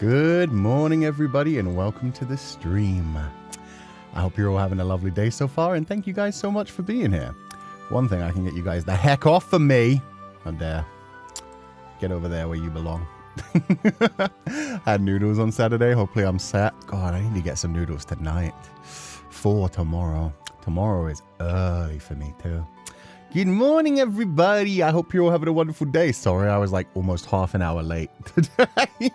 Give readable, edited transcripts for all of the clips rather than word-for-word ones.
Good morning, everybody, and welcome to the stream. I hope you're all having a lovely day so far, and thank you guys so much for being here. One thing I can get you guys the heck off for me. How dare. Get over there where you belong. Had noodles on Saturday. Hopefully I'm set. God, I need to get some noodles tonight for tomorrow. Tomorrow is early for me too. Good morning, everybody. I hope you're all having a wonderful day. Sorry, I was like almost half an hour late today.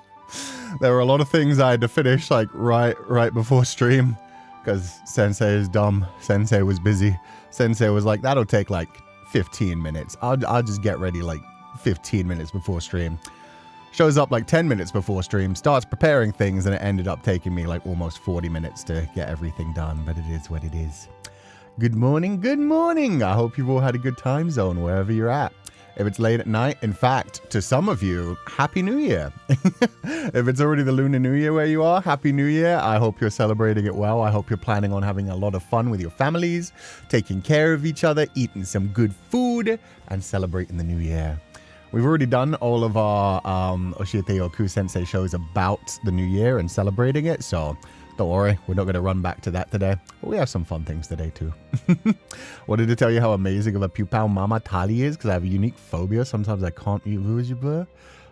There were a lot of things I had to finish like right before stream because Sensei is dumb. Sensei was busy. Sensei was like, that'll take like 15 minutes. I'll just get ready like 15 minutes before stream. Shows up like 10 minutes before stream, starts preparing things, and it ended up taking me like almost 40 minutes to get everything done, but it is what it is. Good morning, good morning. I hope you've all had a good time zone wherever you're at. If it's late at night, in fact, to some of you, Happy New Year. If it's already the Lunar New Year where you are, Happy New Year. I hope you're celebrating it well. I hope you're planning on having a lot of fun with your families, taking care of each other, eating some good food, and celebrating the New Year. We've already done all of our Oshiete or Cú-Sensei shows about the New Year and celebrating it, so don't worry, we're not going to run back to that today. But we have some fun things today too. Wanted to tell you how amazing of a Pupal mama Tali is because I have a unique phobia. Sometimes I can't mute Vujibur.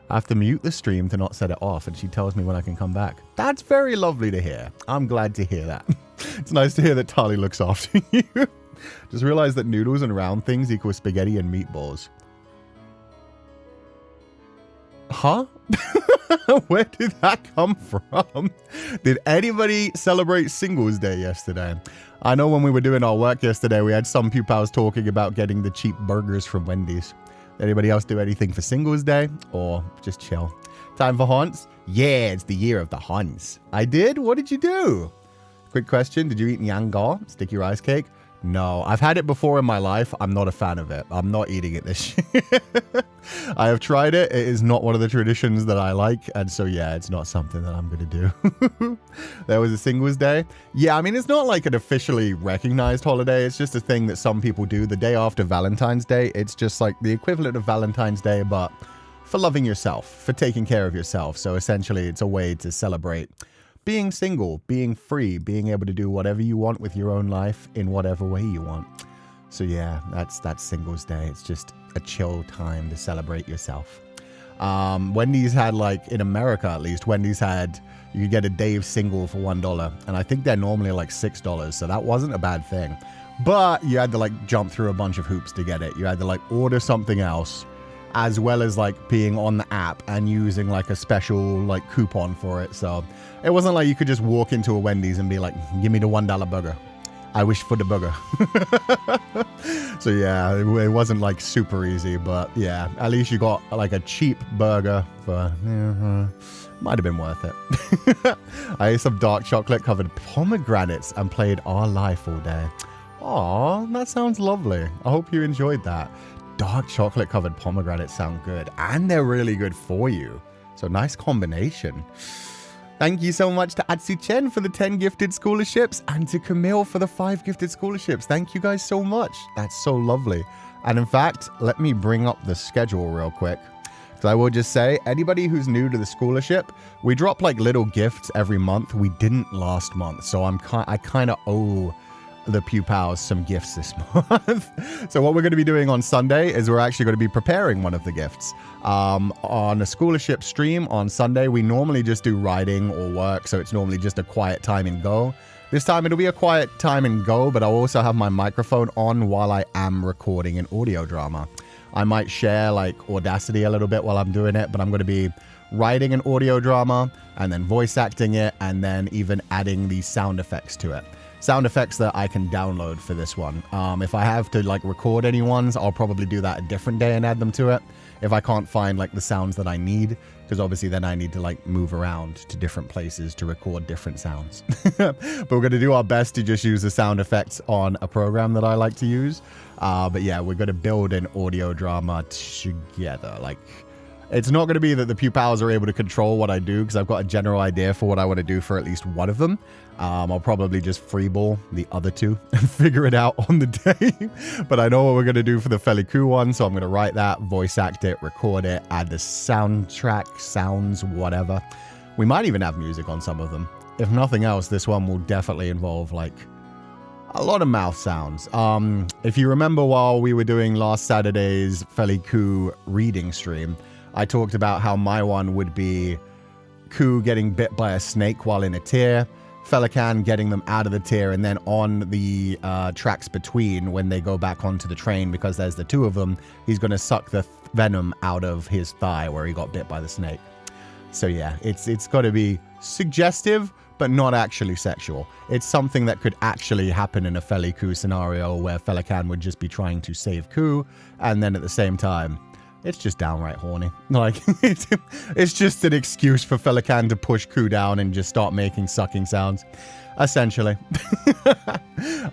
I have to mute the stream to not set it off, and she tells me when I can come back. That's very lovely to hear. I'm glad to hear that. It's nice to hear that Tali looks after you. Just realized that noodles and round things equal spaghetti and meatballs. Huh? Where did that come from? Did anybody celebrate Singles Day yesterday? I know when we were doing our work yesterday, we had some pupils talking about getting the cheap burgers from Wendy's. Anybody else do anything for Singles Day or just chill? Time for haunts? Yeah, it's the year of the haunts. I did? What did you do? Quick question. Did you eat nyangga, sticky rice cake? No, I've had it before in my life. I'm not a fan of it. I'm not eating it this year. I have tried it. It is not one of the traditions that I like. And so, yeah, it's not something that I'm going to do. There was a Singles Day. Yeah, I mean, it's not like an officially recognized holiday. It's just a thing that some people do the day after Valentine's Day. It's just like the equivalent of Valentine's Day, but for loving yourself, for taking care of yourself. So essentially, it's a way to celebrate being single, being free, being able to do whatever you want with your own life in whatever way you want. So yeah, that's Singles Day. It's just a chill time to celebrate yourself. Wendy's had, like, in America at least, Wendy's had, you could get a Dave single for $1. And I think they're normally like $6. So that wasn't a bad thing. But you had to like jump through a bunch of hoops to get it. You had to like order something else, as well as like being on the app and using like a special like coupon for it. So it wasn't like you could just walk into a Wendy's and be like, give me the $1 burger. I wish for the burger. So yeah, it wasn't like super easy, but yeah, at least you got like a cheap burger for, might have been worth it. I ate some dark chocolate covered pomegranates and played Our Life all day. Aw, that sounds lovely. I hope you enjoyed that. Dark chocolate covered pomegranates sound good, and they're really good for you. So nice combination. Thank you so much to Atsu Chen for the 10 gifted scholarships and to Camille for the 5 gifted scholarships. Thank you guys so much. That's so lovely. And in fact, let me bring up the schedule real quick. Because I will just say, anybody who's new to the scholarship, we drop like little gifts every month. We didn't last month, so I kind of owe the Pupals some gifts this month. So what we're going to be doing on Sunday is we're actually going to be preparing one of the gifts. On a scholarship stream on Sunday, we normally just do writing or work, so it's normally just a quiet time and go. This time it'll be a quiet time and go, but I'll also have my microphone on while I am recording an audio drama. I might share like Audacity a little bit while I'm doing it, but I'm going to be writing an audio drama and then voice acting it and then even adding the sound effects to it. Sound effects that I can download for this one. If I have to like record any ones, I'll probably do that a different day and add them to it. If I can't find like the sounds that I need, because obviously then I need to like move around to different places to record different sounds. But we're going to do our best to just use the sound effects on a program that I like to use. But yeah, we're going to build an audio drama together. Like, it's not going to be that the Pupals are able to control what I do, because I've got a general idea for what I want to do for at least one of them. I'll probably just freeball the other two and figure it out on the day. But I know what we're going to do for the Féileacán one, so I'm going to write that, voice act it, record it, add the soundtrack, sounds, whatever. We might even have music on some of them. If nothing else, this one will definitely involve like a lot of mouth sounds. If you remember while we were doing last Saturday's Féileacán reading stream, I talked about how my one would be Cu getting bit by a snake while in a tear, Féileacán getting them out of the tear, and then on the tracks between when they go back onto the train, because there's the two of them, he's going to suck the venom out of his thigh where he got bit by the snake. So yeah, it's got to be suggestive, but not actually sexual. It's something that could actually happen in a Féileacán scenario where Féileacán would just be trying to save Cu, and then at the same time, it's just downright horny. Like, it's just an excuse for Féileacán to push Cu down and just start making sucking sounds, essentially.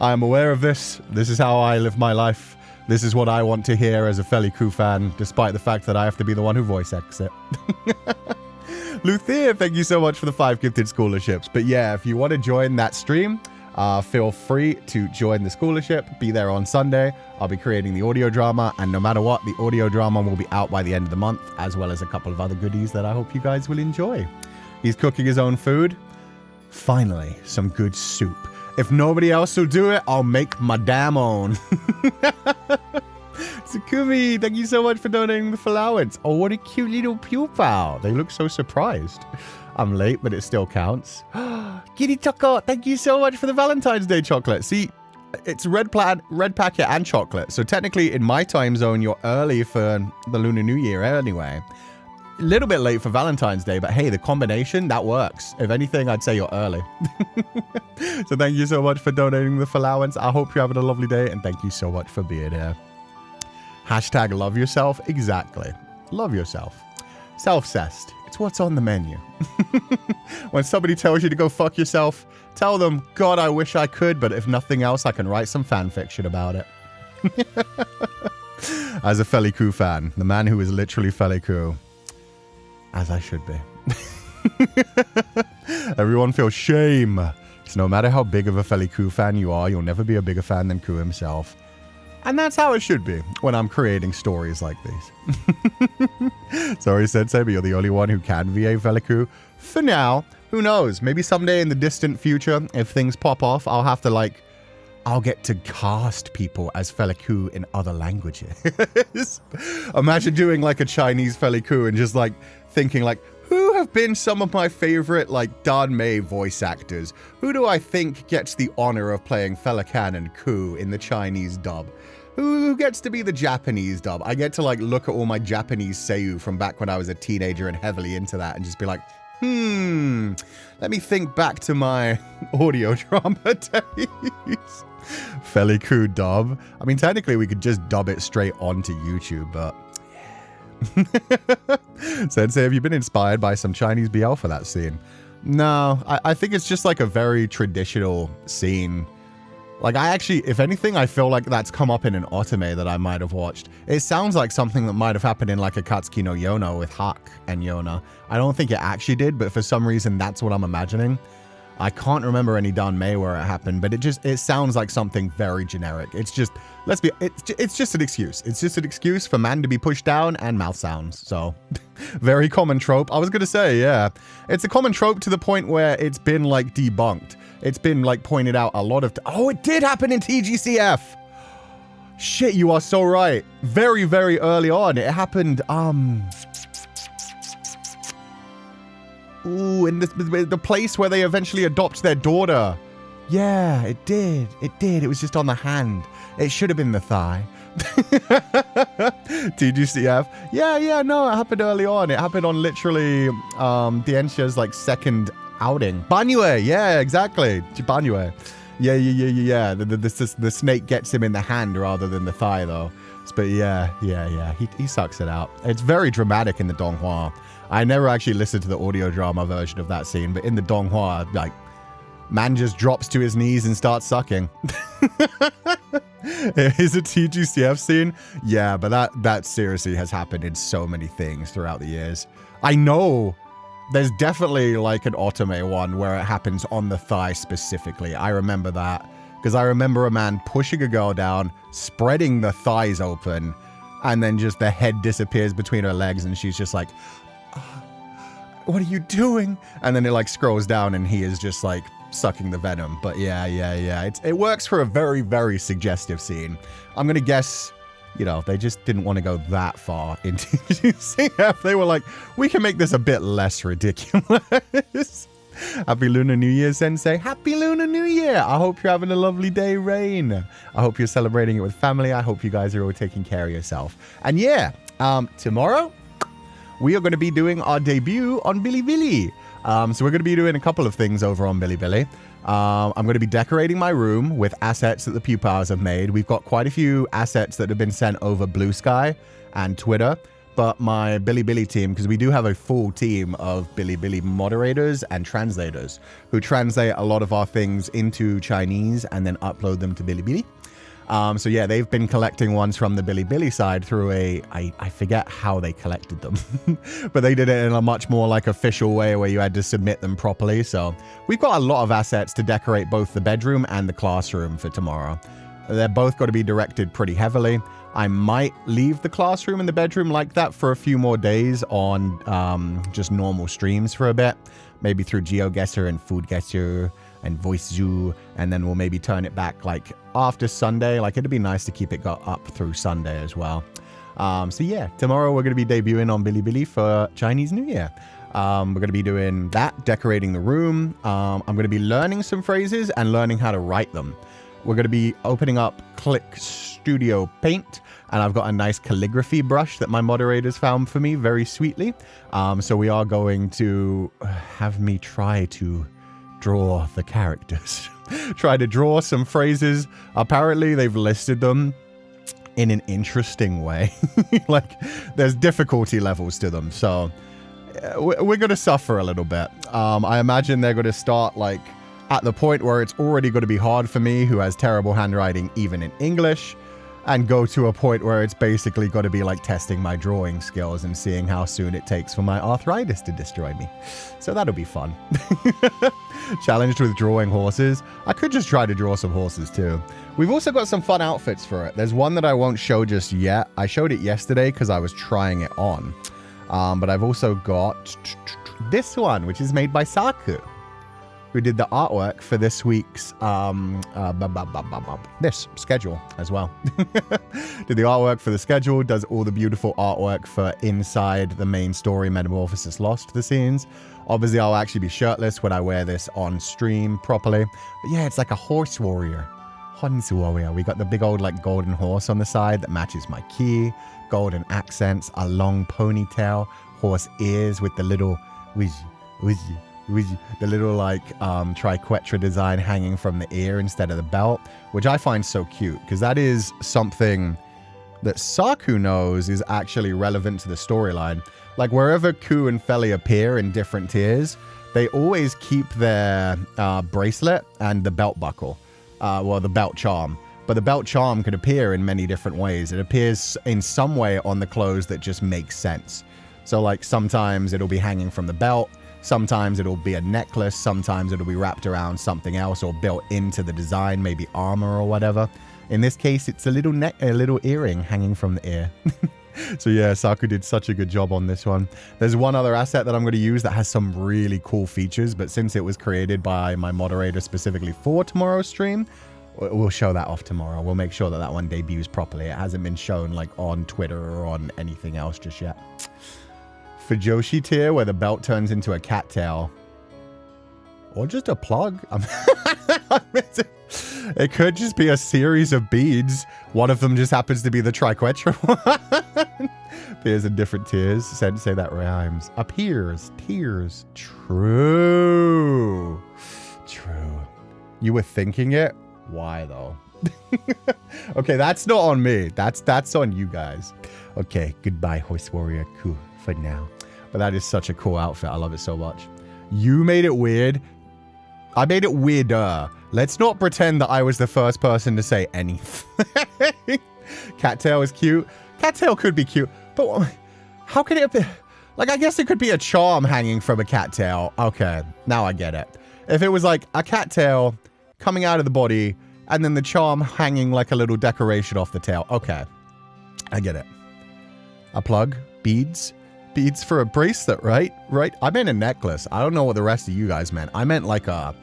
I am aware of this. This is how I live my life. This is what I want to hear as a Féileacán fan, despite the fact that I have to be the one who voice acts it. Luthier, thank you so much for the 5 gifted scholarships. But yeah, if you want to join that stream, feel free to join the scholarship. Be there on Sunday. I'll be creating the audio drama, and no matter what, the audio drama will be out by the end of the month, as well as a couple of other goodies that I hope you guys will enjoy. He's cooking his own food. Finally, some good soup. If nobody else will do it, I'll make my damn own. Sakumi, thank you so much for donating the allowance. Oh, what a cute little pupal. They look so surprised. I'm late, but it still counts. Kitty Choco, thank you so much for the Valentine's Day chocolate. See, it's red packet and chocolate. So technically, in my time zone, you're early for the Lunar New Year anyway. A little bit late for Valentine's Day, but hey, the combination, that works. If anything, I'd say you're early. So thank you so much for donating the allowance. I hope you're having a lovely day, and thank you so much for being here. Hashtag love yourself. Exactly. Love yourself. Self-cessed. It's what's on the menu. When somebody tells you to go fuck yourself, tell them, God, I wish I could, but if nothing else, I can write some fan fiction about it. As a Féileacán fan, the man who is literally Féileacán, as I should be. Everyone feels shame. So no matter how big of a Féileacán fan you are, you'll never be a bigger fan than Cu himself. And that's how it should be when I'm creating stories like these. Sorry, Sensei, but you're the only one who can VA Féileacán. For now, who knows? Maybe someday in the distant future, if things pop off, I'll have to I'll get to cast people as Féileacán in other languages. Imagine doing like a Chinese Féileacán and just like thinking like, who have been some of my favorite like Danmei voice actors? Who do I think gets the honor of playing Féileacán and Cu in the Chinese dub? Who gets to be the Japanese dub? I get to like look at all my Japanese seiyuu from back when I was a teenager and heavily into that and just be like, let me think back to my audio drama days. Féileacán dub. I mean, technically we could just dub it straight onto YouTube, but yeah. Sensei, have you been inspired by some Chinese BL for that scene? No, I think it's just like a very traditional scene. Like, I actually, if anything, I feel like that's come up in an otome that I might have watched. It sounds like something that might have happened in like a Katsuki no Yona with Hak and Yona. I don't think it actually did, but for some reason, that's what I'm imagining. I can't remember any Danmei where it happened, but it sounds like something very generic. It's just, it's just an excuse. It's just an excuse for man to be pushed down and mouth sounds. So, very common trope. I was going to say, yeah. It's a common trope to the point where it's been like debunked. It's been like pointed out a lot of... Oh, it did happen in TGCF. Shit, you are so right. Very, very early on. It happened, ooh, in the place where they eventually adopt their daughter. Yeah, it did. It did. It was just on the hand. It should have been the thigh. TGCF. Yeah, no, it happened early on. It happened on literally Diensha's like second outing. Banyue, yeah, exactly. Banyue. Yeah. The snake gets him in the hand rather than the thigh, though. But yeah. He sucks it out. It's very dramatic in the Donghua. I never actually listened to the audio drama version of that scene, but in the Donghua, like, man just drops to his knees and starts sucking. Is a TGCF scene? Yeah, but that seriously has happened in so many things throughout the years. I know there's definitely like an otome one where it happens on the thigh specifically. I remember that because I remember a man pushing a girl down, spreading the thighs open, and then just the head disappears between her legs and she's just like, what are you doing? And then it like scrolls down and he is just like sucking the venom. But yeah. It works for a very, very suggestive scene. I'm going to guess, you know, they just didn't want to go that far into CF. They were like, we can make this a bit less ridiculous. Happy Lunar New Year, Sensei. Happy Lunar New Year. I hope you're having a lovely day, Rain. I hope you're celebrating it with family. I hope you guys are all taking care of yourself. And yeah, tomorrow we are going to be doing our debut on Bilibili. So we're going to be doing a couple of things over on Bilibili. I'm going to be decorating my room with assets that the Pupals have made. We've got quite a few assets that have been sent over Blue Sky and Twitter. But my Bilibili team, because we do have a full team of Bilibili moderators and translators who translate a lot of our things into Chinese and then upload them to Bilibili. So yeah, they've been collecting ones from the Bilibili side through I forget how they collected them, but they did it in a much more like official way where you had to submit them properly. So we've got a lot of assets to decorate both the bedroom and the classroom for tomorrow. They're both got to be directed pretty heavily. I might leave the classroom and the bedroom like that for a few more days on just normal streams for a bit. Maybe through GeoGuessr and FoodGuessr and VoiceZoo, and then we'll maybe turn it back like after Sunday. Like it'd be nice to keep it up through Sunday as well. So yeah, tomorrow we're going to be debuting on Bilibili for Chinese New Year. We're going to be doing that, decorating the room. I'm going to be learning some phrases and learning how to write them. We're going to be opening up Click Studio Paint, and I've got a nice calligraphy brush that my moderators found for me very sweetly. So we are going to have me try to draw the characters. Try to draw some phrases. Apparently they've listed them in an interesting way. Like there's difficulty levels to them. So we're going to suffer a little bit. I imagine they're going to start like at the point where it's already going to be hard for me, who has terrible handwriting even in English, and go to a point where it's basically got to be like testing my drawing skills and seeing how soon it takes for my arthritis to destroy me. So that'll be fun. Challenged with drawing horses. I could just try to draw some horses too. We've also got some fun outfits for it. There's one that I won't show just yet. I showed it yesterday because I was trying it on. But I've also got this one, which is made by Saku, who did the artwork for this week's this schedule as well. Did the artwork for the schedule, does all the beautiful artwork for inside the main story Metamorphosis Lost, the scenes. Obviously, I'll actually be shirtless when I wear this on stream properly. But yeah, it's like a horse warrior. Horse warrior. We got the big old like golden horse on the side that matches my key. Golden accents, a long ponytail, horse ears with the little the little like triquetra design hanging from the ear instead of the belt, which I find so cute because that is something that Saku knows is actually relevant to the storyline. Like wherever Ku and Feli appear in different tiers, they always keep their bracelet and the belt buckle, well, the belt charm. But the belt charm could appear in many different ways. It appears in some way on the clothes that just makes sense. So like sometimes it'll be hanging from the belt. Sometimes it'll be a necklace. Sometimes it'll be wrapped around something else or built into the design, maybe armor or whatever. In this case, it's a little earring hanging from the ear. So yeah, Saku did such a good job on this one. There's one other asset that I'm going to use that has some really cool features, but since it was created by my moderator specifically for tomorrow's stream, we'll show that off tomorrow. We'll make sure that that one debuts properly. It hasn't been shown like on Twitter or on anything else just yet. For Joshi tier, where the belt turns into a cattail. Or just a plug. It could just be a series of beads. One of them just happens to be the triquetra one. Appears in different tiers. Sensei, that rhymes. Appears. Tears. True. True. You were thinking it? Why though? Okay, that's not on me. That's on you guys. Okay, goodbye, Horse Warrior Ku, for now. But that is such a cool outfit. I love it so much. You made it weird. I made it weirder. Let's not pretend that I was the first person to say anything. Cattail is cute. Cattail could be cute, but how can it be? Like, I guess it could be a charm hanging from a cattail. Okay, now I get it. If it was like a cattail coming out of the body and then the charm hanging like a little decoration off the tail. Okay, I get it. A plug, beads, beads for a bracelet, right? Right? I meant a necklace. I don't know what the rest of you guys meant. I meant like a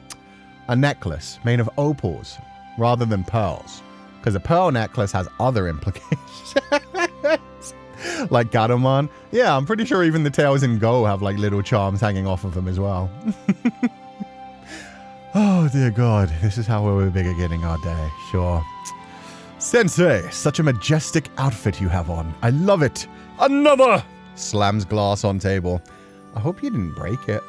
necklace made of opals rather than pearls. Because a pearl necklace has other implications. Like Gatomon. Yeah, I'm pretty sure even the tails in Go have like little charms hanging off of them as well. Oh dear God, this is how we're beginning our day. Sure. Sensei, such a majestic outfit you have on. I love it. Another! Slams glass on table. I hope you didn't break it.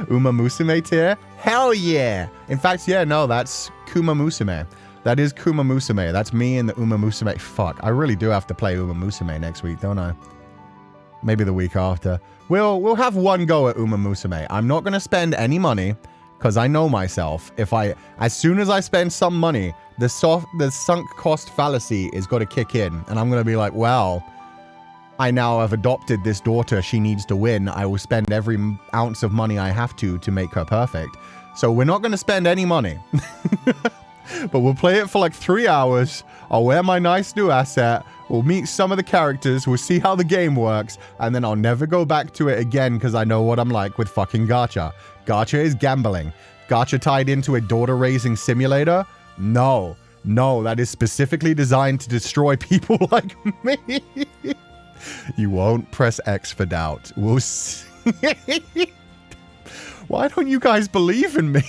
Uma Musume tier? Hell yeah! In fact, yeah, no, that's Kuma Musume. That is Kuma Musume. That's me and the Uma Musume. Fuck, I really do have to play Uma Musume next week, don't I? Maybe the week after. We'll have one go at Uma Musume. I'm not going to spend any money because I know myself. As soon as I spend some money, the sunk cost fallacy is going to kick in. And I'm going to be like, well, I now have adopted this daughter. She needs to win. I will spend every ounce of money I have to make her perfect. So we're not going to spend any money. But we'll play it for like 3 hours. I'll wear my nice new asset. We'll meet some of the characters. We'll see how the game works. And then I'll never go back to it again because I know what I'm like with fucking gacha. Gacha is gambling. Gacha tied into a daughter-raising simulator? No. No, that is specifically designed to destroy people like me. You won't press X for doubt. We'll see. Why don't you guys believe in me?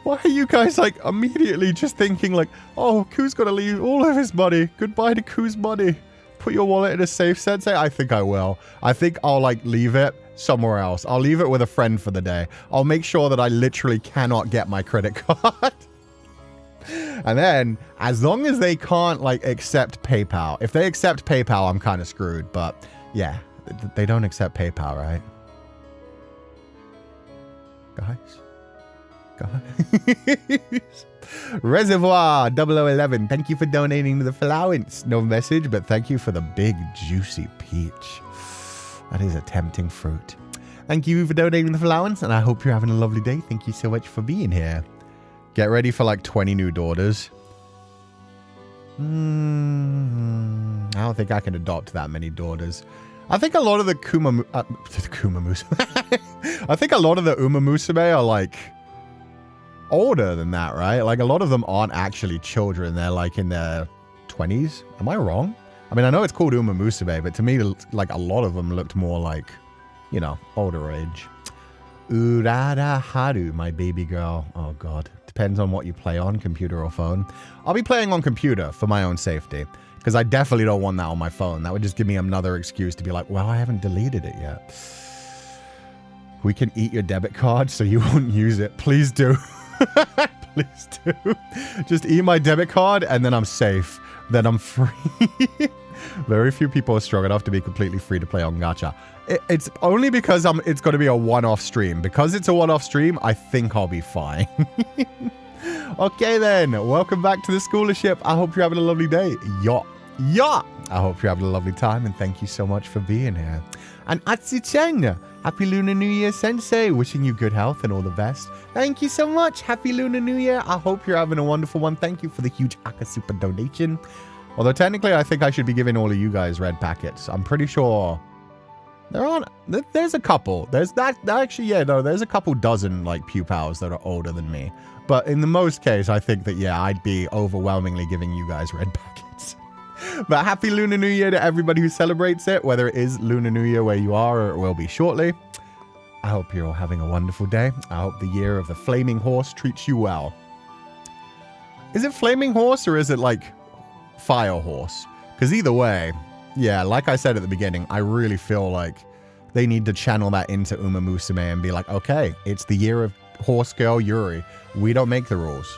Why are you guys like immediately just thinking like, oh, Ku's got to leave all of his money. Goodbye to Ku's money. Put your wallet in a safe, Sensei? I think I will. I think I'll like leave it somewhere else. I'll leave it with a friend for the day. I'll make sure that I literally cannot get my credit card. And then as long as they can't like accept PayPal, if they accept PayPal, I'm kind of screwed. But yeah, they don't accept PayPal, right? Guys? Reservoir 0011, thank you for donating to the allowance. No message, but thank you for the big juicy peach. That is a tempting fruit. Thank you for donating to the allowance, and I hope you're having a lovely day. Thank you so much for being here. Get ready for like 20 new daughters. I don't think I can adopt that many daughters. I think a lot of the I think a lot of the Uma Musume are like older than that, right? Like a lot of them aren't actually children. They're like in their 20s. Am I wrong? I mean, I know it's called Uma Musume, but to me, like a lot of them looked more like, you know, older age. Urara Haru, my baby girl. Oh God. Depends on what you play on, computer or phone. I'll be playing on computer for my own safety because I definitely don't want that on my phone. That would just give me another excuse to be like, well, I haven't deleted it yet. We can eat your debit card so you won't use it. Please do. Please do. Just eat my debit card and then I'm safe. Then I'm free. Very few people are strong enough to be completely free to play on gacha. It's only because it's going to be a one-off stream. Because it's a one-off stream, I think I'll be fine. Okay then, welcome back to the scholarship. I hope you're having a lovely day. Yeah. I hope you're having a lovely time and thank you so much for being here. And Atsu-chan, happy Lunar New Year, Sensei. Wishing you good health and all the best. Thank you so much. Happy Lunar New Year. I hope you're having a wonderful one. Thank you for the huge Aka Super donation. Although technically I think I should be giving all of you guys red packets. I'm pretty sure there's a couple. There's a couple dozen like pupils that are older than me. But in the most case, I think that, yeah, I'd be overwhelmingly giving you guys red packets. But happy Lunar New Year to everybody who celebrates it, whether it is Lunar New Year where you are or it will be shortly. I hope you're all having a wonderful day. I hope the year of the flaming horse treats you well. Is it flaming horse or is it like fire horse? Because either way, yeah, like I said at the beginning, I really feel like they need to channel that into Uma Musume and be like, okay, it's the year of horse girl Yuri. We don't make the rules.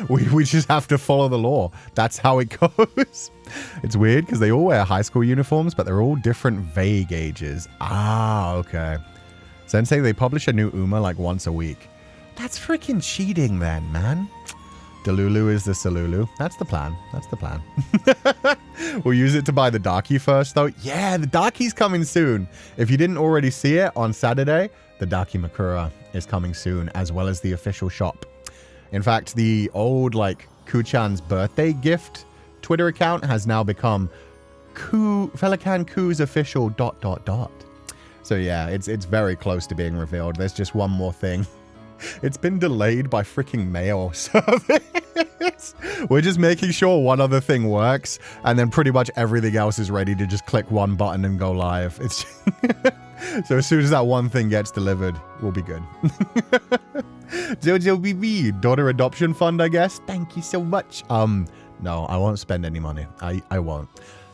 we just have to follow the law. That's how it goes. It's weird because they all wear high school uniforms, but they're all different vague ages. Ah, okay. Sensei, they publish a new Uma like once a week. That's freaking cheating then, man. Delulu is the Salulu. That's the plan. That's the plan. We'll use it to buy the Daki first, though. Yeah, the Daki's coming soon. If you didn't already see it on Saturday, the Daki Makura is coming soon, as well as the official shop. In fact, the old, like, Kuchan's birthday gift Twitter account has now become Féileacán Cu's official ... So yeah, it's very close to being revealed. There's just one more thing. It's been delayed by freaking mail service. We're just making sure one other thing works, and then pretty much everything else is ready to just click one button and go live. It's so as soon as that one thing gets delivered, we'll be good. Jojo BB, daughter adoption fund, I guess. Thank you so much. No, I won't spend any money. I won't.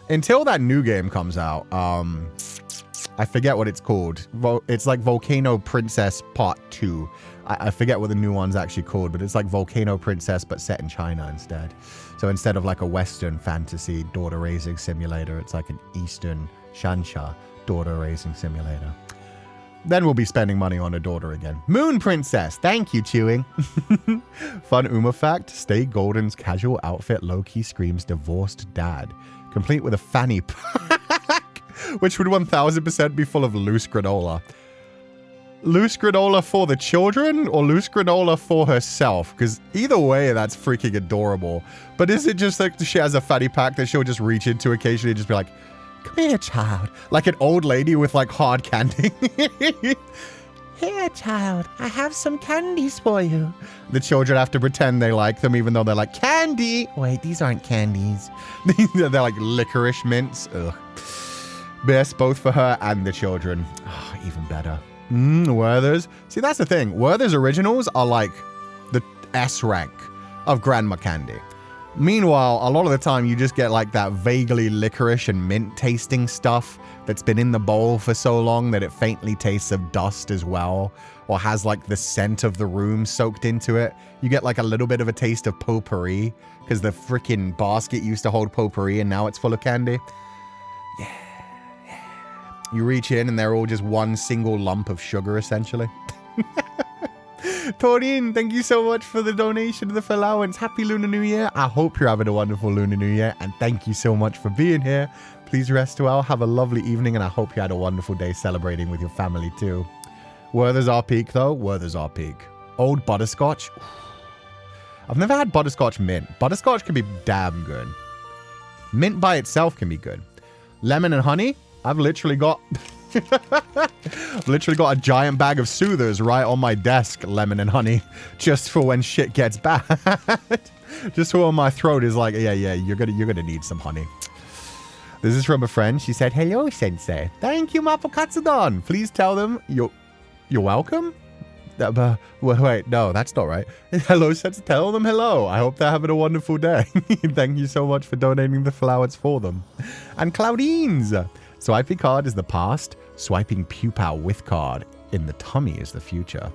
Until that new game comes out, I forget what it's called. It's like Volcano Princess Part 2. I forget what the new one's actually called, but it's like Volcano Princess, but set in China instead. So instead of like a Western fantasy daughter raising simulator, it's like an Eastern Shansha daughter raising simulator. Then we'll be spending money on a daughter again. Moon Princess. Thank you, Chewing. Fun Uma fact. Stay Golden's casual outfit low-key screams divorced dad. Complete with a fanny pack, which would 1000% be full of loose granola. Loose granola for the children or loose granola for herself? Because either way, that's freaking adorable. But is it just like she has a fanny pack that she'll just reach into occasionally and just be like, come here, child. Like an old lady with like hard candy. Here, child, I have some candies for you. The children have to pretend they like them even though they're like, candy. Wait, these aren't candies. They're like licorice mints. Ugh. Best both for her and the children. Oh, even better. Werther's. See, that's the thing. Werther's originals are like the S rank of grandma candy. Meanwhile, a lot of the time you just get like that vaguely licorice and mint tasting stuff that's been in the bowl for so long that it faintly tastes of dust as well, or has like the scent of the room soaked into it. You get like a little bit of a taste of potpourri because the freaking basket used to hold potpourri and now it's full of candy. Yeah. You reach in and they're all just one single lump of sugar, essentially. Torin, thank you so much for the donation to the Feileacán. Happy Lunar New Year. I hope you're having a wonderful Lunar New Year, and thank you so much for being here. Please rest well, have a lovely evening, and I hope you had a wonderful day celebrating with your family too. Werther's our peak, though. Werther's our peak. Old butterscotch. I've never had butterscotch mint. Butterscotch can be damn good. Mint by itself can be good. Lemon and honey. I've literally got a giant bag of soothers right on my desk, lemon and honey, just for when shit gets bad. Just for when my throat is like, yeah, you're gonna need some honey. This is from a friend. She said, hello, Sensei. Thank you, Mapo Katsudon. Please tell them you're welcome. Wait, no, that's not right. Hello, Sensei. Tell them hello. I hope they're having a wonderful day. Thank you so much for donating the flowers for them. And Claudines. Swiping card is the past. Swiping Pupal with card in the tummy is the future.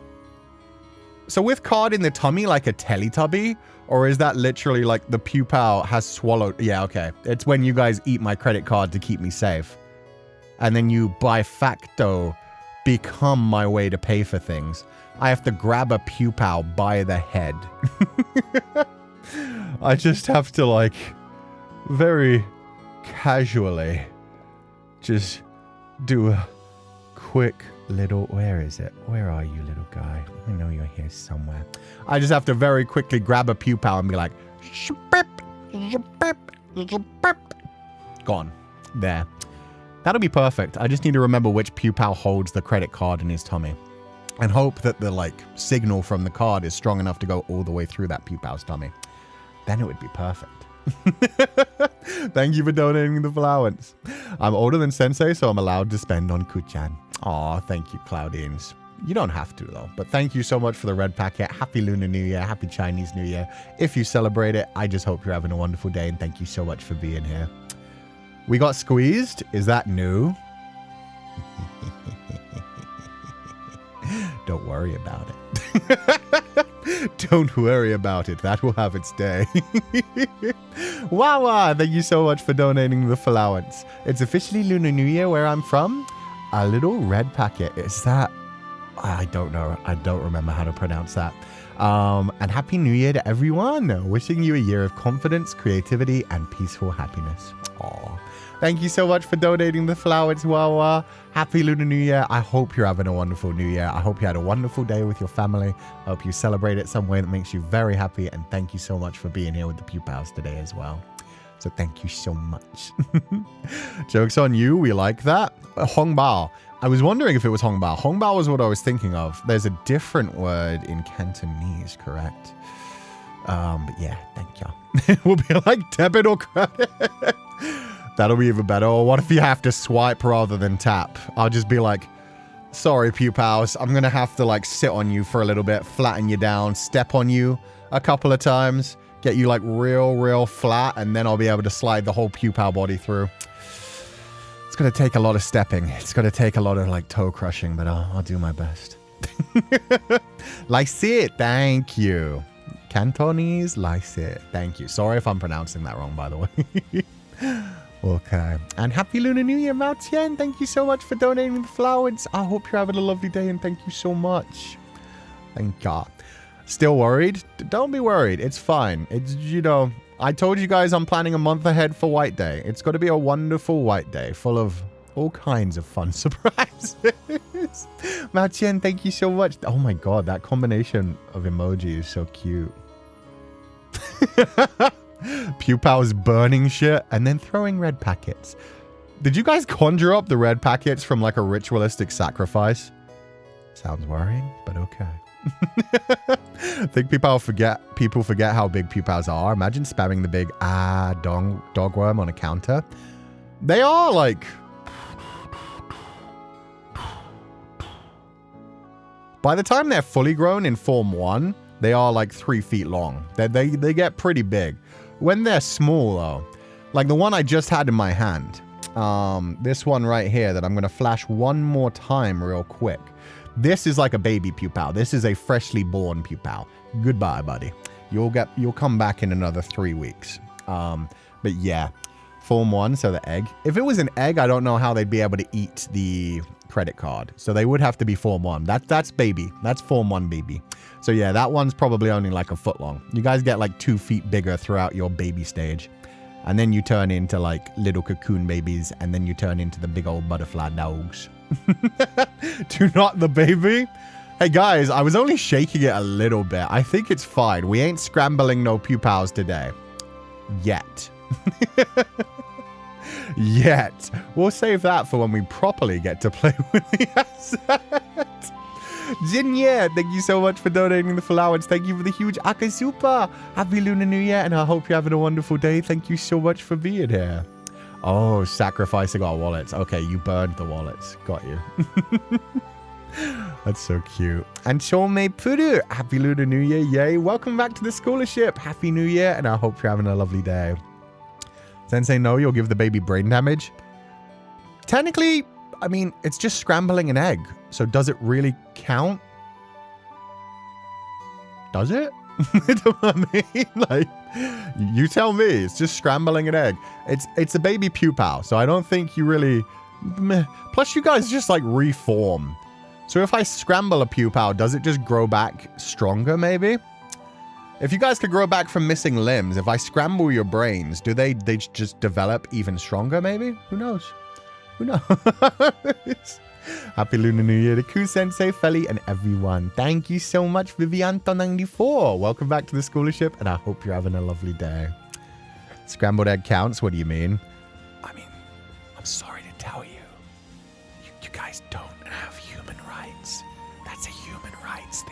So with card in the tummy like a Teletubby? Or is that literally like the Pupal has swallowed? Yeah, okay. It's when you guys eat my credit card to keep me safe. And then you by facto become my way to pay for things. I have to grab a Pupal by the head. I just have to like very casually just do a quick little, where is it? Where are you, little guy? I know you're here somewhere. I just have to very quickly grab a Pupal and be like, gone. There. That'll be perfect. I just need to remember which Pupal holds the credit card in his tummy. And hope that the like signal from the card is strong enough to go all the way through that Pupal's tummy. Then it would be perfect. Thank you for donating the allowance. I'm older than Sensei, so I'm allowed to spend on Kuchan. Aw, thank you, Claudines. You don't have to, though. But thank you so much for the red packet. Happy Lunar New Year. Happy Chinese New Year. If you celebrate it, I just hope you're having a wonderful day, and thank you so much for being here. We got squeezed. Is that new? Don't worry about it. Don't worry about it. That will have its day. Wawa, thank you so much for donating the allowance. It's officially Lunar New Year where I'm from. A little red packet. Is that... I don't know. I don't remember how to pronounce that. And Happy New Year to everyone. Wishing you a year of confidence, creativity, and peaceful happiness. Aww. Thank you so much for donating the flowers, Wawa. Happy Lunar New Year. I hope you're having a wonderful New Year. I hope you had a wonderful day with your family. I hope you celebrate it some way that makes you very happy. And thank you so much for being here with the Pupals today as well. So thank you so much. Joke's on you. We like that. Hongbao. I was wondering if it was Hongbao. Hongbao was what I was thinking of. There's a different word in Cantonese, correct? But yeah, thank you. We'll be like debit or credit. That'll be even better. Or what if you have to swipe rather than tap? I'll just be like, sorry, Pupals. I'm going to have to like sit on you for a little bit, flatten you down, step on you a couple of times, get you like real flat, and then I'll be able to slide the whole Pupal body through. It's going to take a lot of stepping. It's going to take a lot of like toe crushing, but I'll do my best. Lycit, thank you. Cantonese, Lycit, thank you. Sorry if I'm pronouncing that wrong, by the way. Okay. And happy Lunar New Year, Mao Tian. Thank you so much for donating the flowers. I hope you're having a lovely day, and thank you so much. Thank God. Still worried? Don't be worried. It's fine. It's, you know, I told you guys I'm planning a month ahead for White Day. It's going to be a wonderful White Day full of all kinds of fun surprises. Mao Tian, thank you so much. Oh my God, that combination of emoji is so cute. Pupal's burning shit and then throwing red packets. Did you guys conjure up the red packets from like a ritualistic sacrifice? Sounds worrying, but okay. I think people forget how big pupals are. Imagine spamming the big dog worm on a counter. They are like, by the time they're fully grown in Form 1, they are like 3 feet long. They get pretty big. When they're small though, like the one I just had in my hand, this one right here that I'm going to flash one more time real quick. This is like a baby pupal. This is a freshly born pupal. Goodbye, buddy. You'll come back in another 3 weeks. But yeah, Form 1, so the egg. If it was an egg, I don't know how they'd be able to eat the credit card. So they would have to be Form 1. That's baby. That's Form 1 baby. So yeah, that one's probably only like a foot long. You guys get like 2 feet bigger throughout your baby stage. And then you turn into like little cocoon babies, and then you turn into the big old butterfly dogs. Do not the baby. Hey guys, I was only shaking it a little bit. I think it's fine. We ain't scrambling no pupals today. Yet. Yet. We'll save that for when we properly get to play with the asset. Jinya, thank you so much for donating the flowers. Thank you for the huge Akasupa. Happy Lunar New Year, and I hope you're having a wonderful day. Thank you so much for being here. Oh, sacrificing our wallets. Okay, you burned the wallets. Got you. That's so cute. And Soulmate Puru, happy Lunar New Year. Yay. Welcome back to the scholarship. Happy New Year, and I hope you're having a lovely day. Sensei, no, you'll give the baby brain damage. Technically, I mean, it's just scrambling an egg. So does it really count? Does it? You know what I mean? Like, you tell me. It's just scrambling an egg. It's a baby pupal, so I don't think you really... Plus, you guys just, like, reform. So if I scramble a pupal, does it just grow back stronger, maybe? If you guys could grow back from missing limbs, if I scramble your brains, do they just develop even stronger, maybe? Who knows? Who knows? Happy Lunar New Year to Cú-Sensei, Feli, and everyone. Thank you so much, Vivianto94. Welcome back to the scholarship, and I hope you're having a lovely day. Scrambled egg counts? What do you mean? I mean, I'm sorry to tell you. You guys don't have human rights. That's a human rights thing.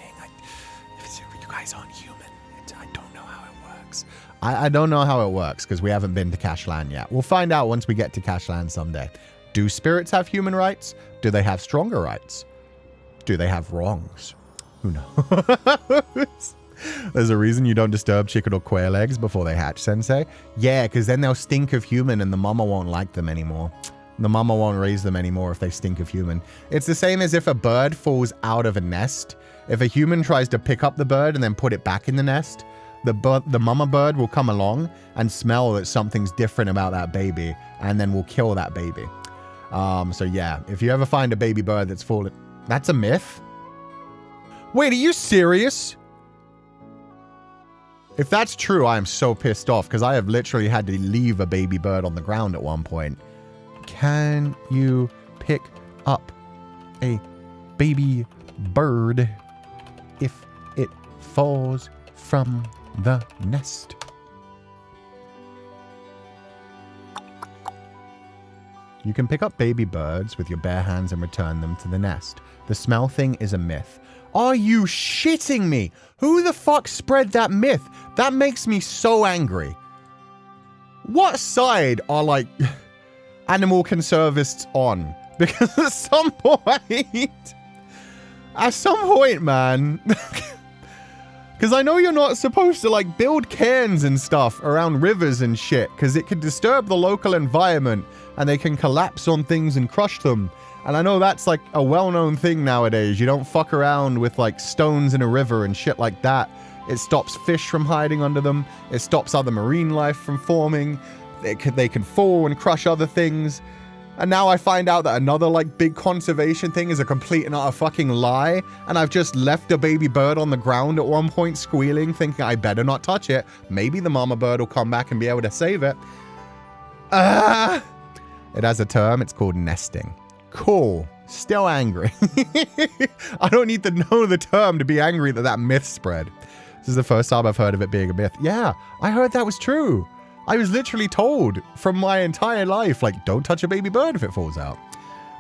You guys aren't human. I don't know how it works. I don't know how it works, because we haven't been to Cashland yet. We'll find out once we get to Cashland someday. Do spirits have human rights? Do they have stronger rights? Do they have wrongs? Who knows? There's a reason you don't disturb chicken or quail eggs before they hatch, Sensei. Yeah, because then they'll stink of human and the mama won't like them anymore. The mama won't raise them anymore if they stink of human. It's the same as if a bird falls out of a nest. If a human tries to pick up the bird and then put it back in the nest, the mama bird will come along and smell that something's different about that baby, and then will kill that baby. So yeah, if you ever find a baby bird that's fallen... That's a myth? Wait, are you serious? If that's true, I am so pissed off, because I have literally had to leave a baby bird on the ground at one point. Can you pick up a baby bird if it falls from the nest? You can pick up baby birds with your bare hands and return them to the nest. The smell thing is a myth. Are you shitting me? Who the fuck spread that myth? That makes me so angry. What side are, like, animal conservists on? Because at some point, man, because I know you're not supposed to, like, build cairns and stuff around rivers and shit, because it could disturb the local environment and they can collapse on things and crush them. And I know that's, like, a well-known thing nowadays. You don't fuck around with, like, stones in a river and shit like that. It stops fish from hiding under them. It stops other marine life from forming. They can fall and crush other things. And now I find out that another, like, big conservation thing is a complete and utter fucking lie. And I've just left a baby bird on the ground at one point squealing, thinking I better not touch it. Maybe the mama bird will come back and be able to save it. It has a term. It's called nesting. Cool. Still angry. I don't need to know the term to be angry that that myth spread. This is the first time I've heard of it being a myth. Yeah, I heard that was true. I was literally told from my entire life, like, don't touch a baby bird if it falls out.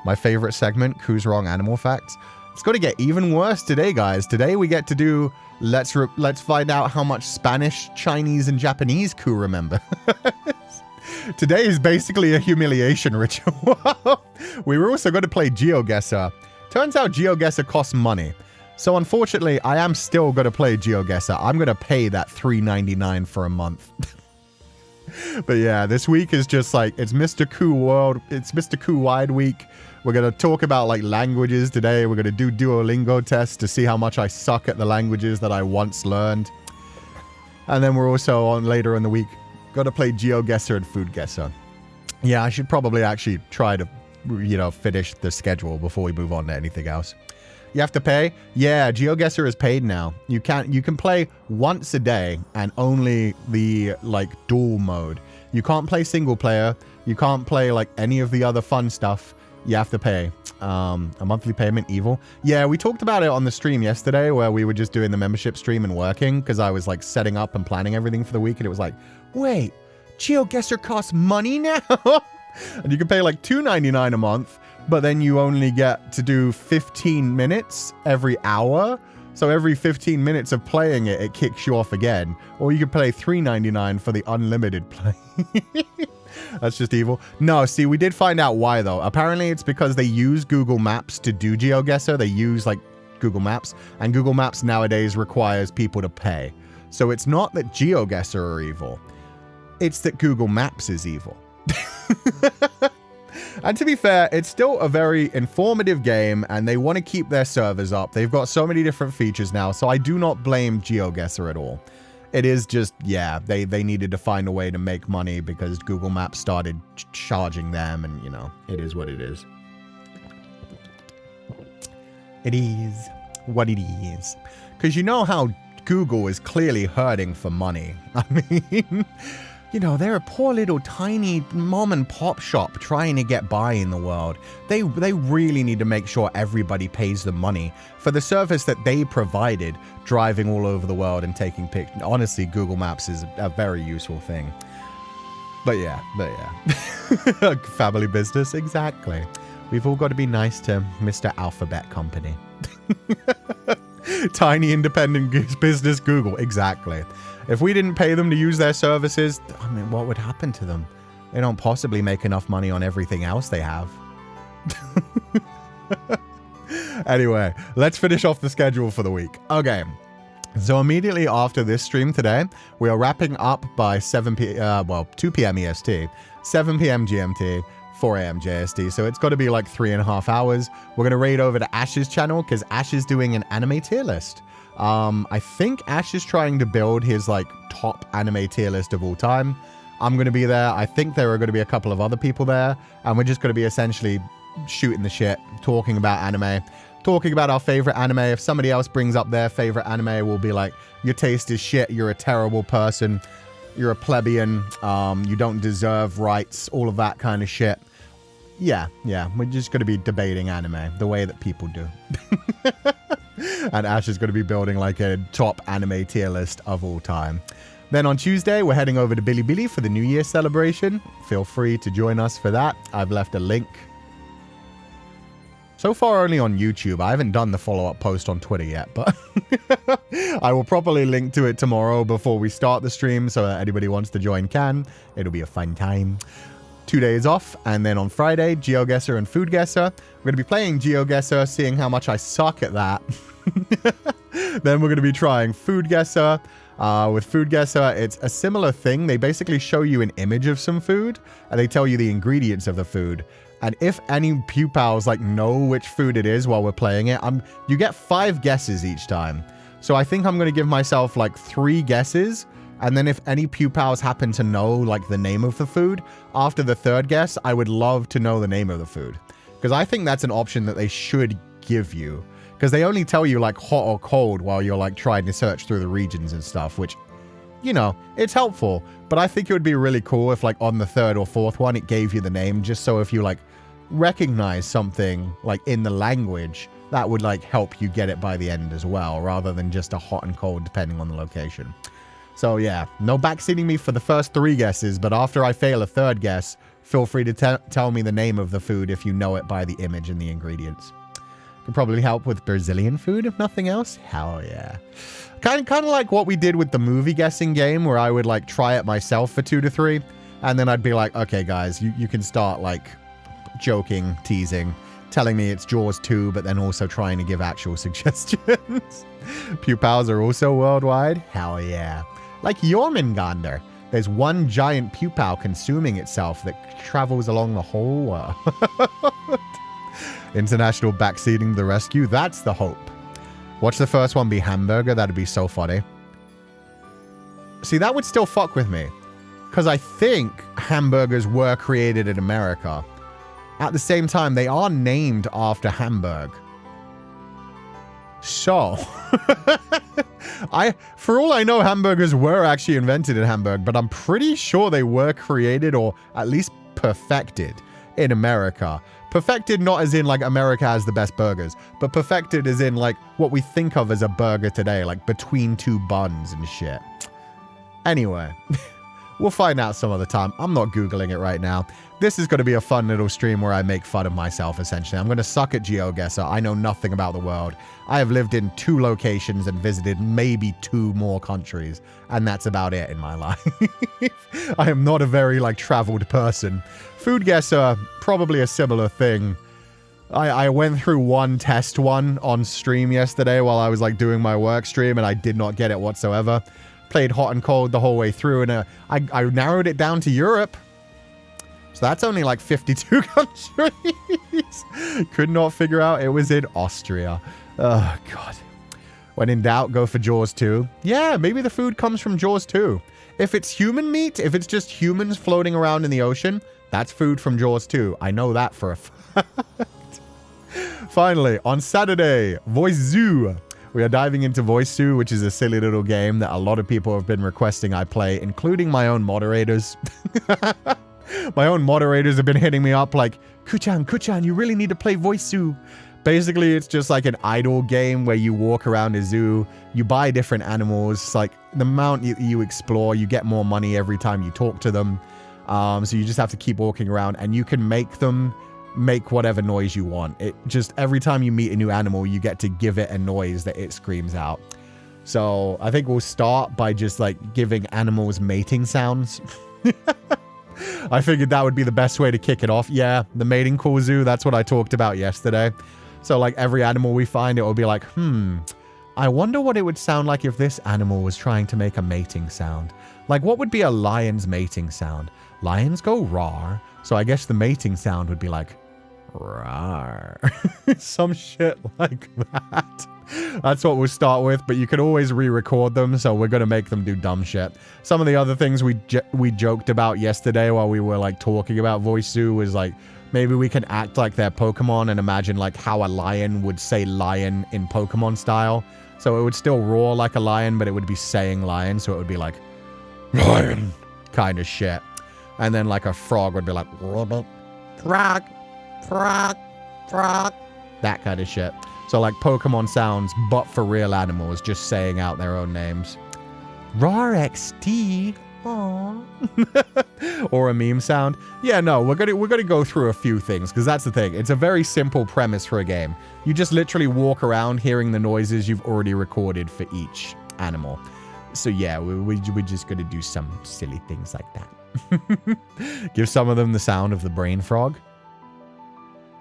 My favorite segment, Ku's Wrong Animal Facts. It's going to get even worse today, guys. Today we get to do, let's find out how much Spanish, Chinese, and Japanese Ku remember. Today is basically a humiliation ritual. We were also going to play GeoGuessr. Turns out GeoGuessr costs money. So unfortunately, I am still going to play GeoGuessr. I'm going to pay that $3.99 for a month. But yeah, this week is just like, it's Mr. Ku World. It's Mr. Ku Wide Week. We're going to talk about, like, languages today. We're going to do Duolingo tests to see how much I suck at the languages that I once learned. And then we're also on later in the week got to play GeoGuessr and Food Guesser. Yeah, I should probably actually try to, you know, finish the schedule before we move on to anything else. You have to pay? Yeah, GeoGuessr is paid now. You can play once a day and only the, like, dual mode. You can't play single player. You can't play, like, any of the other fun stuff. You have to pay. A monthly payment, evil. Yeah, we talked about it on the stream yesterday where we were just doing the membership stream and working because I was, like, setting up and planning everything for the week and it was like, wait, GeoGuessr costs money now? And you can pay like $2.99 a month, but then you only get to do 15 minutes every hour. So every 15 minutes of playing it, it kicks you off again. Or you can pay $3.99 for the unlimited play. That's just evil. No, see, we did find out why though. Apparently it's because they use Google Maps to do GeoGuessr. They use like Google Maps, and Google Maps nowadays requires people to pay. So it's not that GeoGuessr are evil. It's that Google Maps is evil. And to be fair, it's still a very informative game and they want to keep their servers up. They've got so many different features now, so I do not blame GeoGuessr at all. It is just, yeah, they needed to find a way to make money because Google Maps started charging them and, you know, it is what it is. It is what it is. Because you know how Google is clearly hurting for money. I mean, you know, they're a poor little tiny mom and pop shop trying to get by in the world. They really need to make sure everybody pays them money for the service that they provided, driving all over the world and taking pictures. Honestly, Google Maps is a very useful thing. But yeah. Family business, exactly. We've all got to be nice to Mr. Alphabet Company. Tiny independent business Google, exactly. If we didn't pay them to use their services, I mean, what would happen to them? They don't possibly make enough money on everything else they have. Anyway, let's finish off the schedule for the week. Okay, so immediately after this stream today, we are wrapping up by 2 p.m. EST, 7 p.m. GMT, 4 a.m. JST, so it's got to be like 3.5 hours. We're going to raid over to Ash's channel because Ash is doing an anime tier list. I think Ash is trying to build his like top anime tier list of all time. I'm going to be there. I think there are going to be a couple of other people there, and we're just going to be essentially shooting the shit, talking about anime, talking about our favorite anime. If somebody else brings up their favorite anime, we'll be like, your taste is shit, you're a terrible person, you're a plebeian, you don't deserve rights, all of that kind of shit. Yeah, we're just going to be debating anime the way that people do. And Ash is going to be building like a top anime tier list of all time. Then on Tuesday, we're heading over to Bilibili for the New Year celebration. Feel free to join us for that. I've left a link. So far only on YouTube. I haven't done the follow-up post on Twitter yet, but I will properly link to it tomorrow before we start the stream so that anybody wants to join can. It'll be a fun time. 2 days off, and then on Friday, GeoGuessr and Food Guesser. We're going to be playing GeoGuessr, seeing how much I suck at that. Then we're going to be trying Food Guesser. With Food Guesser, it's a similar thing. They basically show you an image of some food, and they tell you the ingredients of the food. And if any pupils like know which food it is while we're playing it, you get 5 guesses each time. So I think I'm going to give myself like 3 guesses. And then if any pupils happen to know like the name of the food, after the 3rd guess, I would love to know the name of the food. Because I think that's an option that they should give you. Because they only tell you like hot or cold while you're like trying to search through the regions and stuff, which, you know, it's helpful. But I think it would be really cool if like on the 3rd or 4th one, it gave you the name, just so if you like recognize something like in the language, that would like help you get it by the end as well, rather than just a hot and cold depending on the location. So yeah, no backseating me for the first 3 guesses, but after I fail a 3rd guess, feel free to tell me the name of the food if you know it by the image and the ingredients. Could probably help with Brazilian food, if nothing else. Hell yeah. Kind of like what we did with the movie guessing game, where I would like try it myself for 2 to 3, and then I'd be like, okay guys, you can start like joking, teasing, telling me it's Jaws 2, but then also trying to give actual suggestions. Pupils are also worldwide. Hell yeah. Like Jormungandr. There's one giant pupil consuming itself that travels along the whole world. International backseating the rescue. That's the hope. Watch the first one be hamburger. That'd be so funny. See, that would still fuck with me. Because I think hamburgers were created in America. At the same time, they are named after Hamburg. So, for all I know, hamburgers were actually invented in Hamburg, but I'm pretty sure they were created or at least perfected in America. Perfected not as in like America has the best burgers, but perfected as in like what we think of as a burger today, like between 2 buns and shit. Anyway, we'll find out some other time. I'm not Googling it right now. This is going to be a fun little stream where I make fun of myself, essentially. I'm going to suck at GeoGuessr. I know nothing about the world. I have lived in 2 locations and visited maybe 2 more countries, and that's about it in my life. I am not a very, like, traveled person. Food Guesser, probably a similar thing. I went through one test one on stream yesterday while I was, like, doing my work stream, and I did not get it whatsoever. Played hot and cold the whole way through, and I narrowed it down to Europe. So that's only like 52 countries. Could not figure out it was in Austria. Oh, God. When in doubt, go for Jaws 2. Yeah, maybe the food comes from Jaws 2. If it's human meat, if it's just humans floating around in the ocean, that's food from Jaws 2. I know that for a fact. Finally, on Saturday, Voice Zoo. We are diving into Voice Zoo, which is a silly little game that a lot of people have been requesting I play, including my own moderators. My own moderators have been hitting me up like, Kuchan, you really need to play Voice Zoo. Basically, it's just like an idle game where you walk around a zoo, you buy different animals, like the amount you explore, you get more money every time you talk to them. So you just have to keep walking around, and you can make them make whatever noise you want. It just, every time you meet a new animal, you get to give it a noise that it screams out. So I think we'll start by just like giving animals mating sounds. I figured that would be the best way to kick it off. Yeah, the mating call zoo, that's what I talked about yesterday. So like every animal we find, it will be like, I wonder what it would sound like if this animal was trying to make a mating sound. Like what would be a lion's mating sound? Lions go roar, so I guess the mating sound would be like, roar. Some shit like that. That's what we'll start with, but you can always re-record them, so we're going to make them do dumb shit. Some of the other things we joked about yesterday while we were like talking about Voice Zoo was like, maybe we can act like they're Pokemon and imagine like how a lion would say lion in Pokemon style. So it would still roar like a lion, but it would be saying lion, so it would be like, lion, kind of shit. And then like a frog would be like, frog, frog, frog, that kind of shit. So like Pokemon sounds, but for real animals, just saying out their own names. Raw XD. Aww. Or a meme sound. Yeah, no, we're gonna go through a few things because that's the thing. It's a very simple premise for a game. You just literally walk around hearing the noises you've already recorded for each animal. So yeah, we're just gonna do some silly things like that. Give some of them the sound of the brain frog.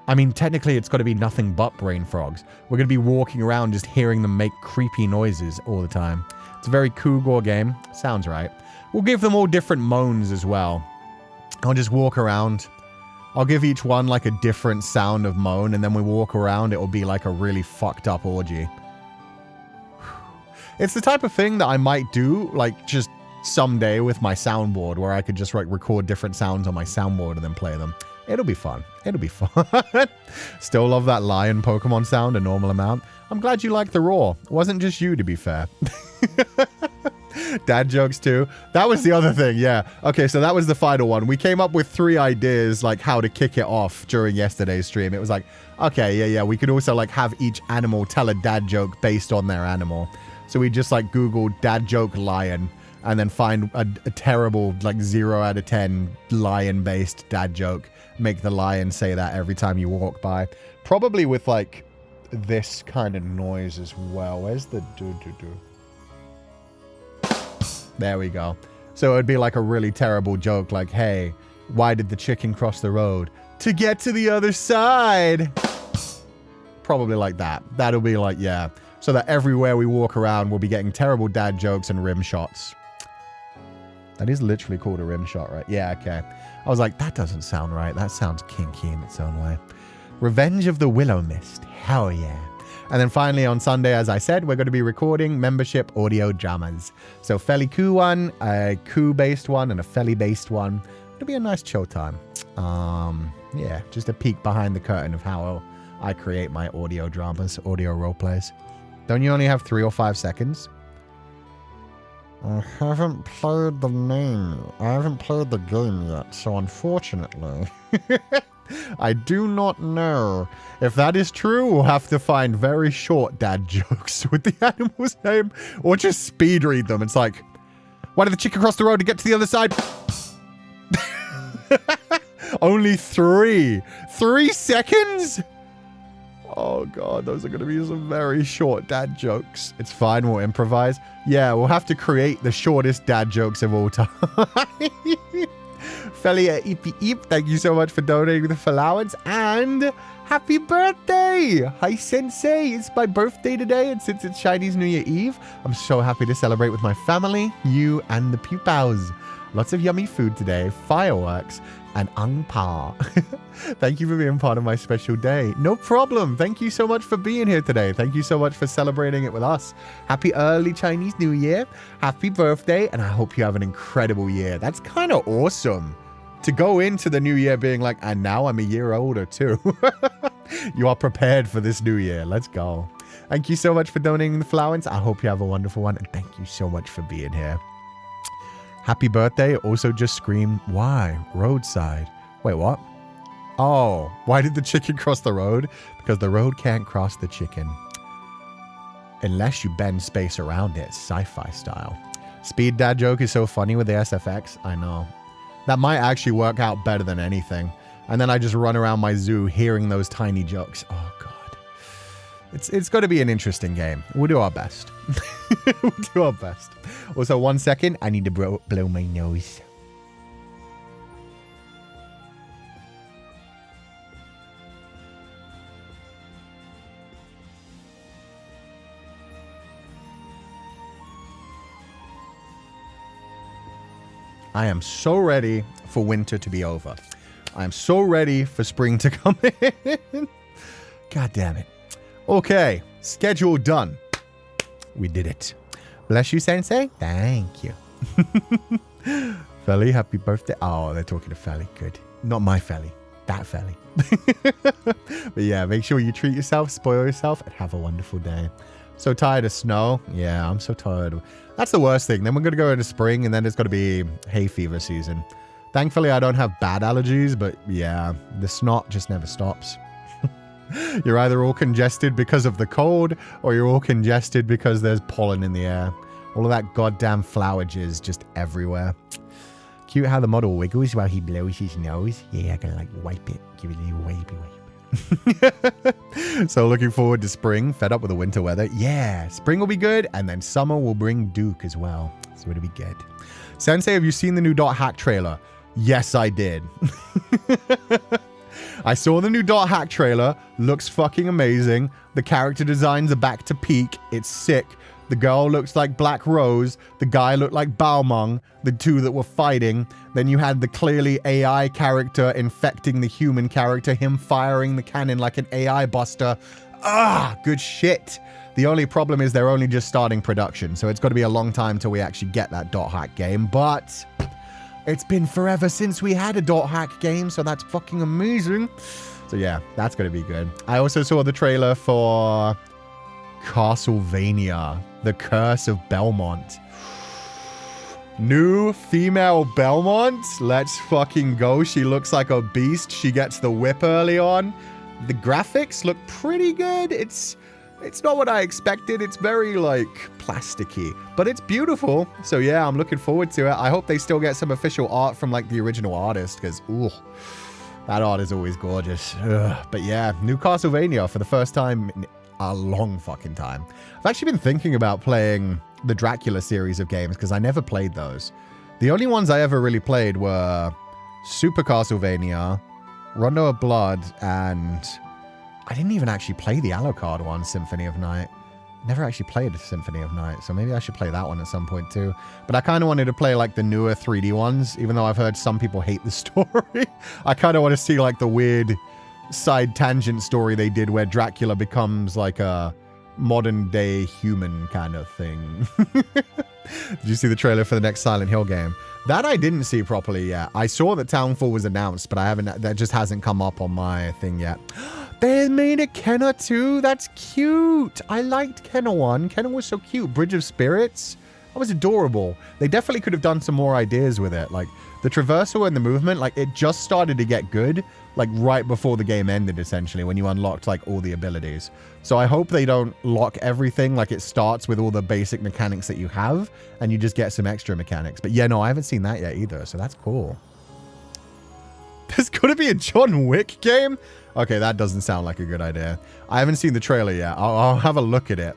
I mean, technically, it's got to be nothing but brain frogs. We're going to be walking around just hearing them make creepy noises all the time. It's a very Cougar game. Sounds right. We'll give them all different moans as well. I'll just walk around. I'll give each one like a different sound of moan, and then we walk around. It will be like a really fucked up orgy. It's the type of thing that I might do, like, just someday with my soundboard, where I could just like record different sounds on my soundboard and then play them. It'll be fun. It'll be fun. Still love that lion Pokemon sound a normal amount. I'm glad you liked the roar. It wasn't just you, to be fair. Dad jokes too. That was the other thing, yeah. Okay, so that was the final one. We came up with 3 ideas, like how to kick it off during yesterday's stream. It was like, okay, yeah. We could also like have each animal tell a dad joke based on their animal. So we just like Googled dad joke lion and then find a terrible like 0 out of 10 lion-based dad joke. Make the lion say that every time you walk by. Probably with like this kind of noise as well. Where's the do-do-do? There we go. So it'd be like a really terrible joke like, hey, why did the chicken cross the road? To get to the other side. Probably like that. That'll be like, yeah. So that everywhere we walk around, we'll be getting terrible dad jokes and rim shots. That is literally called a rim shot, right? Yeah, okay. I was like, that doesn't sound right. That sounds kinky in its own way. Revenge of the Willow Mist. Hell yeah. And then finally on Sunday, as I said, we're going to be recording membership audio dramas. So Féileacán one, a Cu-based one, and a Feli-based one. It'll be a nice chill time. Yeah, just a peek behind the curtain of how I create my audio dramas, audio roleplays. Don't you only have 3 or 5 seconds? I haven't played the game yet, so unfortunately, I do not know. If that is true, we'll have to find very short dad jokes with the animal's name, or just speed read them. It's like, why did the chicken cross the road to get to the other side? Only 3 seconds? Oh god, those are going to be some very short dad jokes. It's fine, we'll improvise. Yeah, we'll have to create the shortest dad jokes of all time. Feileacán, thank you so much for donating the allowance, and happy birthday! Hi Sensei, it's my birthday today, and since it's Chinese New Year Eve, I'm so happy to celebrate with my family, you, and the Pupals. Lots of yummy food today, fireworks, and ang pa. Thank you for being part of my special day. No problem. Thank you so much for being here today. Thank you so much for celebrating it with us. Happy early Chinese New Year. Happy birthday. And I hope you have an incredible year. That's kind of awesome to go into the new year being like, and now I'm a year older too. You are prepared for this new year. Let's go. Thank you so much for donating the flowers. I hope you have a wonderful one. And thank you so much for being here. Happy birthday. Also just scream, why? Roadside. Wait, what? Oh, why did the chicken cross the road? Because the road can't cross the chicken. Unless you bend space around it, sci-fi style. Speed dad joke is so funny with the SFX. I know. That might actually work out better than anything. And then I just run around my zoo hearing those tiny jokes. Oh, God. It's got to be an interesting game. We'll do our best. We'll do our best. Also, 1 second. I need to blow my nose. I am so ready for winter to be over. I am so ready for spring to come in. God damn it. Okay, schedule done. We did it. Bless you, Sensei. Thank you. Feli, happy birthday. Oh, they're talking to Feli. Good. Not my Feli. That Feli. But yeah, make sure you treat yourself, spoil yourself, and have a wonderful day. So tired of snow. Yeah, I'm so tired. That's the worst thing. Then we're going to go into spring, and then it's got to be hay fever season. Thankfully, I don't have bad allergies, but yeah, the snot just never stops. You're either all congested because of the cold, or you're all congested because there's pollen in the air. All of that goddamn flower jizz just everywhere. Cute how the model wiggles while he blows his nose. Yeah, I gotta like wipe it. Give it a little wipe. So looking forward to spring. Fed up with the winter weather. Yeah, spring will be good. And then summer will bring Duke as well. So it'll be good. Sensei, have you seen the new Dot Hack trailer? Yes, I did. I saw the new Dot Hack trailer. Looks fucking amazing. The character designs are back to peak. It's sick. The girl looks like Black Rose. The guy looked like Baomeng, the two that were fighting. Then you had the clearly AI character infecting the human character, him firing the cannon like an AI buster. Ah, good shit. The only problem is they're only just starting production, so it's got to be a long time till we actually get that Dot Hack game, but it's been forever since we had a Dot Hack game, so that's fucking amazing. So yeah, that's going to be good. I also saw the trailer for Castlevania, The Curse of Belmont. New female Belmont. Let's fucking go. She looks like a beast. She gets the whip early on. The graphics look pretty good. It's not what I expected. It's very, like, plasticky. But it's beautiful. So, yeah, I'm looking forward to it. I hope they still get some official art from, like, the original artist. Because, ooh, that art is always gorgeous. Ugh. But, yeah, new Castlevania for the first time in a long fucking time. I've actually been thinking about playing the Dracula series of games because I never played those. The only ones I ever really played were Super Castlevania, Rondo of Blood, and I didn't even actually play the Alucard one, Symphony of Night. Never actually played Symphony of Night, so maybe I should play that one at some point too. But I kind of wanted to play like the newer 3D ones, even though I've heard some people hate the story. I kind of want to see like the weird side tangent story they did where Dracula becomes like a modern day human kind of thing. Did you see the trailer for the next Silent Hill game? That I didn't see properly yet. I saw that Townfall was announced, but that just hasn't come up on my thing yet. They made a Kenna too. That's cute. I liked Kenna 1. Kenna was so cute. Bridge of Spirits. That was adorable. They definitely could have done some more ideas with it. Like the traversal and the movement, like it just started to get good, like right before the game ended, essentially, when you unlocked like all the abilities. So I hope they don't lock everything. Like it starts with all the basic mechanics that you have and you just get some extra mechanics. But yeah, no, I haven't seen that yet either. So that's cool. There's going to be a John Wick game? Okay, that doesn't sound like a good idea. I haven't seen the trailer yet. I'll have a look at it.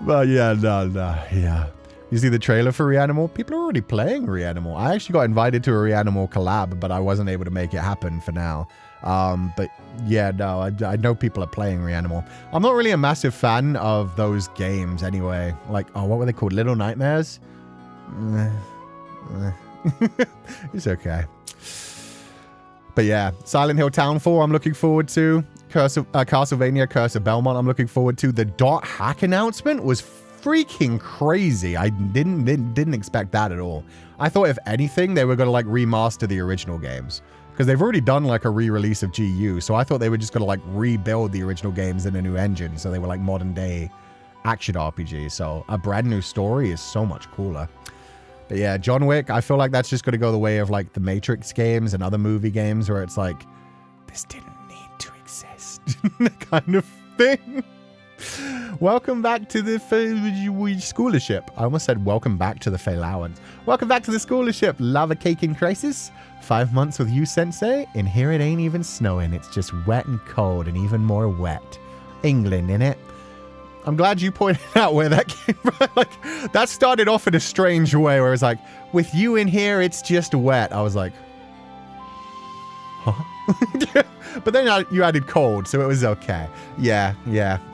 But yeah, no, yeah. You see the trailer for Reanimal? People are already playing Reanimal. I actually got invited to a Reanimal collab, but I wasn't able to make it happen for now. But yeah, no, I know people are playing Reanimal. I'm not really a massive fan of those games anyway. Like, oh, what were they called? Little Nightmares? It's okay. But yeah, Silent Hill Townfall I'm looking forward to. Castlevania Curse of Belmont I'm looking forward to. The Dot Hack announcement was freaking crazy. I didn't expect that at all. I thought if anything they were going to like remaster the original games because they've already done like a re-release of GU. So I thought they were just going to like rebuild the original games in a new engine. So they were like modern day action RPGs. So a brand new story is so much cooler. But yeah, John Wick, I feel like that's just going to go the way of like the Matrix games and other movie games where it's like, this didn't need to exist kind of thing. Welcome back to the scholarship. I almost said welcome back to the Feileacan. Welcome back to the scholarship. Lava Cake in Crisis. 5 months with you, Sensei. And here it ain't even snowing. It's just wet and cold and even more wet. England, innit? I'm glad you pointed out where that came from. Like, that started off in a strange way where it's like, with you in here, it's just wet. I was like, huh? But then you added cold, so it was okay. Yeah,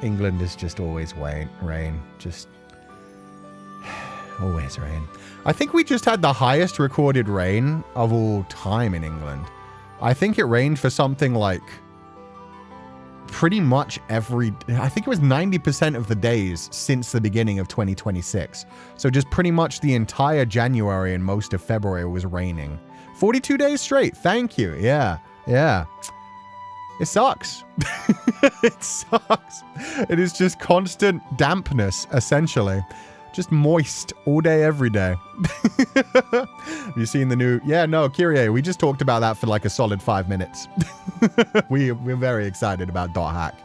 England is just always rain. Just always rain. I think we just had the highest recorded rain of all time in England. I think it rained for something like pretty much I think it was 90% of the days since the beginning of 2026. So just pretty much the entire January and most of February was raining. 42 days straight. Thank you. Yeah. It sucks. It sucks. It is just constant dampness, essentially. Just moist all day, every day. Have you seen the new... Yeah, no, Kyrie, we just talked about that for like a solid 5 minutes. We're very excited about Dot Hack.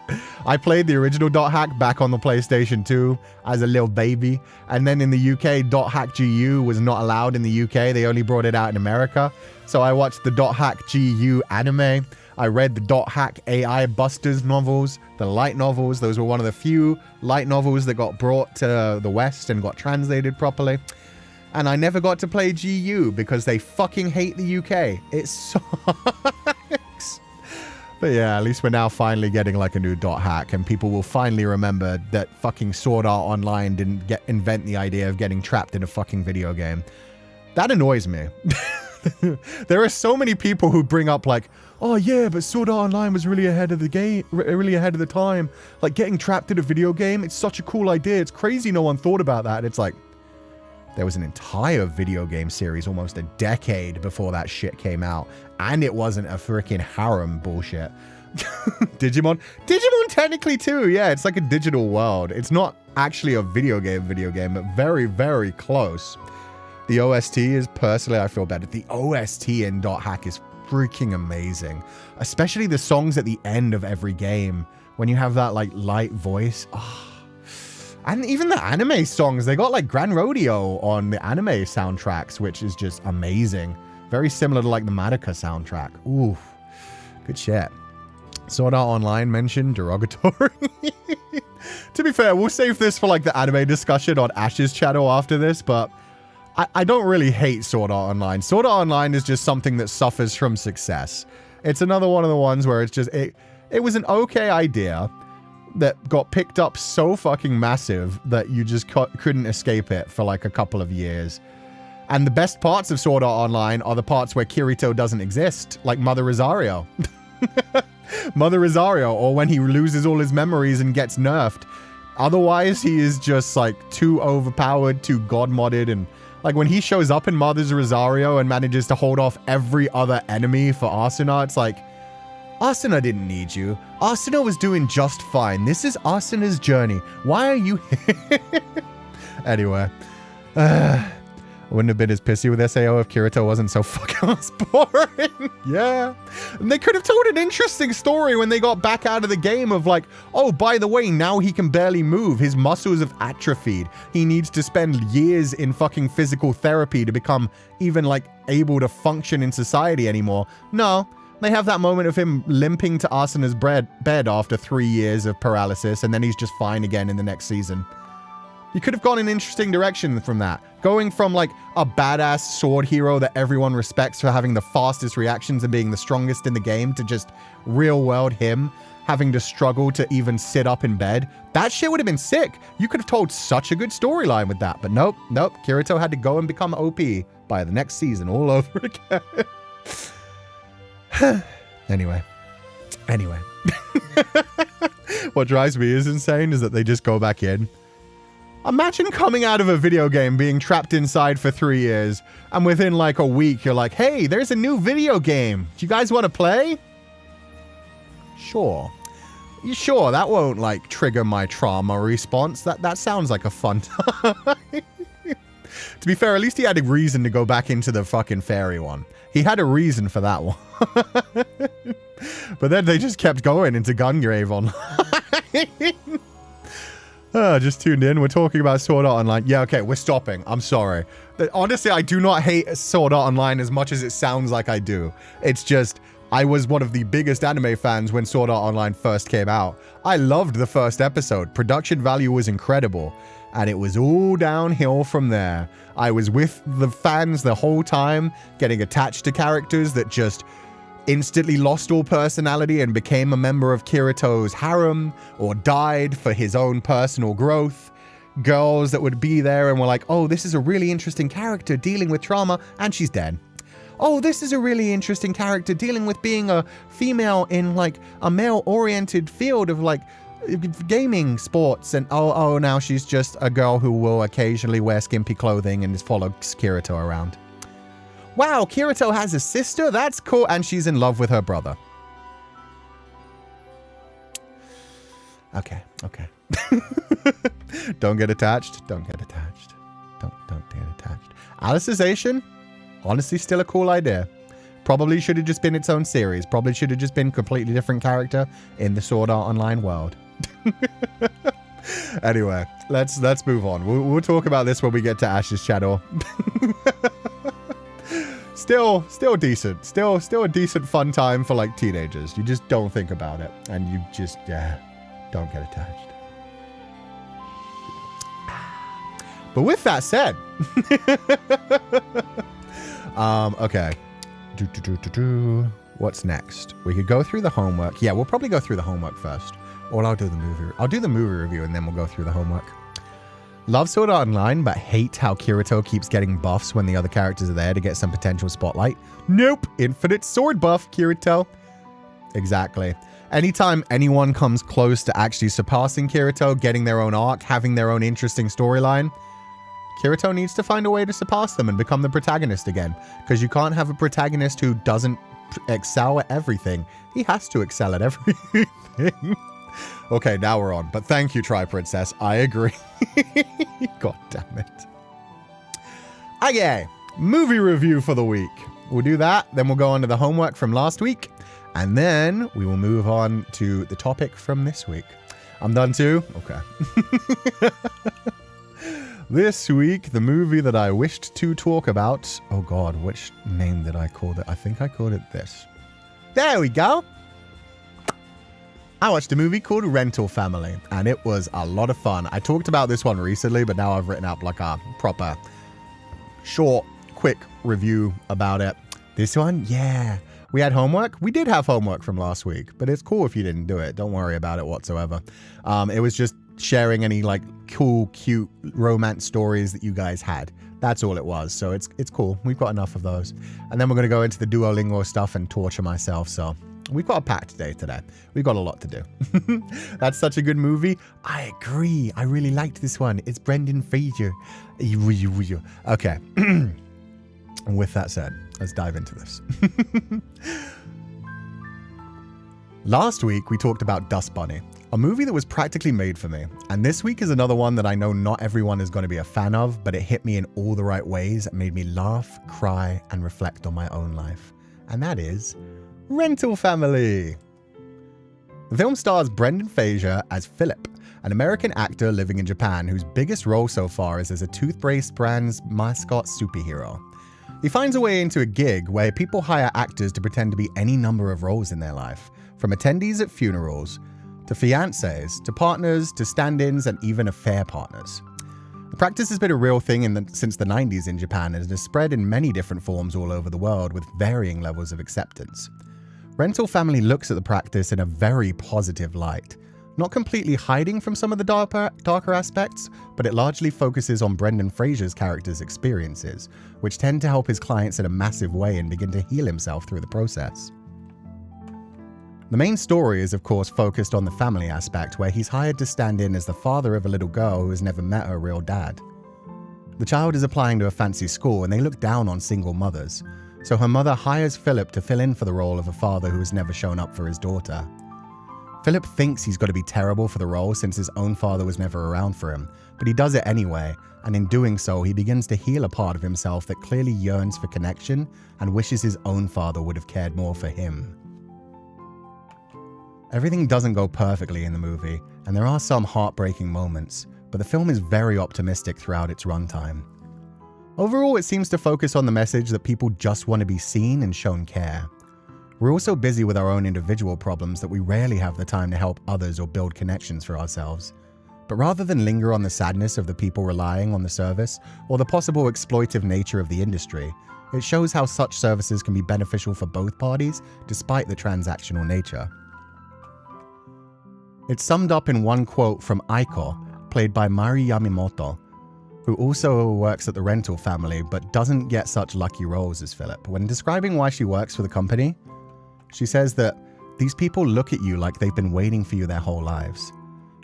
I played the original Dot Hack back on the PlayStation 2 as a little baby. And then in the UK, Dot Hack GU was not allowed in the UK. They only brought it out in America. So I watched the Dot Hack GU anime. I read the Dot Hack AI Busters novels, the light novels. Those were one of the few light novels that got brought to the West and got translated properly. And I never got to play GU because they fucking hate the UK. It sucks. But yeah, at least we're now finally getting like a new Dot Hack, and people will finally remember that fucking Sword Art Online didn't invent the idea of getting trapped in a fucking video game. That annoys me. There are so many people who bring up like, oh yeah, but Sword Art Online was really ahead of the game, really ahead of the time. Like getting trapped in a video game, it's such a cool idea. It's crazy no one thought about that. And it's like, there was an entire video game series almost a decade before that shit came out. And it wasn't a freaking harem bullshit. Digimon technically too, yeah, it's like a digital world. It's not actually a video game, but very, very close. The OST is, personally, I feel better. The OST in Dot Hack is freaking amazing. Especially the songs at the end of every game. When you have that, like, light voice. Oh. And even the anime songs. They got, like, Grand Rodeo on the anime soundtracks, which is just amazing. Very similar to, like, the Madoka soundtrack. Ooh. Good shit. Sword Art Online mentioned derogatory. To be fair, we'll save this for, like, the anime discussion on Ash's channel after this, but... I don't really hate Sword Art Online. Sword Art Online is just something that suffers from success. It's another one of the ones where it's just, it was an okay idea that got picked up so fucking massive that you just couldn't escape it for like a couple of years. And the best parts of Sword Art Online are the parts where Kirito doesn't exist, like Mother Rosario. Mother Rosario, or when he loses all his memories and gets nerfed. Otherwise, he is just like too overpowered, too god-modded, and like when he shows up in Mother's Rosario and manages to hold off every other enemy for Asuna, it's like, Asuna didn't need you. Asuna was doing just fine. This is Asuna's journey. Why are you here? Anyway. I wouldn't have been as pissy with SAO if Kirito wasn't so fucking ass boring. Yeah. And they could have told an interesting story when they got back out of the game of like, oh, by the way, now he can barely move. His muscles have atrophied. He needs to spend years in fucking physical therapy to become even like able to function in society anymore. No. They have that moment of him limping to Asuna's bed after 3 years of paralysis, and then he's just fine again in the next season. You could have gone an interesting direction from that. Going from like a badass sword hero that everyone respects for having the fastest reactions and being the strongest in the game to just real world him having to struggle to even sit up in bed. That shit would have been sick. You could have told such a good storyline with that. But nope. Kirito had to go and become OP by the next season all over again. Anyway. What drives me is insane is that they just go back in. Imagine coming out of a video game, being trapped inside for 3 years, and within like a week, you're like, hey, there's a new video game. Do you guys want to play? Sure. You sure? That won't like trigger my trauma response. That sounds like a fun time. To be fair, at least he had a reason to go back into the fucking fairy one. He had a reason for that one. But then they just kept going into Gungrave Online. Just tuned in. We're talking about Sword Art Online. Yeah, okay, we're stopping. I'm sorry. Honestly, I do not hate Sword Art Online as much as it sounds like I do. It's just, I was one of the biggest anime fans when Sword Art Online first came out. I loved the first episode. Production value was incredible. And it was all downhill from there. I was with the fans the whole time, getting attached to characters that just instantly lost all personality and became a member of Kirito's harem, or died for his own personal growth. Girls that would be there and were like, oh, this is a really interesting character dealing with trauma, and she's dead. Oh, this is a really interesting character dealing with being a female in like a male-oriented field of like gaming sports, and oh, now she's just a girl who will occasionally wear skimpy clothing and follows Kirito around. Wow, Kirito has a sister? That's cool. And she's in love with her brother. Okay. Don't get attached. Don't get attached. Alicization, honestly, still a cool idea. Probably should have just been its own series. Probably should have just been a completely different character in the Sword Art Online world. Anyway, let's move on. We'll talk about this when we get to Ash's channel. Still decent. Still a decent fun time for like teenagers. You just don't think about it, and you just don't get attached. But with that said, okay. What's next? We could go through the homework. Yeah, we'll probably go through the homework first. Or I'll do the movie. I'll do the movie review and then we'll go through the homework. Love Sword Art Online, but hate how Kirito keeps getting buffs when the other characters are there to get some potential spotlight. Nope. Infinite sword buff, Kirito. Exactly. Anytime anyone comes close to actually surpassing Kirito, getting their own arc, having their own interesting storyline, Kirito needs to find a way to surpass them and become the protagonist again. Because you can't have a protagonist who doesn't excel at everything. He has to excel at everything. Okay, now we're on. But thank you, Tri-Princess. I agree. God damn it. Okay, movie review for the week. We'll do that. Then we'll go on to the homework from last week. And then we will move on to the topic from this week. I'm done too? Okay. This week, the movie that I wished to talk about. Oh God, which name did I call it? I think I called it this. There we go. I watched a movie called Rental Family, and it was a lot of fun. I talked about this one recently, but now I've written up like a proper, short, quick review about it. This one, yeah. We had homework. We did have homework from last week, but it's cool if you didn't do it. Don't worry about it whatsoever. It was just sharing any like cool, cute romance stories that you guys had. That's all it was. So it's cool. We've got enough of those. And then we're going to go into the Duolingo stuff and torture myself. So we've got a packed day today. We've got a lot to do. That's such a good movie. I agree. I really liked this one. It's Brendan Fraser. Okay. With that said, let's dive into this. Last week, we talked about Dust Bunny, a movie that was practically made for me. And this week is another one that I know not everyone is going to be a fan of, but it hit me in all the right ways and made me laugh, cry, and reflect on my own life. And that is Rental Family. The film stars Brendan Fraser as Philip, an American actor living in Japan whose biggest role so far is as a toothpaste brand's mascot superhero. He finds a way into a gig where people hire actors to pretend to be any number of roles in their life, from attendees at funerals, to fiancés, to partners, to stand-ins, and even affair partners. The practice has been a real thing since the 90s in Japan and has spread in many different forms all over the world with varying levels of acceptance. Rental Family looks at the practice in a very positive light, not completely hiding from some of the darker aspects, but it largely focuses on Brendan Fraser's character's experiences, which tend to help his clients in a massive way and begin to heal himself through the process. The main story is of course focused on the family aspect, where he's hired to stand in as the father of a little girl who has never met her real dad. The child is applying to a fancy school and they look down on single mothers, so her mother hires Philip to fill in for the role of a father who has never shown up for his daughter. Philip thinks he's got to be terrible for the role since his own father was never around for him, but he does it anyway, and in doing so he begins to heal a part of himself that clearly yearns for connection and wishes his own father would have cared more for him. Everything doesn't go perfectly in the movie, and there are some heartbreaking moments, but the film is very optimistic throughout its runtime. Overall, it seems to focus on the message that people just want to be seen and shown care. We're also busy with our own individual problems that we rarely have the time to help others or build connections for ourselves. But rather than linger on the sadness of the people relying on the service or the possible exploitive nature of the industry, it shows how such services can be beneficial for both parties despite the transactional nature. It's summed up in one quote from Aiko, played by Mari Yamamoto, who also works at the Rental Family but doesn't get such lucky roles as Philip. When describing why she works for the company, she says that these people look at you like they've been waiting for you their whole lives.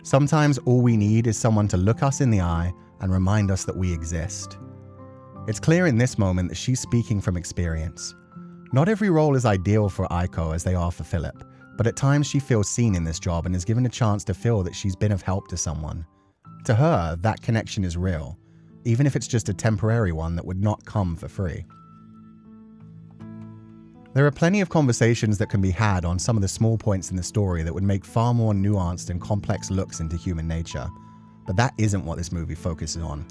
Sometimes all we need is someone to look us in the eye and remind us that we exist. It's clear in this moment that she's speaking from experience. Not every role is ideal for Aiko as they are for Philip, but at times she feels seen in this job and is given a chance to feel that she's been of help to someone. To her, that connection is real. even if it's just a temporary one that would not come for free. There are plenty of conversations that can be had on some of the small points in the story that would make far more nuanced and complex looks into human nature, but that isn't what this movie focuses on.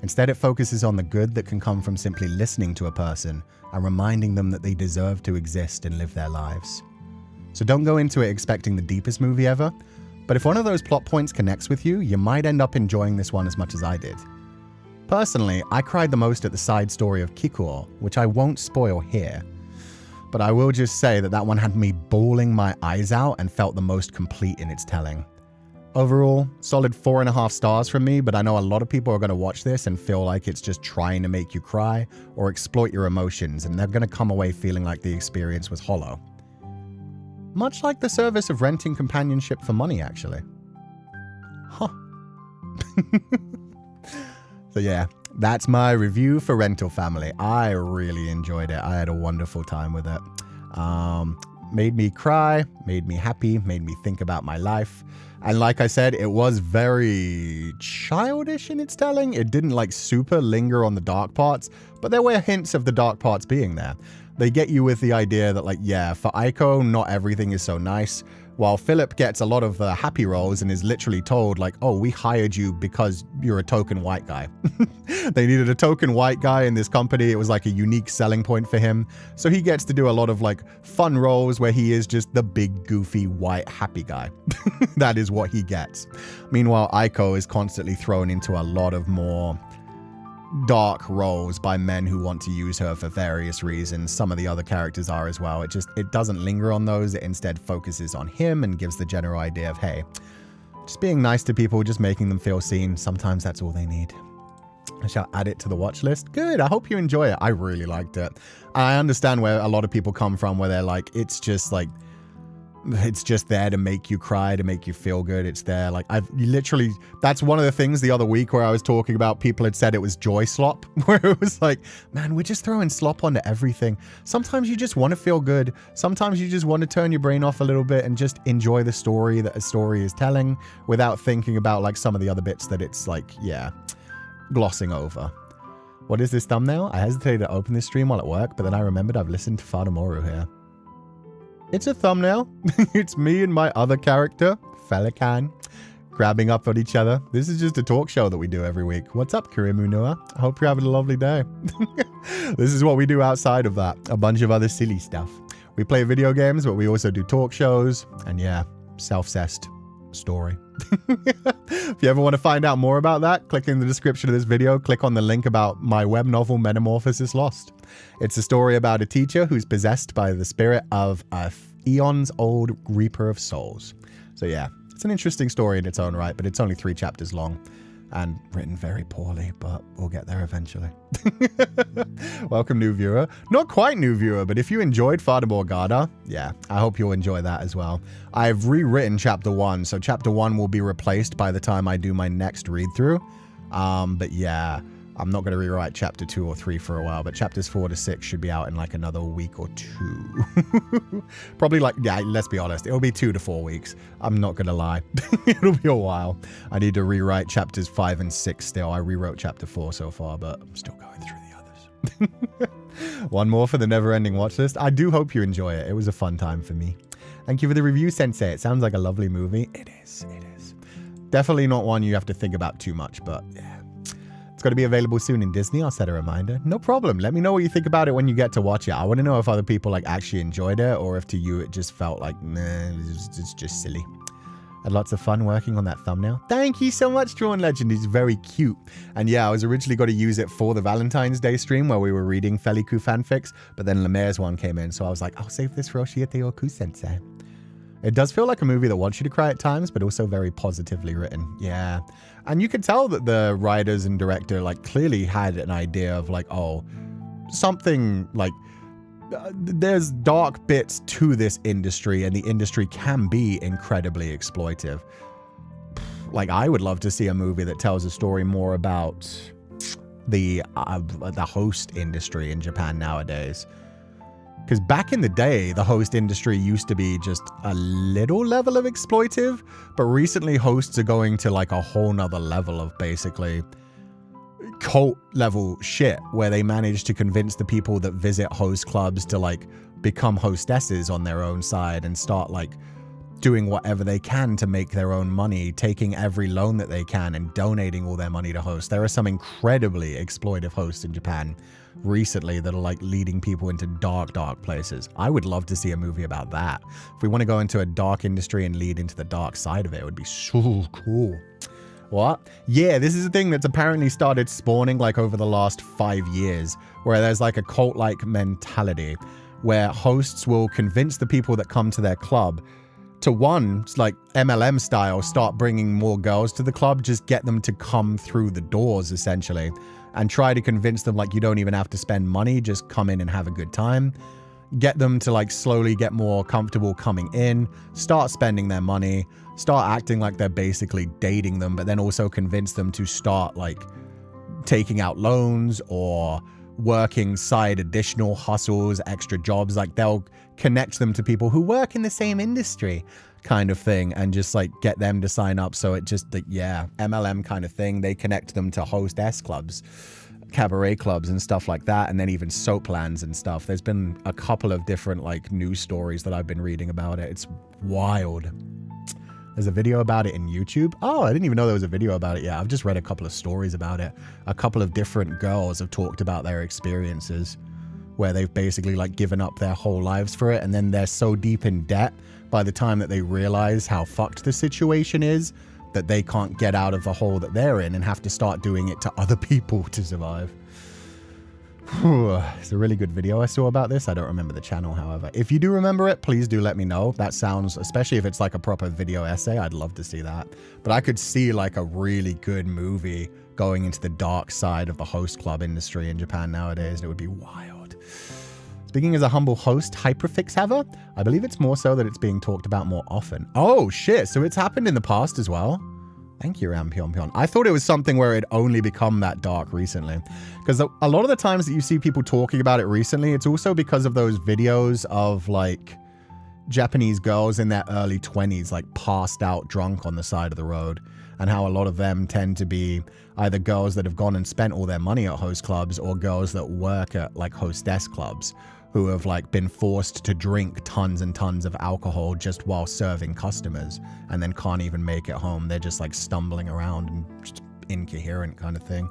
Instead, it focuses on the good that can come from simply listening to a person and reminding them that they deserve to exist and live their lives. So don't go into it expecting the deepest movie ever, but if one of those plot points connects with you, you might end up enjoying this one as much as I did. Personally, I cried the most at the side story of Kikuo, which I won't spoil here. But I will just say that that one had me bawling my eyes out and felt the most complete in its telling. Overall, solid 4.5 stars from me, but I know a lot of people are going to watch this and feel like it's just trying to make you cry or exploit your emotions, and they're going to come away feeling like the experience was hollow. Much like the service of renting companionship for money, actually. Huh. So yeah, that's my review for Rental Family. I really enjoyed it. I had a wonderful time with it. Made me cry, made me happy, made me think about my life. And like I said, it was very childish in its telling. It didn't like super linger on the dark parts, but there were hints of the dark parts being there. They get you with the idea that like, yeah, for Aiko, not everything is so nice. While Philip gets a lot of happy roles and is literally told like, oh, we hired you because you're a token white guy. They needed a token white guy in this company. It was like a unique selling point for him. So he gets to do a lot of like fun roles where he is just the big, goofy, white, happy guy. That is what he gets. Meanwhile, Aiko is constantly thrown into a lot of more dark roles by men who want to use her for various reasons. Some of the other characters are as well. It doesn't linger on those. It instead focuses on him and gives the general idea of, hey, just being nice to people, just making them feel seen. Sometimes that's all they need. I shall add it to the watch list. Good. I hope you enjoy it. I really liked it. I understand where a lot of people come from, where they're like, it's just there to make you cry, to make you feel good. It's there. Like that's one of the things the other week where I was talking about, people had said it was joy slop, where it was like, man, we're just throwing slop onto everything. Sometimes you just want to feel good. Sometimes you just want to turn your brain off a little bit and just enjoy the story that a story is telling without thinking about like some of the other bits that it's like, yeah, glossing over. What is this thumbnail? I hesitated to open this stream while at work, but then I remembered I've listened to Fadamoru here. It's a thumbnail. It's me and my other character, Féileacán, grabbing up on each other. This is just a talk show that we do every week. What's up, Kirimu Nua? I hope you're having a lovely day. This is what we do outside of that. A bunch of other silly stuff. We play video games, but we also do talk shows. And yeah, self-cessed story. If you ever want to find out more about that, click in the description of this video. Click on the link about my web novel, Metamorphosis Lost. It's a story about a teacher who's possessed by the spirit of a eons-old Reaper of Souls. So yeah, it's an interesting story in its own right, but it's only 3 chapters long and written very poorly, but we'll get there eventually. Welcome, new viewer. Not quite new viewer, but if you enjoyed Fata Morgana, yeah, I hope you'll enjoy that as well. I've rewritten chapter 1, so chapter 1 will be replaced by the time I do my next read-through. But yeah, I'm not going to rewrite chapter 2 or 3 for a while, but chapters 4 to 6 should be out in like another week or 2. Probably like, yeah, let's be honest, it'll be 2 to 4 weeks. I'm not going to lie. It'll be a while. I need to rewrite chapters 5 and 6 still. I rewrote chapter 4 so far, but I'm still going through the others. One more for the never-ending watch list. I do hope you enjoy it. It was a fun time for me. Thank you for the review, Sensei. It sounds like a lovely movie. It is. It is. Definitely not one you have to think about too much, but yeah. It's going to be available soon in Disney. I'll set a reminder. No problem. Let me know what you think about it when you get to watch it. I want to know if other people like actually enjoyed it, or if to you it just felt like, nah, it's just silly. Had lots of fun working on that thumbnail. Thank you so much, Drawn Legend. It's very cute. And yeah, I was originally going to use it for the Valentine's Day stream where we were reading Feileacan fanfics, but then Lemaire's one came in, so I was like, I'll save this for Oshiete or Cú-Sensei. It does feel like a movie that wants you to cry at times, but also very positively written. Yeah. And you could tell that the writers and director like clearly had an idea of like, oh, something like there's dark bits to this industry, and the industry can be incredibly exploitive. Like, I would love to see a movie that tells a story more about the host industry in Japan nowadays. Because back in the day, the host industry used to be just a little level of exploitive, but recently hosts are going to like a whole nother level of basically cult level shit where they manage to convince the people that visit host clubs to like become hostesses on their own side and start like doing whatever they can to make their own money, taking every loan that they can and donating all their money to hosts. There are some incredibly exploitive hosts in Japan recently that are like leading people into dark places. I would love to see a movie about that. If we want to go into a dark industry and lead into the dark side of it, it would be so cool. What? Yeah, this is a thing that's apparently started spawning like over the last 5 years, where there's like a cult-like mentality where hosts will convince the people that come to their club to, one, like MLM style, start bringing more girls to the club, just get them to come through the doors essentially, and try to convince them like you don't even have to spend money, just come in and have a good time. Get them to like slowly get more comfortable coming in, start spending their money, start acting like they're basically dating them, but then also convince them to start like taking out loans or working side additional hustles, extra jobs. Like they'll connect them to people who work in the same industry kind of thing and just like get them to sign up. So it just, like, yeah, MLM kind of thing. They connect them to hostess clubs, cabaret clubs and stuff like that, and then even soap lands and stuff. There's been a couple of different like news stories that I've been reading about it. It's wild. There's a video about it in YouTube. Oh, I didn't even know there was a video about it yet. I've just read a couple of stories about it. A couple of different girls have talked about their experiences where they've basically like given up their whole lives for it, and then they're so deep in debt by the time that they realize how fucked the situation is that they can't get out of the hole that they're in and have to start doing it to other people to survive. It's a really good video I saw about this. I don't remember the channel, however. If you do remember it, please do let me know. That sounds, especially if it's like a proper video essay, I'd love to see that. But I could see like a really good movie going into the dark side of the host club industry in Japan nowadays. And it would be wild. Speaking as a humble host hyperfix haver, I believe it's more so that it's being talked about more often. Oh shit, so it's happened in the past as well? Thank you, Rampionpion. I thought it was something where it only become that dark recently. Because a lot of the times that you see people talking about it recently, it's also because of those videos of like Japanese girls in their early 20s, like passed out drunk on the side of the road. And how a lot of them tend to be either girls that have gone and spent all their money at host clubs or girls that work at like hostess clubs who have like been forced to drink tons and tons of alcohol just while serving customers and then can't even make it home. They're just like stumbling around and just incoherent kind of thing.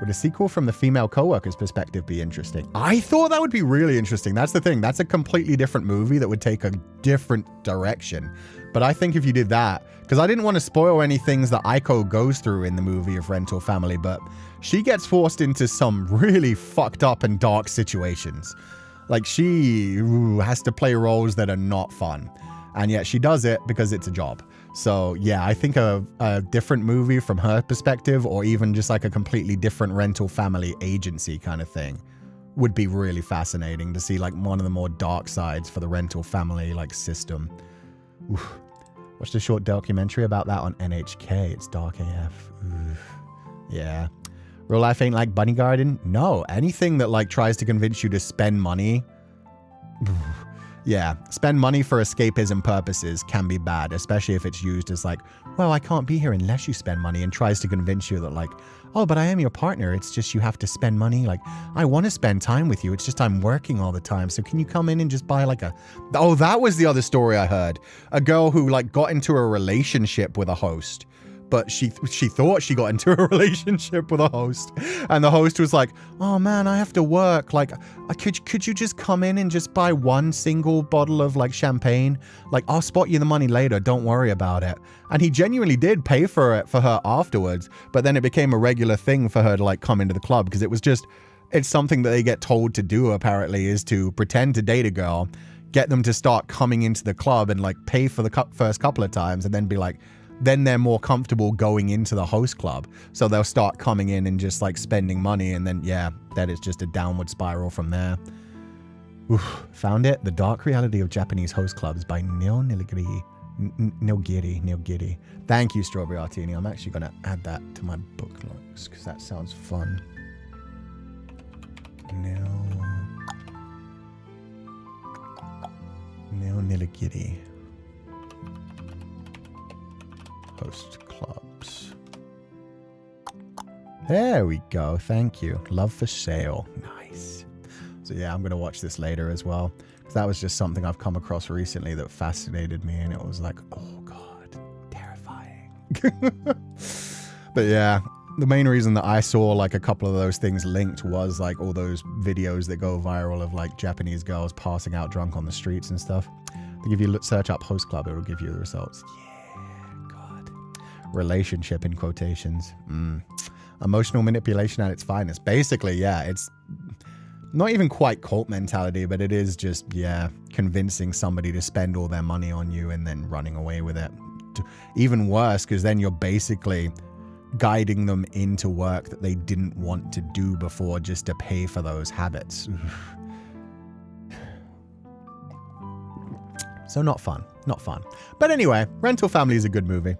Would a sequel from the female co-worker's perspective be interesting? I thought that would be really interesting. That's the thing. That's a completely different movie that would take a different direction. But I think if you did that, because I didn't want to spoil any things that Aiko goes through in the movie of Rental Family, but she gets forced into some really fucked up and dark situations. Like she has to play roles that are not fun. And yet she does it because it's a job. So yeah, I think a different movie from her perspective, or even just like a completely different Rental Family agency kind of thing, would be really fascinating to see, like one of the more dark sides for the Rental Family like system. Oof. Watched a short documentary about that on NHK. It's dark AF. Oof. Yeah. Real life ain't like Bunny Garden? No. Anything that like tries to convince you to spend money. Yeah, spend money for escapism purposes can be bad, especially if it's used as like, well, I can't be here unless you spend money, and tries to convince you that like, oh, but I am your partner. It's just you have to spend money. Like, I want to spend time with you. It's just I'm working all the time. So can you come in and just buy like a... Oh, that was the other story I heard. A girl who like got into a relationship with a host. But she thought she got into a relationship with a host, and the host was like, oh man, I have to work. Like, could you just come in and just buy one single bottle of like champagne? Like, I'll spot you the money later. Don't worry about it. And he genuinely did pay for it for her afterwards. But then it became a regular thing for her to like come into the club, because it was just, it's something that they get told to do apparently, is to pretend to date a girl, get them to start coming into the club and like pay for the first couple of times, and then be like, then they're more comfortable going into the host club. So they'll start coming in and just like spending money. And then, yeah, that is just a downward spiral from there. Oof, found it. The Dark Reality of Japanese Host Clubs by Neil Nilgiri. Nilgiri. Thank you, Strawberry Artini. I'm actually going to add that to my book notes because that sounds fun. Neil Nilgiri. Host clubs. There we go. Thank you. Love for Sale. Nice. So yeah, I'm going to watch this later as well. Because that was just something I've come across recently that fascinated me. And it was like, oh God, terrifying. But yeah, the main reason that I saw like a couple of those things linked was like all those videos that go viral of like Japanese girls passing out drunk on the streets and stuff. They give you search up host club, it'll give you the results. Yeah, God. Relationship in quotations. Emotional manipulation at its finest. Basically, yeah, it's not even quite cult mentality, but it is just, yeah, convincing somebody to spend all their money on you and then running away with it. Even worse, because then you're basically guiding them into work that they didn't want to do before just to pay for those habits. So not fun. Not fun. But anyway, Rental Family is a good movie.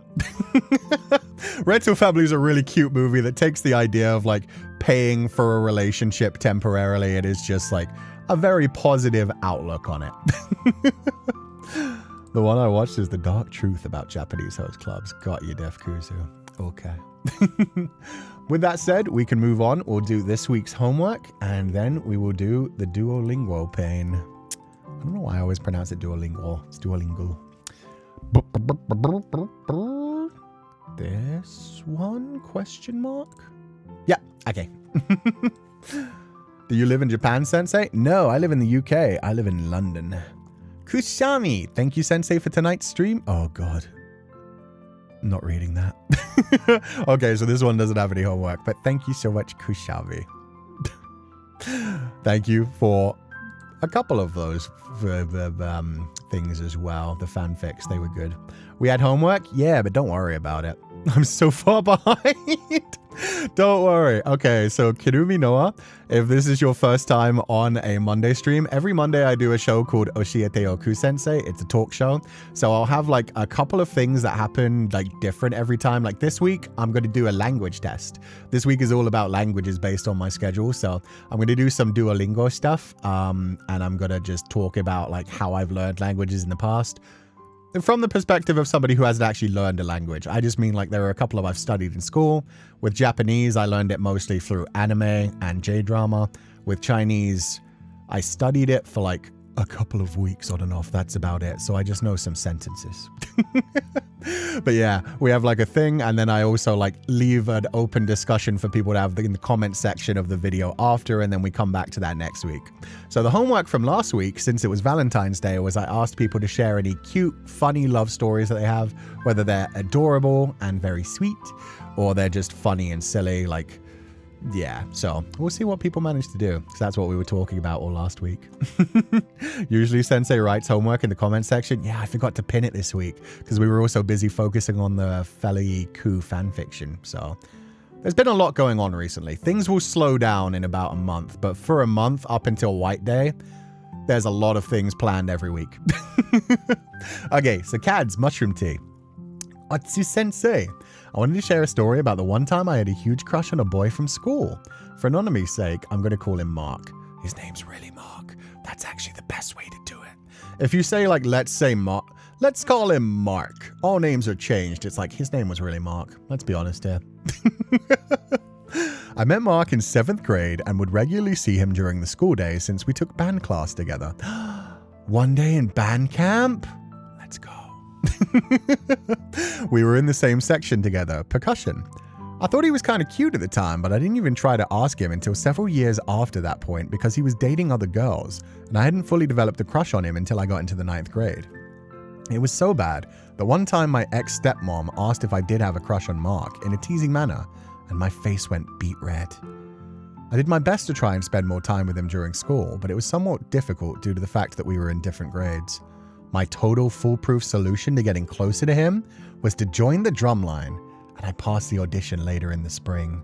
Rental Family is a really cute movie that takes the idea of like paying for a relationship temporarily. It is just like a very positive outlook on it. The one I watched is The Dark Truth About Japanese Host Clubs. Got you, Def Kuzu. Okay. With that said, we can move on. We'll do this week's homework and then we will do the Duolingo pain. I don't know why I always pronounce it Duolingo. It's Duolingo. This one? Question mark? Yeah, okay. Do you live in Japan, Sensei? No, I live in the UK. I live in London. Kusami, thank you, Sensei, for tonight's stream. Oh, God. I'm not reading that. Okay, so this one doesn't have any homework, but thank you so much, Kusami. Thank you for a couple of those things as well. The fanfics, they were good. We had homework? Yeah, but don't worry about it. I'm so far behind. Don't worry. Okay, so Kirumi Noah, if this is your first time on a Monday stream, every Monday I do a show called Oshiete or Cú-Sensei. It's a talk show. So I'll have like a couple of things that happen like different every time. Like this week, I'm going to do a language test. This week is all about languages based on my schedule. So I'm going to do some Duolingo stuff. And I'm going to just talk about like how I've learned languages in the past. From the perspective of somebody who hasn't actually learned a language. I just mean like there are a couple of I've studied in school. With Japanese, I learned it mostly through anime and J-drama. With Chinese, I studied it for like a couple of weeks on and off. That's about it. So I just know some sentences. But yeah, we have like a thing. And then I also like leave an open discussion for people to have in the comment section of the video after. And then we come back to that next week. So the homework from last week, since it was Valentine's Day, was I asked people to share any cute, funny love stories that they have, whether they're adorable and very sweet, or they're just funny and silly. Like, yeah, so we'll see what people manage to do, because that's what we were talking about all last week. Usually Sensei writes homework in the comment section. Yeah, I forgot to pin it this week because we were also busy focusing on the Feileacan fanfiction. So there's been a lot going on recently. Things will slow down in about a month, but for a month up until White Day, there's a lot of things planned every week. Okay, so Cad's mushroom tea. Otsu Sensei. I wanted to share a story about the one time I had a huge crush on a boy from school. For anonymous's sake, I'm going to call him Mark. His name's really Mark. That's actually the best way to do it. If you say like, let's say Mark, let's call him Mark. All names are changed. It's like, his name was really Mark. Let's be honest here. I met Mark in 7th grade and would regularly see him during the school day since we took band class together. One day in band camp? Let's go. We were in the same section together, percussion. I thought he was kind of cute at the time, but I didn't even try to ask him until several years after that point because he was dating other girls, and I hadn't fully developed a crush on him until I got into the 9th grade. It was so bad that one time my ex-stepmom asked if I did have a crush on Mark in a teasing manner, and my face went beet red. I did my best to try and spend more time with him during school, but it was somewhat difficult due to the fact that we were in different grades. My total foolproof solution to getting closer to him was to join the drumline, and I passed the audition later in the spring.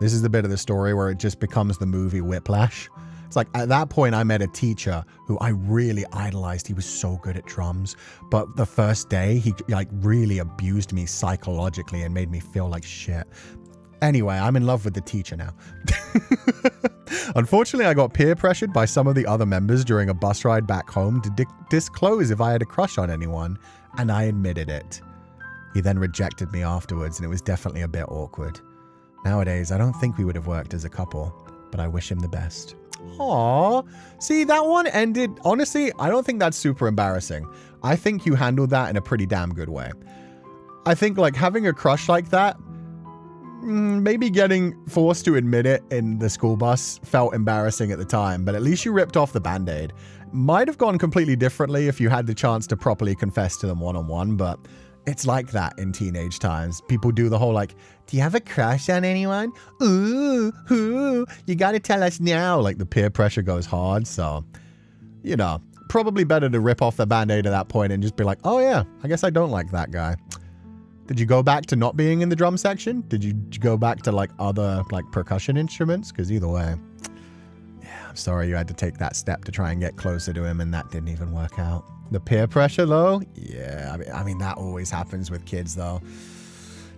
This is the bit of the story where it just becomes the movie Whiplash. It's like at that point I met a teacher who I really idolized. He was so good at drums, but the first day he like really abused me psychologically and made me feel like shit. Anyway, I'm in love with the teacher now. Unfortunately, I got peer pressured by some of the other members during a bus ride back home to disclose if I had a crush on anyone, and I admitted it. He then rejected me afterwards, and it was definitely a bit awkward. Nowadays, I don't think we would have worked as a couple, but I wish him the best. Aww. See, that one ended... Honestly, I don't think that's super embarrassing. I think you handled that in a pretty damn good way. I think, like, having a crush like that, maybe getting forced to admit it in the school bus felt embarrassing at the time, but at least you ripped off the Band-Aid. Might have gone completely differently if you had the chance to properly confess to them one-on-one, but it's like that in teenage times. People do the whole, like, do you have a crush on anyone? Ooh, you gotta tell us now. Like, the peer pressure goes hard, so, you know, probably better to rip off the Band-Aid at that point and just be like, oh yeah, I guess I don't like that guy. Did you go back to not being in the drum section? Did you go back to, like, other, like, percussion instruments? Because either way, yeah, I'm sorry you had to take that step to try and get closer to him and that didn't even work out. The peer pressure, though? Yeah, I mean, that always happens with kids, though.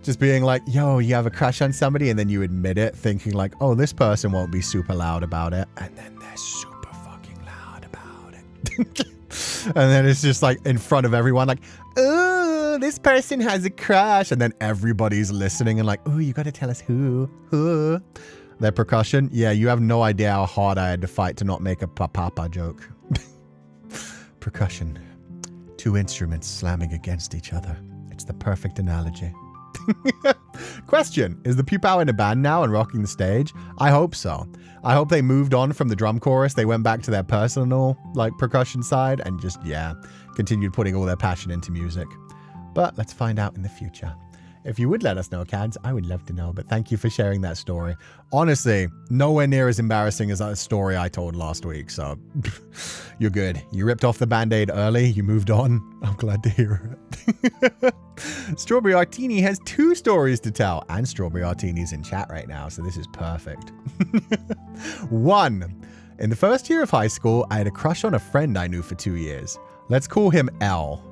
Just being like, yo, you have a crush on somebody, and then you admit it, thinking like, oh, this person won't be super loud about it. And then they're super fucking loud about it. And then it's just like in front of everyone, like, oh, this person has a crush. And then everybody's listening and like, oh, you got to tell us who. Their percussion? Yeah, you have no idea how hard I had to fight to not make a papa joke. Percussion. Two instruments slamming against each other. It's the perfect analogy. Question. Is the Pupal in a band now and rocking the stage? I hope so. I hope they moved on from the drum chorus. They went back to their personal, like, percussion side and just, yeah, continued putting all their passion into music. But let's find out in the future. If you would let us know, Cads, I would love to know. But thank you for sharing that story. Honestly, nowhere near as embarrassing as that story I told last week. So you're good. You ripped off the Band-Aid early. You moved on. I'm glad to hear it. Strawberry Artini has 2 stories to tell. And Strawberry Artini's in chat right now. So this is perfect. 1. In the first year of high school, I had a crush on a friend I knew for 2 years. Let's call him L.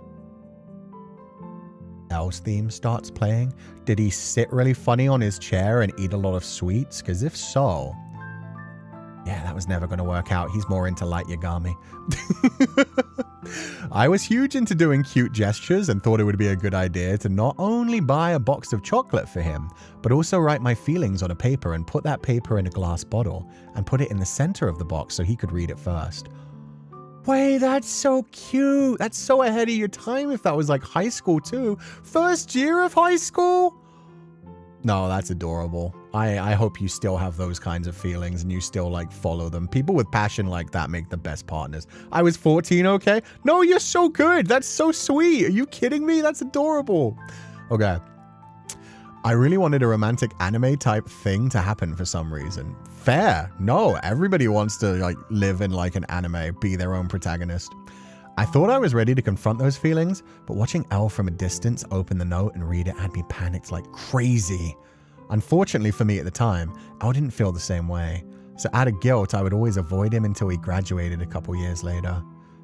L's theme starts playing. Did he sit really funny on his chair and eat a lot of sweets? Because if so, yeah, that was never going to work out. He's more into light yagami. I was huge into doing cute gestures and thought it would be a good idea to not only buy a box of chocolate for him, but also write my feelings on a paper and put that paper in a glass bottle and put it in the center of the box so he could read it first. Wait, that's so cute. That's so ahead of your time if that was like high school too. First year of high school? No, that's adorable. I hope you still have those kinds of feelings and you still like follow them. People with passion like that make the best partners. I was 14, okay? No, you're so good. That's so sweet. Are you kidding me? That's adorable. Okay. I really wanted a romantic anime type thing to happen for some reason. Fair. No, everybody wants to like live in like an anime, be their own protagonist. I thought I was ready to confront those feelings, but watching Elle from a distance open the note and read it had me panicked like crazy. Unfortunately for me at the time, Elle didn't feel the same way. So out of guilt, I would always avoid him until he graduated a couple years later.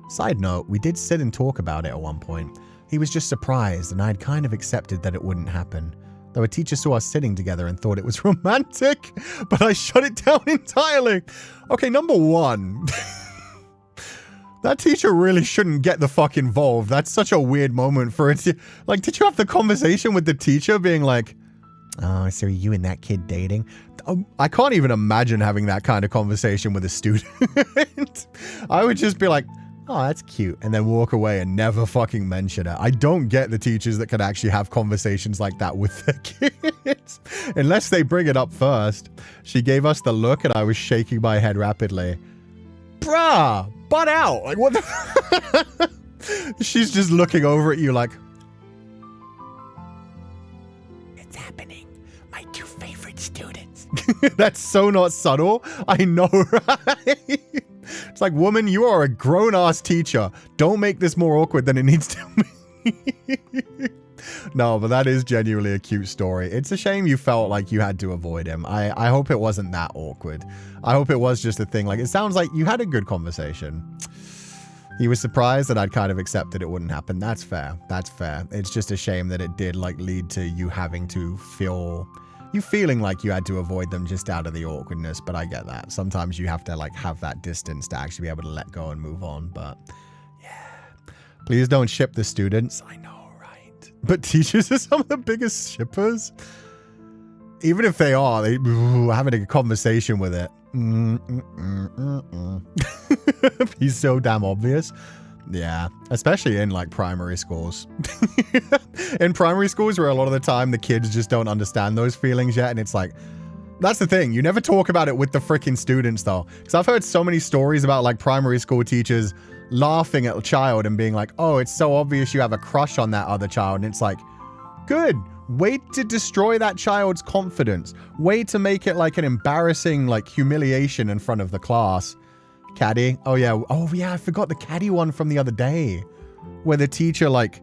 Side note, we did sit and talk about it at one point. He was just surprised and I'd kind of accepted that it wouldn't happen. Though a teacher saw us sitting together and thought it was romantic, but I shut it down entirely. Okay, number 1. That teacher really shouldn't get the fuck involved. That's such a weird moment for it. Like, did you have the conversation with the teacher being like, oh, so are you and that kid dating? I can't even imagine having that kind of conversation with a student. I would just be like, oh, that's cute, and then walk away and never fucking mention it. I don't get the teachers that can actually have conversations like that with their kids. Unless they bring it up first. She gave us the look and I was shaking my head rapidly. Bruh, butt out. Like, what the... She's just looking over at you like... It's happening. My 2 favorite students. That's so not subtle. I know, right? It's like, woman, you are a grown-ass teacher. Don't make this more awkward than it needs to be. No, but that is genuinely a cute story. It's a shame you felt like you had to avoid him. I hope it wasn't that awkward. I hope it was just a thing. Like, it sounds like you had a good conversation. He was surprised that I'd kind of accepted it wouldn't happen. That's fair. That's fair. It's just a shame that it did, like, lead to you having to feel... You feeling like you had to avoid them just out of the awkwardness, but I get that. Sometimes you have to like have that distance to actually be able to let go and move on, but yeah. Please don't ship the students. I know, right? But teachers are some of the biggest shippers. even if they are, having a conversation with it. He's so damn obvious. Yeah, especially in like primary schools. In primary schools where a lot of the time the kids just don't understand those feelings yet, and it's like, that's the thing. You never talk about it with the freaking students though. Because I've heard so many stories about like primary school teachers laughing at a child and being like, oh, it's so obvious you have a crush on that other child. And it's like, good. Wait to destroy that child's confidence. Wait to make it like an embarrassing like humiliation in front of the class. Caddy. Oh yeah, I forgot the caddy one from the other day. Where the teacher like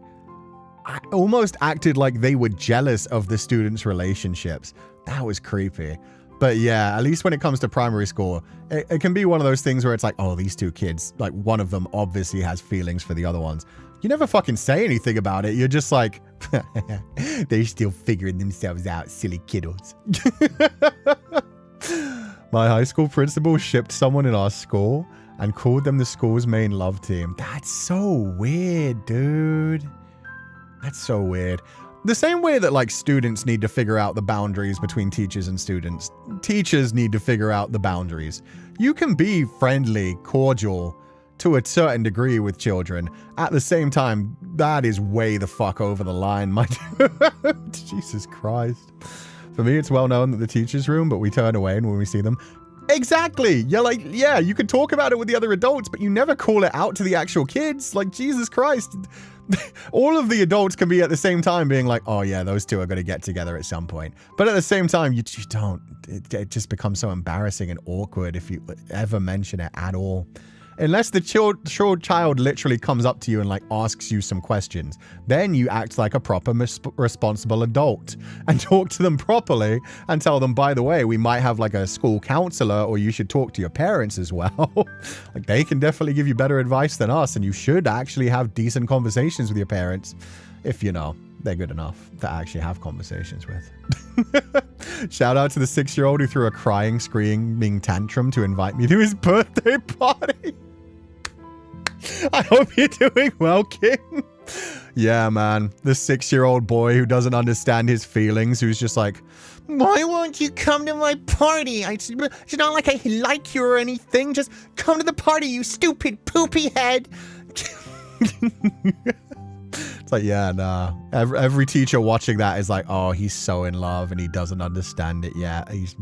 almost acted like they were jealous of the students' relationships. That was creepy. But yeah, at least when it comes to primary school, it can be one of those things where it's like, oh, these two kids, like one of them obviously has feelings for the other ones. You never fucking say anything about it. You're just like, they're still figuring themselves out, silly kiddos. My high school principal shipped someone in our school and called them the school's main love team. That's so weird, dude. That's so weird. The same way that like students need to figure out the boundaries between teachers and students, teachers need to figure out the boundaries. You can be friendly, cordial to a certain degree with children. At the same time, that is way the fuck over the line, my dude. Jesus Christ. For me, it's well known that the teacher's room, but we turn away when we see them. Exactly. You're like, yeah, you can talk about it with the other adults, but you never call it out to the actual kids. Like, Jesus Christ. All of the adults can be at the same time being like, oh yeah, those two are going to get together at some point. But at the same time, you don't. It just becomes so embarrassing and awkward if you ever mention it at all. Unless the child literally comes up to you and like asks you some questions, then you act like a proper responsible adult and talk to them properly and tell them, by the way, we might have like a school counselor, or you should talk to your parents as well. Like they can definitely give you better advice than us, and you should actually have decent conversations with your parents if, you know, they're good enough to actually have conversations with. Shout out to the 6-year-old who threw a crying, screaming tantrum to invite me to his birthday party. I hope you're doing well, King. Yeah, man. The 6-year-old boy who doesn't understand his feelings, who's just like, why won't you come to my party? It's not like I like you or anything. Just come to the party, you stupid poopy head. It's like, yeah, nah. Every teacher watching that is like, oh, he's so in love and he doesn't understand it yet. He's,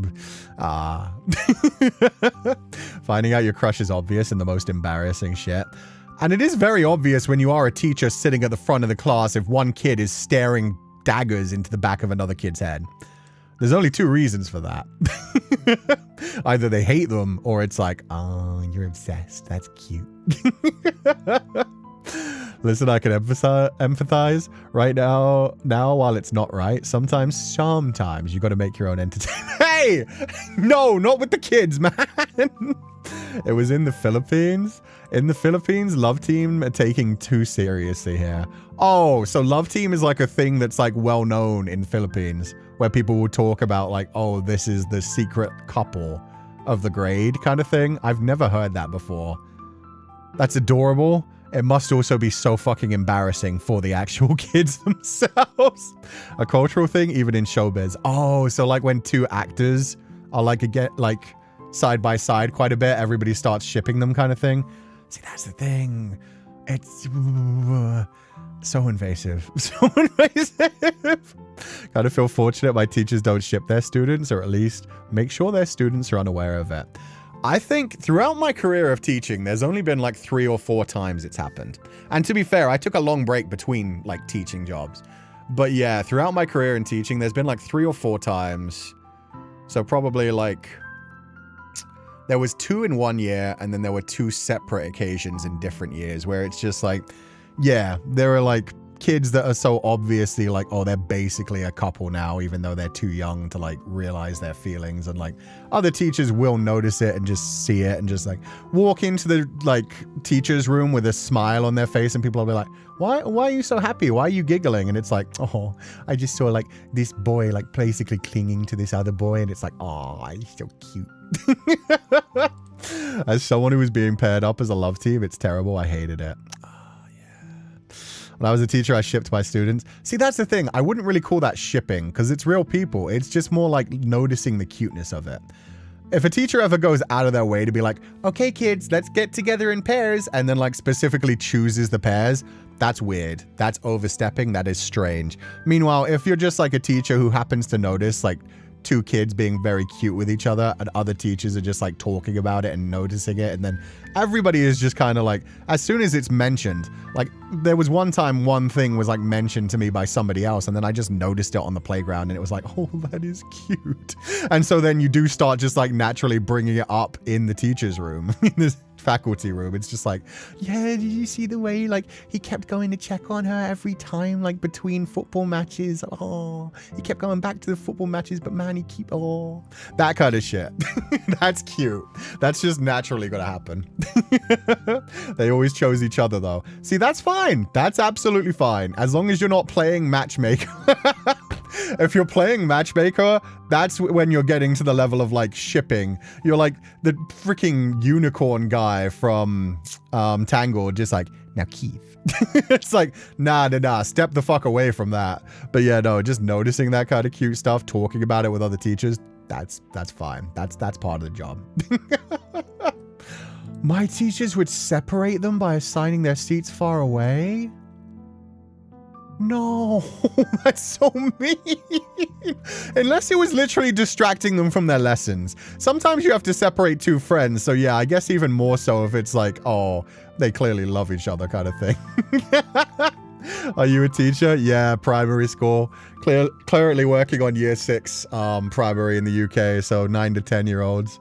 Finding out your crush is obvious and the most embarrassing shit. And it is very obvious when you are a teacher sitting at the front of the class if one kid is staring daggers into the back of another kid's head. There's only 2 reasons for that. Either they hate them or it's like, oh, you're obsessed. That's cute. Listen, I can empathize right now while it's not right. Sometimes you got to make your own entertainment. Hey! No, not with the kids, man. It was in the Philippines. In the Philippines, Love Team are taking too seriously here. Oh, so Love Team is like a thing that's like well known in Philippines, where people will talk about like, oh, this is the secret couple of the grade kind of thing. I've never heard that before. That's adorable. It must also be so fucking embarrassing for the actual kids themselves. A cultural thing, even in showbiz. Oh, so like when 2 actors are like side by side quite a bit, everybody starts shipping them kind of thing. See, that's the thing. It's so invasive. So invasive. Kind of feel fortunate my teachers don't ship their students, or at least make sure their students are unaware of it. I think throughout my career of teaching, there's only been like 3 or 4 times it's happened. And to be fair, I took a long break between like teaching jobs. But yeah, throughout my career in teaching, there's been like 3 or 4 times. So probably like, there was 2 in 1 year, and then there were 2 separate occasions in different years where it's just like, yeah, there are like kids that are so obviously like, oh, they're basically a couple now, even though they're too young to like realize their feelings, and like other teachers will notice it and just see it and just like walk into the like teacher's room with a smile on their face, and people will be like, why are you so happy? Why are you giggling? And it's like, oh, I just saw like this boy like basically clinging to this other boy, and it's like, oh, he's so cute. As someone who was being paired up as a love team, it's terrible. I hated it. When I was a teacher, I shipped my students. See, that's the thing. I wouldn't really call that shipping because it's real people. It's just more like noticing the cuteness of it. If a teacher ever goes out of their way to be like, okay, kids, let's get together in pairs, and then like specifically chooses the pairs, that's weird. That's overstepping. That is strange. Meanwhile, if you're just like a teacher who happens to notice like two kids being very cute with each other and other teachers are just like talking about it and noticing it, and then everybody is just kind of like, as soon as it's mentioned, like there was one time one thing was like mentioned to me by somebody else, and then I just noticed it on the playground and it was like, oh, that is cute. And so then you do start just like naturally bringing it up in the teacher's room, in this faculty room. It's just like, yeah, did you see the way like he kept going to check on her every time, like between football matches? Oh, he kept going back to the football matches, but man, he keep, oh, that kind of shit. That's cute. That's just naturally gonna happen. They always chose each other though. See, that's fine. That's absolutely fine. As long as you're not playing matchmaker. If you're playing matchmaker, that's when you're getting to the level of like shipping. You're like the freaking unicorn guy from Tangled, just like, now Keith. It's like, nah, step the fuck away from that. But yeah, no, just noticing that kind of cute stuff, talking about it with other teachers, that's fine. That's part of the job. My teachers would separate them by assigning their seats far away? No, that's so mean. Unless it was literally distracting them from their lessons. Sometimes you have to separate two friends. So yeah, I guess even more so if it's like, oh, they clearly love each other kind of thing. Are you a teacher? Yeah, primary school. Currently working on year 6 primary in the UK. So 9 to 10-year-olds.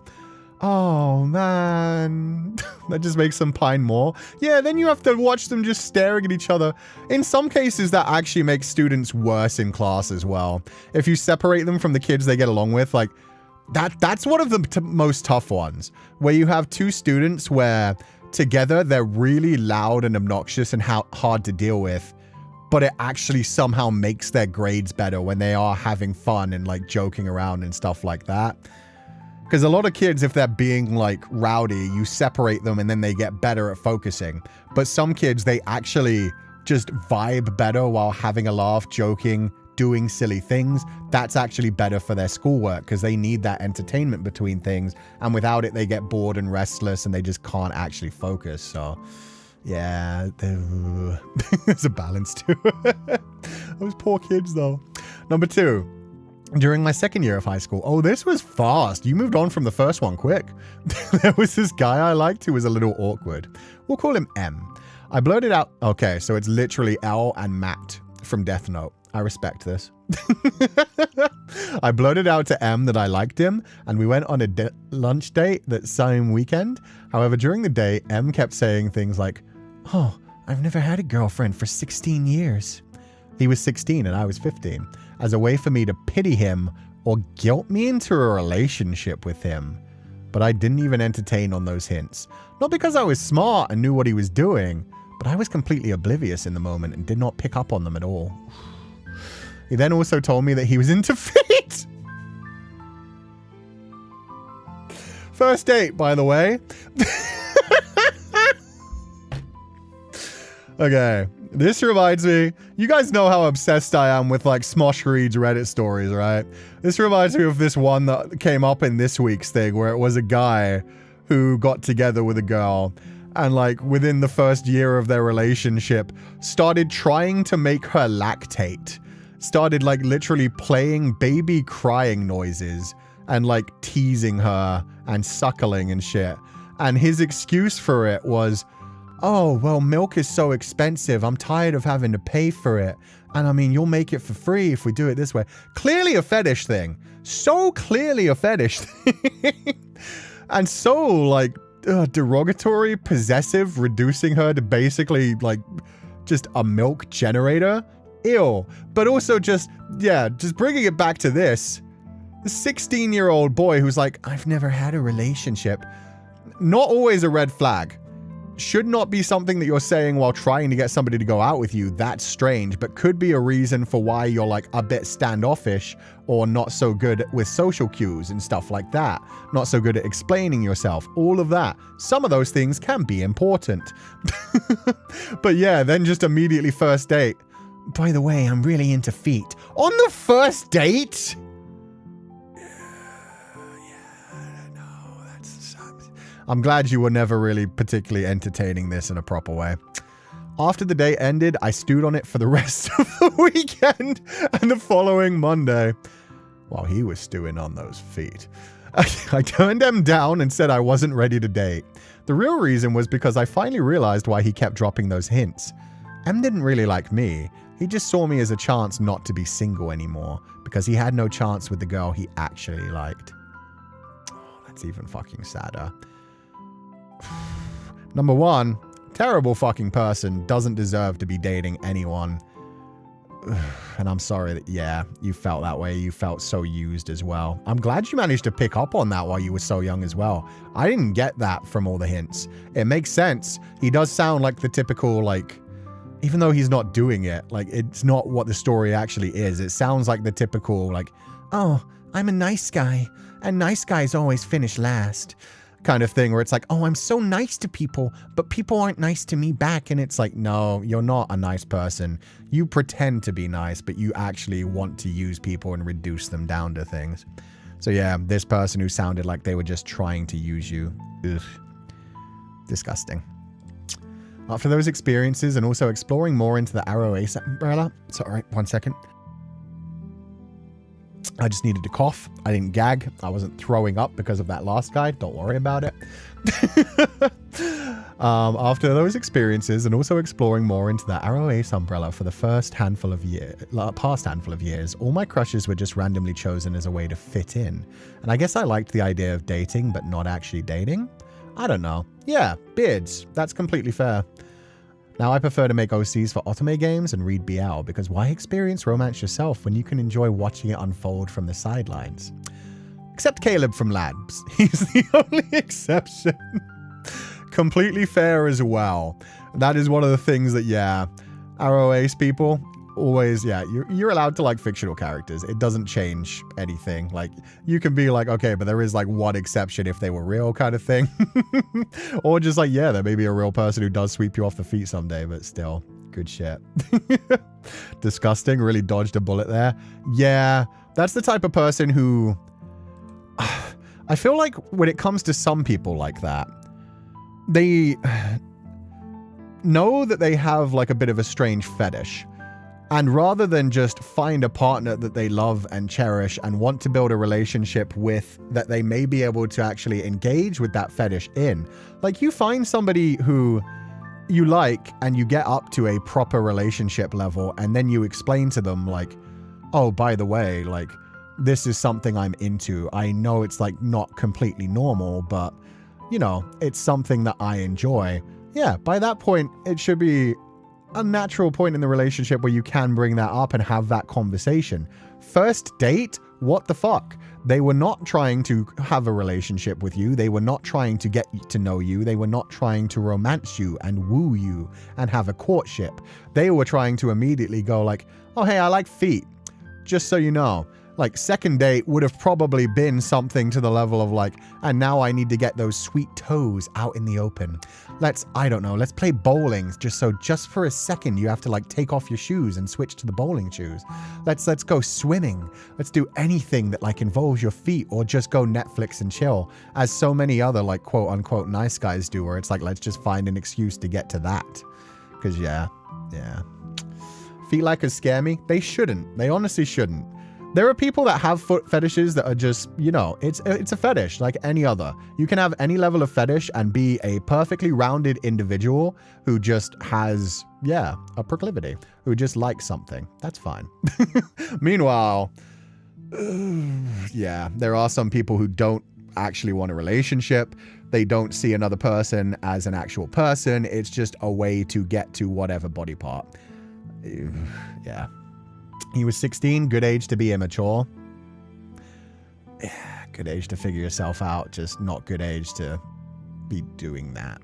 Oh, man. That just makes them pine more. Yeah, then you have to watch them just staring at each other. In some cases, that actually makes students worse in class as well. If you separate them from the kids they get along with, like, that's one of the most tough ones. Where you have two students where together they're really loud and obnoxious and hard to deal with, but it actually somehow makes their grades better when they are having fun and, like, joking around and stuff like that. Because a lot of kids, if they're being like rowdy, you separate them and then they get better at focusing. But some kids, they actually just vibe better while having a laugh, joking, doing silly things. That's actually better for their schoolwork because they need that entertainment between things. And without it, they get bored and restless and they just can't actually focus. So yeah, there's a balance to it. Those poor kids though. Number 2. During my second year of high school. Oh, this was fast. You moved on from the first one quick. There was this guy I liked who was a little awkward. We'll call him M. I blurted out. Okay, so it's literally L and Matt from Death Note. I respect this. I blurted out to M that I liked him, and we went on a lunch date that same weekend. However, during the day, M kept saying things like, oh, I've never had a girlfriend for 16 years. He was 16 and I was 15. As a way for me to pity him or guilt me into a relationship with him. But I didn't even entertain on those hints. Not because I was smart and knew what he was doing, but I was completely oblivious in the moment and did not pick up on them at all. He then also told me that he was into feet. First date, by the way. Okay. This reminds me, you guys know how obsessed I am with like Smosh Reads Reddit stories, right? This reminds me of this one that came up in this week's thing where it was a guy who got together with a girl and like within the first year of their relationship started trying to make her lactate. Started like literally playing baby crying noises and like teasing her and suckling and shit. And his excuse for it was, oh, well, milk is so expensive. I'm tired of having to pay for it. And I mean, you'll make it for free if we do it this way. Clearly a fetish thing. So clearly a fetish thing. And so, like, derogatory, possessive, reducing her to basically, like, just a milk generator. Ew. But also just, yeah, just bringing it back to this. The 16-year-old boy who's like, I've never had a relationship. Not always a red flag. should not be something that you're saying while trying to get somebody to go out with you. That's strange, but could be a reason for why you're like a bit standoffish or not so good with social cues and stuff like that. Not so good at explaining yourself. All of that. Some of those things can be important. But yeah, then just immediately first date. By the way, I'm really into feet. On the first date? I'm glad you were never really particularly entertaining this in a proper way. After the date ended, I stewed on it for the rest of the weekend and the following Monday. While he was stewing on those feet. I turned him down and said I wasn't ready to date. The real reason was because I finally realized why he kept dropping those hints. M didn't really like me. He just saw me as a chance not to be single anymore because he had no chance with the girl he actually liked. Oh, that's even fucking sadder. Number one, terrible fucking person, doesn't deserve to be dating anyone. And I'm sorry that, yeah, you felt that way. You felt so used as well. I'm glad you managed to pick up on that while you were so young as well. I didn't get that from all the hints. It makes sense. He does sound like the typical, like, even though he's not doing it, like, it's not what the story actually is. It sounds like the typical, like, oh, I'm a nice guy, and nice guys always finish last. Kind of thing where it's like, oh, I'm so nice to people, but people aren't nice to me back. And it's like, no, you're not a nice person. You pretend to be nice, but you actually want to use people and reduce them down to things. So yeah, this person who sounded like they were just trying to use you. Ugh. Disgusting. After those experiences and also exploring more into the Arrow Ace umbrella. Sorry, 1 second. I just needed to cough. I didn't gag. I wasn't throwing up because of that last guy. Don't worry about it. After those experiences and also exploring more into the Arrow Ace umbrella for the past handful of years, all my crushes were just randomly chosen as a way to fit in. And I guess I liked the idea of dating, but not actually dating. I don't know. Yeah, beards. That's completely fair. Now I prefer to make OCs for otome games and read BL because why experience romance yourself when you can enjoy watching it unfold from the sidelines? Except Caleb from Labs. He's the only exception. Completely fair as well. That is one of the things that, yeah, Arrow Ace people, always, yeah, you're allowed to like fictional characters. It doesn't change anything. Like, you can be like, okay, but there is like one exception if they were real kind of thing. Or just like, yeah, there may be a real person who does sweep you off the feet someday, but still, good shit. Disgusting, really dodged a bullet there. Yeah, that's the type of person who... I feel like when it comes to some people like that, they know that they have like a bit of a strange fetish. And rather than just find a partner that they love and cherish and want to build a relationship with, that they may be able to actually engage with that fetish in, like you find somebody who you like and you get up to a proper relationship level and then you explain to them like, oh, by the way, like this is something I'm into. I know it's like not completely normal, but you know, it's something that I enjoy. Yeah, by that point, it should be a natural point in the relationship where you can bring that up and have that conversation. First date? What the fuck? They were not trying to have a relationship with you. They were not trying to get to know you. They were not trying to romance you and woo you and have a courtship. They were trying to immediately go like, oh, hey, I like feet. Just so you know. Like, second date would have probably been something to the level of like, and now I need to get those sweet toes out in the open. I don't know, let's play bowling. Just for a second, you have to like take off your shoes and switch to the bowling shoes. Let's go swimming. Let's do anything that like involves your feet, or just go Netflix and chill. As so many other like quote unquote nice guys do, where it's like, let's just find an excuse to get to that. Cause yeah. Feileacans scare me. They shouldn't. They honestly shouldn't. There are people that have foot fetishes that are just, you know, it's a fetish like any other. You can have any level of fetish and be a perfectly rounded individual who just has, yeah, a proclivity, who just likes something. That's fine. Meanwhile, yeah, there are some people who don't actually want a relationship. They don't see another person as an actual person. It's just a way to get to whatever body part. Yeah. He was 16, good age to be immature. Yeah, good age to figure yourself out, just not good age to be doing that.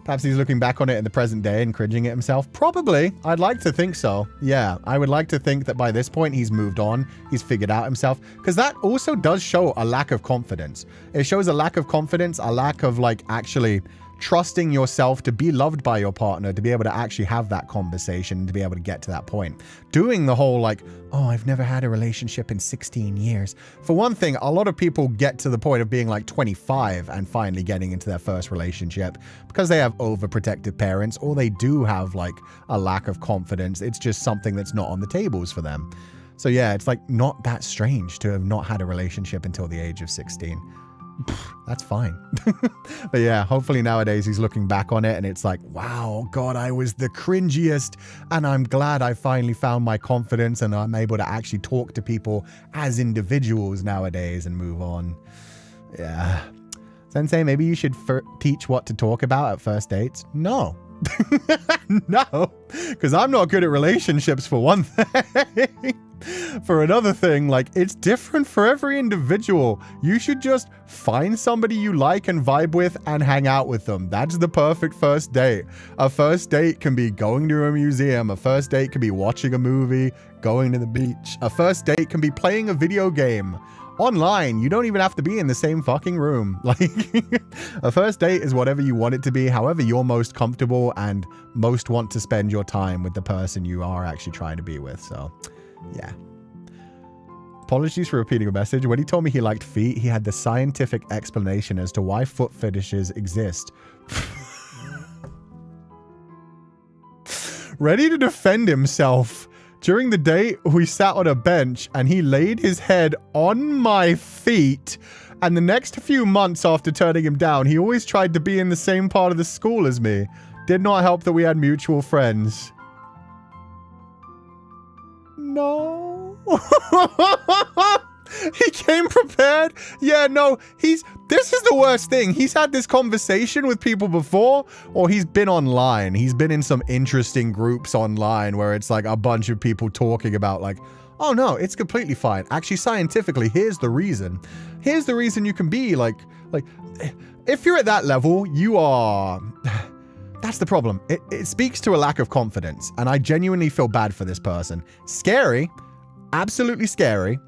Perhaps he's looking back on it in the present day and cringing at himself. Probably. I'd like to think so. Yeah, I would like to think that by this point he's moved on. He's figured out himself. Because that also does show a lack of confidence. It shows a lack of confidence, a lack of like actually trusting yourself to be loved by your partner, to be able to actually have that conversation, to be able to get to that point. Doing the whole like, oh, I've never had a relationship in 16 years. For one thing, a lot of people get to the point of being like 25 and finally getting into their first relationship because they have overprotective parents, or they do have like a lack of confidence. It's just something that's not on the tables for them. So yeah, it's like not that strange to have not had a relationship until the age of 16. That's fine. But yeah, hopefully nowadays he's looking back on it and it's like, wow, God, I was the cringiest, and I'm glad I finally found my confidence and I'm able to actually talk to people as individuals nowadays and move on. Yeah. Sensei, maybe you should teach what to talk about at first dates. No. No, because I'm not good at relationships for one thing. For another thing, like, it's different for every individual. You should just find somebody you like and vibe with and hang out with them. That's the perfect first date. A first date can be going to a museum. A first date can be watching a movie, going to the beach. A first date can be playing a video game. Online, you don't even have to be in the same fucking room. Like, a first date is whatever you want it to be, however you're most comfortable and most want to spend your time with the person you are actually trying to be with. So, yeah. Apologies for repeating a message. When he told me he liked feet, he had the scientific explanation as to why foot fetishes exist. Ready to defend himself. During the date, we sat on a bench and he laid his head on my feet. And the next few months after turning him down, he always tried to be in the same part of the school as me. Did not help that we had mutual friends. No. He came prepared. Yeah, no, this is the worst thing. He's had this conversation with people before, or he's been online. He's been in some interesting groups online where it's like a bunch of people talking about like, oh no, it's completely fine. Actually, scientifically, here's the reason. Here's the reason you can be like, if you're at that level, you are... That's the problem. It speaks to a lack of confidence, and I genuinely feel bad for this person. Scary. Absolutely scary.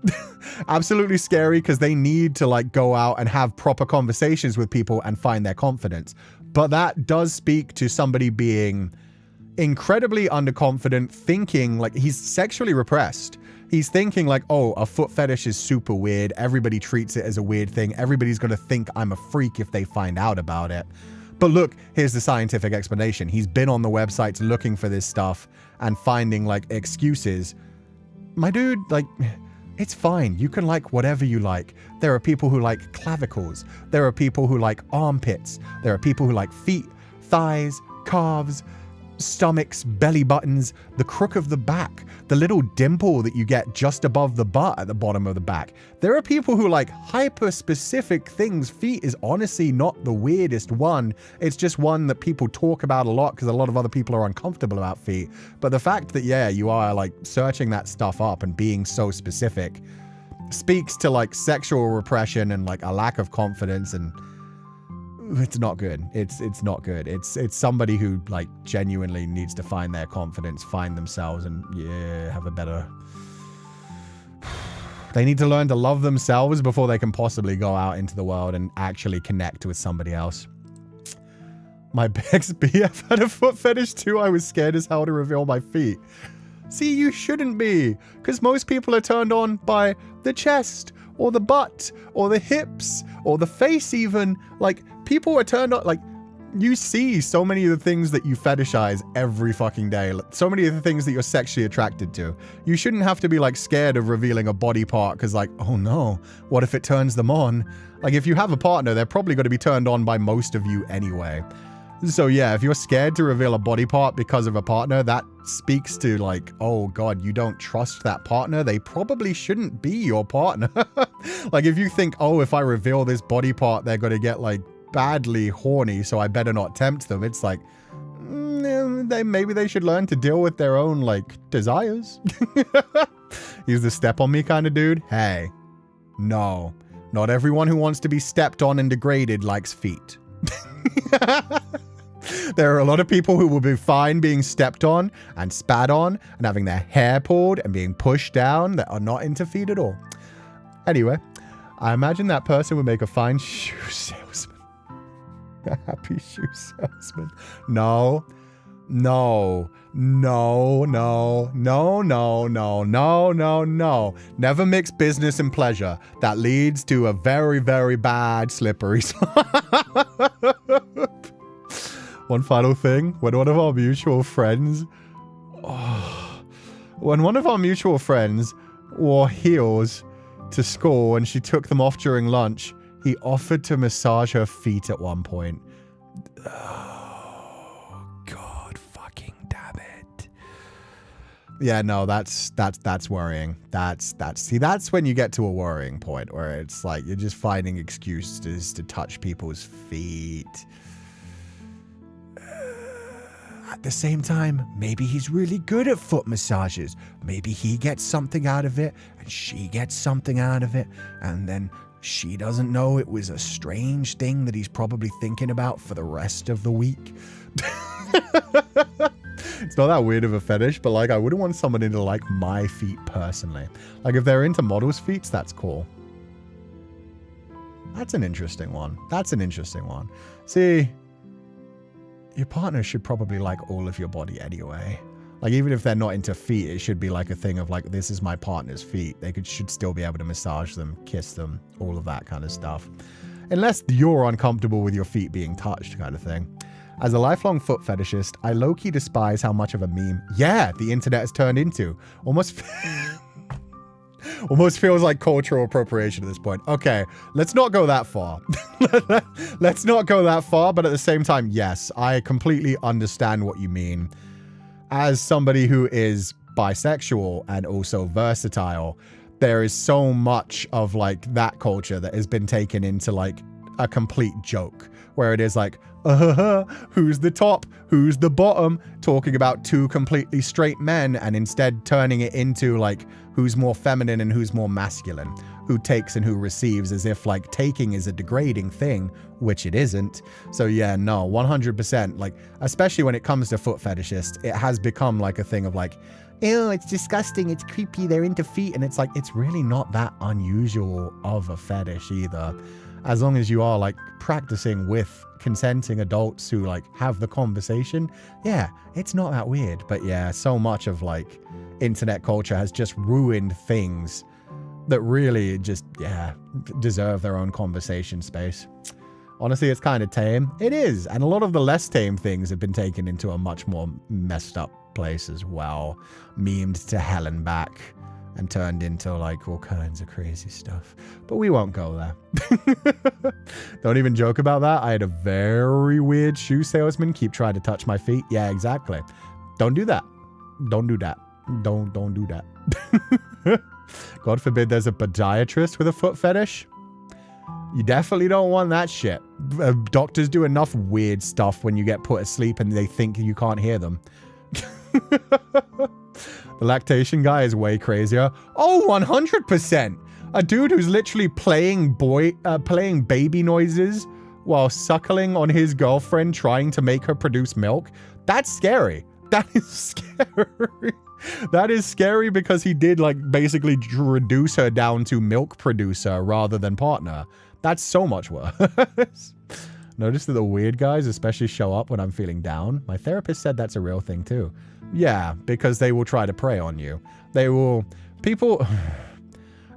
Absolutely scary, because they need to like go out and have proper conversations with people and find their confidence. But that does speak to somebody being incredibly underconfident, thinking like he's sexually repressed. He's thinking like, oh, a foot fetish is super weird. Everybody treats it as a weird thing. Everybody's going to think I'm a freak if they find out about it. But look, here's the scientific explanation. He's been on the websites looking for this stuff and finding like excuses. My dude, like, it's fine. You can like whatever you like. There are people who like clavicles. There are people who like armpits. There are people who like feet, thighs, calves, stomachs, belly buttons, the crook of the back, the little dimple that you get just above the butt at the bottom of the back. There are people who like hyper-specific things. Feet is honestly not the weirdest one. It's just one that people talk about a lot because a lot of other people are uncomfortable about feet. But the fact that, yeah, you are like searching that stuff up and being so specific speaks to like sexual repression and like a lack of confidence, and it's not good. It's not good. It's somebody who like genuinely needs to find their confidence, find themselves, and yeah, have a better... They need to learn to love themselves before they can possibly go out into the world and actually connect with somebody else. My ex-BF had a foot fetish too. I was scared as hell to reveal my feet. See, you shouldn't be, because most people are turned on by the chest, or the butt, or the hips, or the face even. Like, people are turned on, like, you see so many of the things that you fetishize every fucking day. So many of the things that you're sexually attracted to. You shouldn't have to be, like, scared of revealing a body part, because, like, oh no, what if it turns them on? Like, if you have a partner, they're probably going to be turned on by most of you anyway. So yeah, if you're scared to reveal a body part because of a partner, that speaks to like, oh God, you don't trust that partner. They probably shouldn't be your partner. Like if you think, oh, if I reveal this body part, they're going to get like badly horny, so I better not tempt them. It's like, maybe they should learn to deal with their own like desires. He's the step on me kind of dude. Hey, no, not everyone who wants to be stepped on and degraded likes feet. There are a lot of people who will be fine being stepped on and spat on and having their hair pulled and being pushed down that are not into feet at all. Anyway, I imagine that person would make a fine shoe salesman. A happy shoe salesman. No. No. No, no, no, no, no, no, no, no. Never mix business and pleasure. That leads to a very, very bad slippery slope. One final thing. When one of our mutual friends wore heels to school and she took them off during lunch, he offered to massage her feet at one point. Yeah, no, that's worrying. That's when you get to a worrying point where it's like you're just finding excuses to touch people's feet. At the same time, maybe he's really good at foot massages. Maybe he gets something out of it and she gets something out of it, and then she doesn't know it was a strange thing that he's probably thinking about for the rest of the week. It's not that weird of a fetish, but like I wouldn't want someone into like my feet personally. Like if they're into models' feet, that's cool. That's an interesting one. See, your partner should probably like all of your body anyway. Like even if they're not into feet, it should be like a thing of like, this is my partner's feet. They should still be able to massage them, kiss them, all of that kind of stuff. Unless you're uncomfortable with your feet being touched kind of thing. As a lifelong foot fetishist, I low-key despise how much of a meme, the internet has turned into. Almost feels like cultural appropriation at this point. Okay, let's not go that far. Let's not go that far, but at the same time, yes, I completely understand what you mean. As somebody who is bisexual and also versatile, there is so much of like that culture that has been taken into like a complete joke, where it is like, who's the top, who's the bottom, talking about two completely straight men, and instead turning it into like who's more feminine and who's more masculine, who takes and who receives, as if like taking is a degrading thing, which it isn't. So yeah, no, 100%, like especially when it comes to foot fetishists, it has become like a thing of like, ew, it's disgusting, it's creepy, they're into feet, and it's like, it's really not that unusual of a fetish either. As long as you are like practicing with consenting adults who like have the conversation, yeah, it's not that weird. But yeah, so much of like internet culture has just ruined things that really just, deserve their own conversation space. Honestly, it's kind of tame. It is. And a lot of the less tame things have been taken into a much more messed up place as well. Memed to hell and back. And turned into like all kinds of crazy stuff. But we won't go there. Don't even joke about that. I had a very weird shoe salesman keep trying to touch my feet. Yeah, exactly. Don't do that. Don't do that. Don't do that. God forbid there's a podiatrist with a foot fetish. You definitely don't want that shit. Doctors do enough weird stuff when you get put asleep and they think you can't hear them. The lactation guy is way crazier. Oh, 100%. A dude who's literally playing baby noises while suckling on his girlfriend, trying to make her produce milk. That's scary. That is scary. That is scary because he did like basically reduce her down to milk producer rather than partner. That's so much worse. Notice that the weird guys especially show up when I'm feeling down. My therapist said that's a real thing too. Yeah, because they will try to prey on you. People,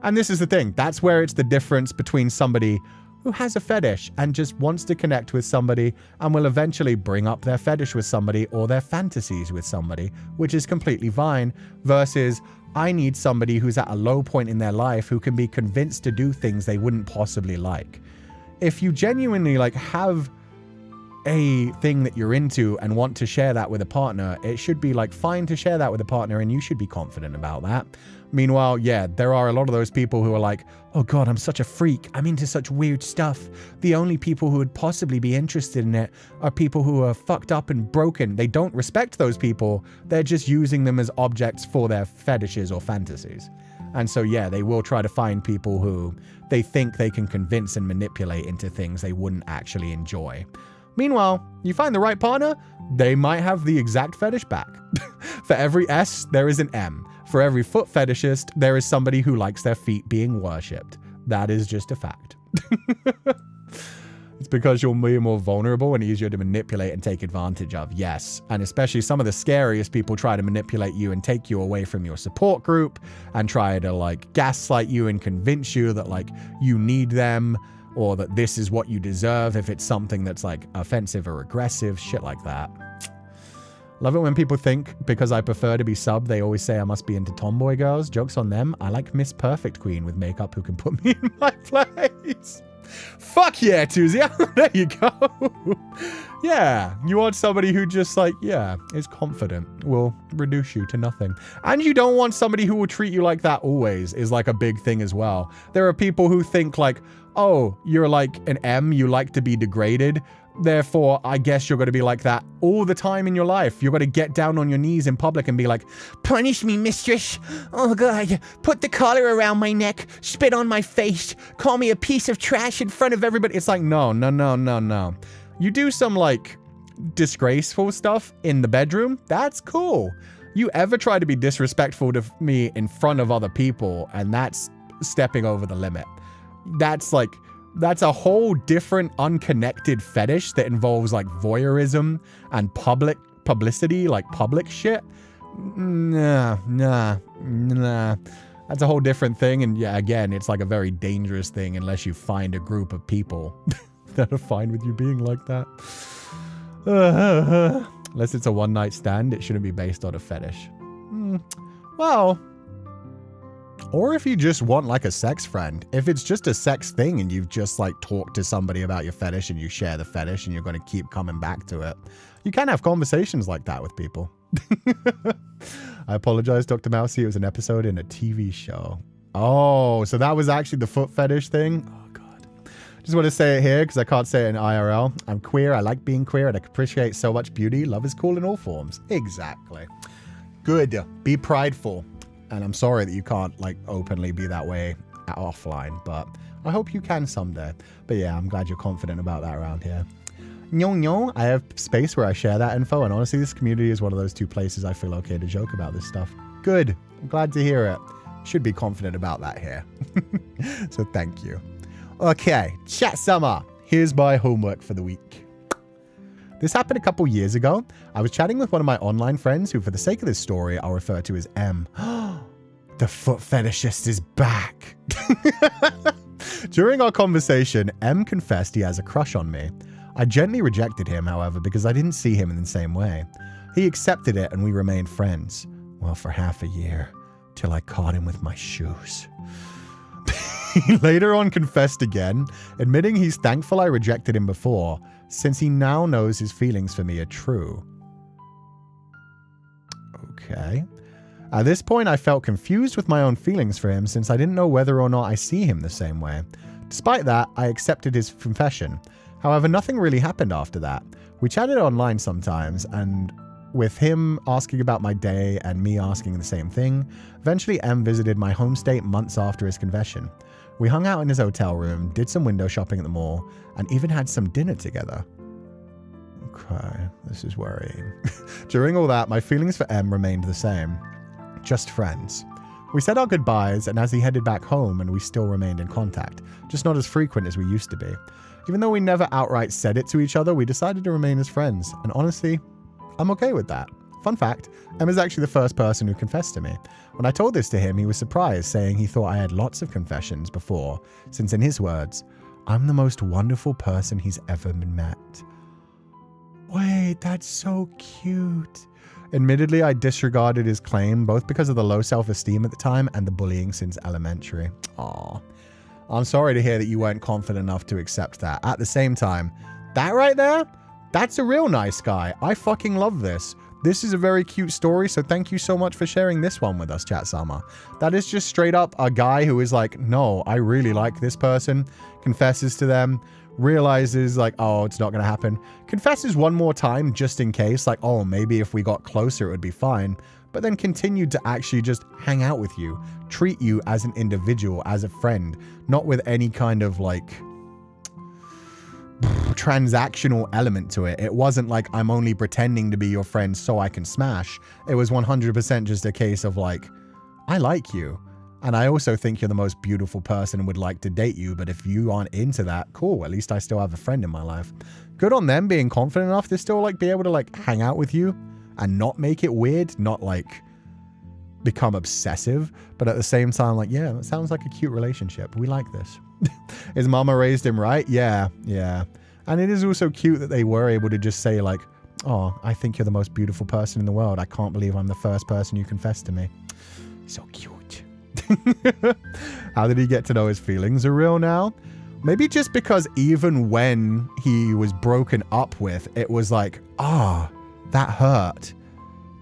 and this is the thing, that's where it's the difference between somebody who has a fetish and just wants to connect with somebody and will eventually bring up their fetish with somebody or their fantasies with somebody, which is completely fine, versus I need somebody who's at a low point in their life who can be convinced to do things they wouldn't possibly like. If you genuinely like have a thing that you're into and want to share that with a partner, it should be like fine to share that with a partner and you should be confident about that. Meanwhile, yeah, there are a lot of those people who are like, oh God, I'm such a freak. I'm into such weird stuff. The only people who would possibly be interested in it are people who are fucked up and broken. They don't respect those people. They're just using them as objects for their fetishes or fantasies. And so, yeah, they will try to find people who they think they can convince and manipulate into things they wouldn't actually enjoy. Meanwhile, you find the right partner, they might have the exact fetish back. For every S, there is an M. For every foot fetishist, there is somebody who likes their feet being worshipped. That is just a fact. It's because you'll be more vulnerable and easier to manipulate and take advantage of. Yes. And especially some of the scariest people try to manipulate you and take you away from your support group and try to like gaslight you and convince you that like you need them or that this is what you deserve if it's something that's like offensive or aggressive, shit like that. Love it when people think because I prefer to be sub, they always say I must be into tomboy girls. Joke's on them. I like Miss Perfect Queen with makeup who can put me in my place. Fuck yeah, Tuzia. There you go. Yeah, you want somebody who just like, yeah, is confident, will reduce you to nothing. And you don't want somebody who will treat you like that always is like a big thing as well. There are people who think like, oh, you're like an M, you like to be degraded. Therefore, I guess you're going to be like that all the time in your life. You're going to get down on your knees in public and be like, punish me, mistress. Oh, God. Put the collar around my neck. Spit on my face. Call me a piece of trash in front of everybody. It's like, no. You do some, like, disgraceful stuff in the bedroom. That's cool. You ever try to be disrespectful to me in front of other people, and that's stepping over the limit. That's a whole different unconnected fetish that involves like voyeurism and publicity, like public shit. Nah. That's a whole different thing. And yeah, again, it's like a very dangerous thing unless you find a group of people that are fine with you being like that. Unless it's a one-night stand, it shouldn't be based on a fetish. Well... Or if you just want like a sex friend. If it's just a sex thing and you've just like talked to somebody about your fetish and you share the fetish and you're going to keep coming back to it, you can have conversations like that with people. I apologize, Dr. Mousy. It was an episode in a TV show. Oh, so that was actually the foot fetish thing? Oh, God. Just want to say it here because I can't say it in IRL. I'm queer. I like being queer and I appreciate so much beauty. Love is cool in all forms. Exactly. Good. Be prideful. And I'm sorry that you can't, like, openly be that way offline, but I hope you can someday. But yeah, I'm glad you're confident about that around here. I have space where I share that info, and honestly, this community is one of those two places I feel okay to joke about this stuff. Good. I'm glad to hear it. Should be confident about that here. So thank you. Okay, chat summer. Here's my homework for the week. This happened a couple years ago. I was chatting with one of my online friends who, for the sake of this story, I'll refer to as M. The foot fetishist is back. During our conversation, M confessed he has a crush on me. I gently rejected him, however, because I didn't see him in the same way. He accepted it and we remained friends. Well, for half a year, till I caught him with my shoes. He later on confessed again, admitting he's thankful I rejected him before, since he now knows his feelings for me are true. Okay. At this point, I felt confused with my own feelings for him since I didn't know whether or not I see him the same way. Despite that, I accepted his confession. However, nothing really happened after that. We chatted online sometimes, and with him asking about my day and me asking the same thing, eventually M visited my home state months after his confession. We hung out in his hotel room, did some window shopping at the mall, and even had some dinner together. Okay, this is worrying. During all that, my feelings for M remained the same. Just friends. We said our goodbyes, and as he headed back home, and we still remained in contact, just not as frequent as we used to be. Even though we never outright said it to each other, we decided to remain as friends, and honestly, I'm okay with that. Fun fact, M is actually the first person who confessed to me. When I told this to him, he was surprised, saying he thought I had lots of confessions before, since in his words, I'm the most wonderful person he's ever met. Wait, that's so cute. Admittedly, I disregarded his claim, both because of the low self-esteem at the time and the bullying since elementary. Aww. I'm sorry to hear that you weren't confident enough to accept that. At the same time, that right there, that's a real nice guy. I fucking love this. This is a very cute story, so thank you so much for sharing this one with us, Chat Sama. That is just straight up a guy who is like, no, I really like this person, confesses to them, realizes like, oh, it's not going to happen, confesses one more time just in case, like, oh, maybe if we got closer, it would be fine, but then continued to actually just hang out with you, treat you as an individual, as a friend, not with any kind of like transactional element to it. It wasn't like I'm only pretending to be your friend so I can smash. It was 100% just a case of like, I like you. And I also think you're the most beautiful person and would like to date you. But if you aren't into that, cool. At least I still have a friend in my life. Good on them being confident enough to still like be able to like hang out with you and not make it weird, not like become obsessive. But at the same time, like, yeah, that sounds like a cute relationship. We like this. His mama raised him right? Yeah, yeah. And it is also cute that they were able to just say like, oh, I think you're the most beautiful person in the world. I can't believe I'm the first person you confessed to me. So cute. How did he get to know his feelings are real now? Maybe just because even when he was broken up with, it was like, that hurt.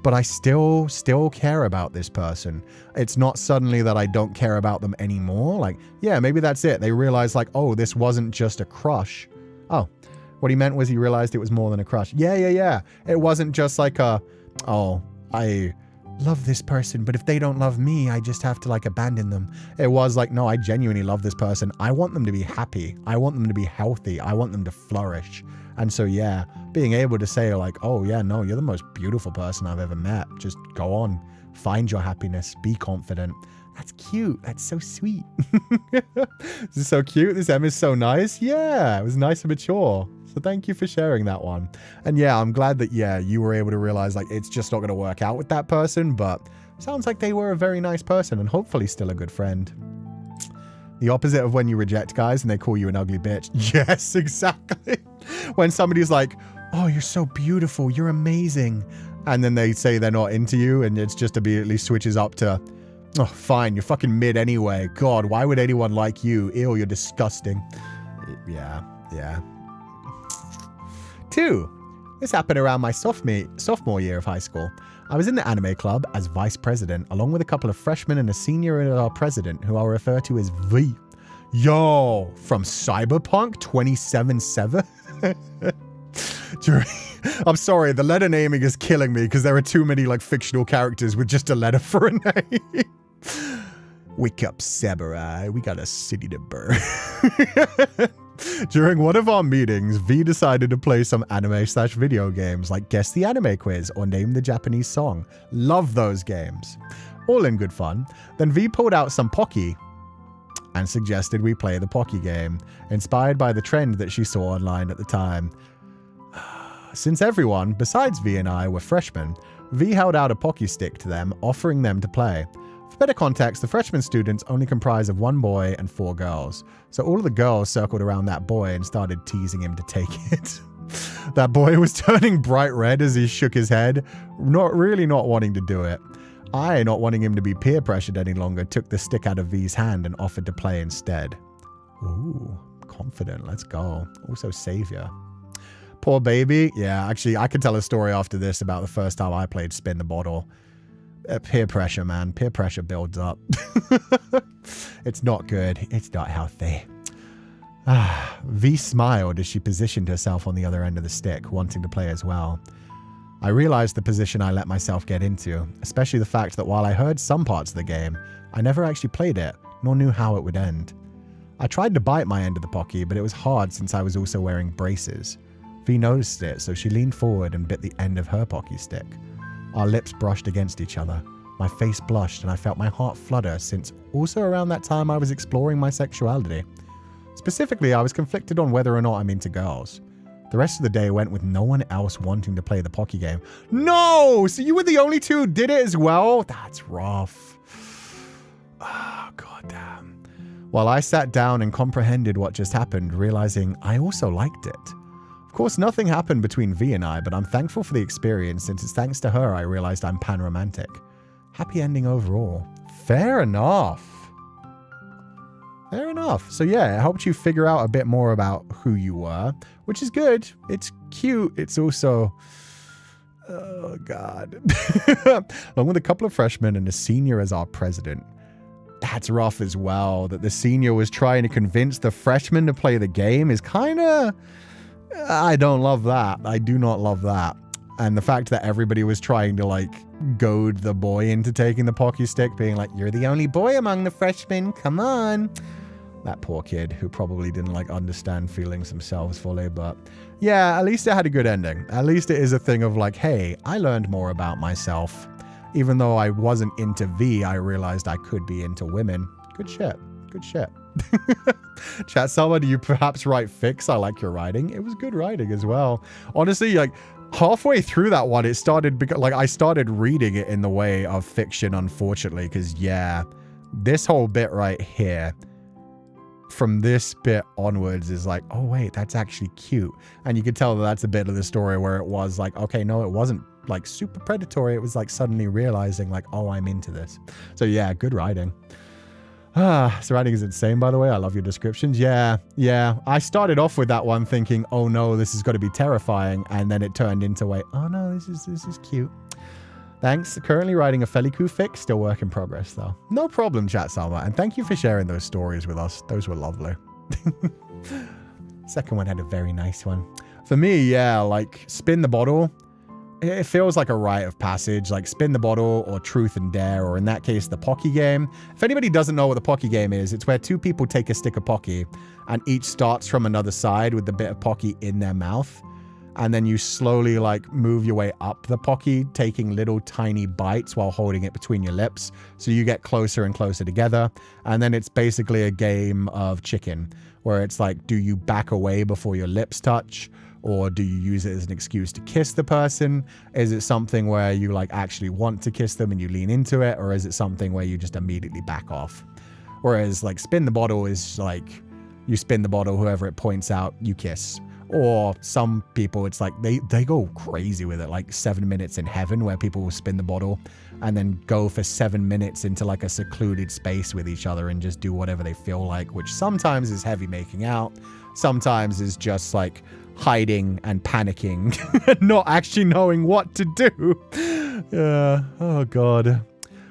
But I still care about this person. It's not suddenly that I don't care about them anymore. Like, yeah, maybe that's it. They realized like, oh, this wasn't just a crush. Oh, what he meant was he realized it was more than a crush. Yeah. It wasn't just like I love this person, but if they don't love me, I just have to like abandon them. It was like, no, I genuinely love this person. I want them to be happy. I want them to be healthy. I want them to flourish. And so, yeah, being able to say like, oh yeah, no, you're the most beautiful person I've ever met. Just go on, find your happiness, be confident. That's cute. That's so sweet. This is so cute. This M is so nice. Yeah, it was nice and mature. So thank you for sharing that one. And yeah, I'm glad that, yeah, you were able to realize like it's just not going to work out with that person, but sounds like they were a very nice person and hopefully still a good friend. The opposite of when you reject guys and they call you an ugly bitch. Yes, exactly. When somebody's like, oh, you're so beautiful, you're amazing. And then they say they're not into you and it's just immediately switches up to, oh, fine, you're fucking mid anyway. God, why would anyone like you? Ew, you're disgusting. Yeah. 2. This happened around my sophomore year of high school. I was in the anime club as vice president, along with a couple of freshmen and a senior and our president, who I'll refer to as V. Yo, from Cyberpunk 2077? I'm sorry, the letter naming is killing me because there are too many like fictional characters with just a letter for a name. Wake up, samurai. We got a city to burn. During one of our meetings, V decided to play some anime/video games like Guess the Anime Quiz or Name the Japanese Song. Love those games. All in good fun. Then V pulled out some Pocky and suggested we play the Pocky game, inspired by the trend that she saw online at the time. Since everyone, besides V and I, were freshmen, V held out a Pocky stick to them, offering them to play. For better context, the freshman students only comprise of 1 boy and 4 girls. So all of the girls circled around that boy and started teasing him to take it. That boy was turning bright red as he shook his head, not wanting to do it. I, not wanting him to be peer pressured any longer, took the stick out of V's hand and offered to play instead. Ooh, confident, let's go. Also savior. Poor baby. Yeah, actually, I could tell a story after this about the first time I played Spin the Bottle. Peer pressure, man. Peer pressure builds up. It's not good. It's not healthy. V smiled as she positioned herself on the other end of the stick, wanting to play as well. I realized the position I let myself get into, especially the fact that while I heard some parts of the game, I never actually played it, nor knew how it would end. I tried to bite my end of the Pocky, but it was hard since I was also wearing braces. V noticed it, so she leaned forward and bit the end of her Pocky stick. Our lips brushed against each other. My face blushed and I felt my heart flutter since also around that time I was exploring my sexuality. Specifically, I was conflicted on whether or not I'm into girls. The rest of the day went with no one else wanting to play the Pocky game. No! So you were the only 2 who did it as well? That's rough. Oh, goddamn. While I sat down and comprehended what just happened, realizing I also liked it. Of course, nothing happened between V and I, but I'm thankful for the experience since it's thanks to her I realized I'm pan-romantic. Happy ending overall. Fair enough. Fair enough. So yeah, it helped you figure out a bit more about who you were, which is good. It's cute. It's also... oh, God. Along with a couple of freshmen and a senior as our president. That's rough as well. That the senior was trying to convince the freshman to play the game is kind of... I don't love that. I do not love that. And the fact that everybody was trying to like goad the boy into taking the Pocky stick, being like, you're the only boy among the freshmen, come on. That poor kid who probably didn't like understand feelings themselves fully, but yeah, at least it had a good ending. At least it is a thing of like, hey, I learned more about myself. Even though I wasn't into V, I realized I could be into women. Good shit. Good shit. Chat, Selma, do you perhaps write fics? I like your writing. It was good writing as well. Honestly, like halfway through that one, it started because like I started reading it in the way of fiction, unfortunately, because yeah, this whole bit right here, from this bit onwards is like, oh wait, that's actually cute. And you could tell that that's a bit of the story where it was like, okay, no, it wasn't like super predatory. It was like suddenly realizing like, oh, I'm into this. So yeah, good writing. This writing is insane, by the way. I love your descriptions. Yeah. I started off with that one thinking, oh no, this has got to be terrifying. And then it turned into wait, oh no, this is cute. Thanks. Currently writing a Féileacán fic. Still work in progress, though. No problem, chat, Salma. And thank you for sharing those stories with us. Those were lovely. Second one had a very nice one. For me, yeah, like spin the bottle. It feels like a rite of passage, like spin the bottle or truth and dare, or in that case, the Pocky game. If anybody doesn't know what the Pocky game is, it's where two people take a stick of Pocky and each starts from another side with the bit of Pocky in their mouth. And then you slowly like move your way up the Pocky, taking little tiny bites while holding it between your lips. So you get closer and closer together. And then it's basically a game of chicken where it's like, do you back away before your lips touch? Or do you use it as an excuse to kiss the person? Is it something where you like actually want to kiss them and you lean into it? Or is it something where you just immediately back off? Whereas like spin the bottle is like, you spin the bottle, whoever it points out, you kiss. Or some people, it's like they go crazy with it, like 7 minutes in heaven where people will spin the bottle and then go for 7 minutes into like a secluded space with each other and just do whatever they feel like, which sometimes is heavy making out. Sometimes is just like hiding and panicking and not actually knowing what to do. Yeah. Oh, God.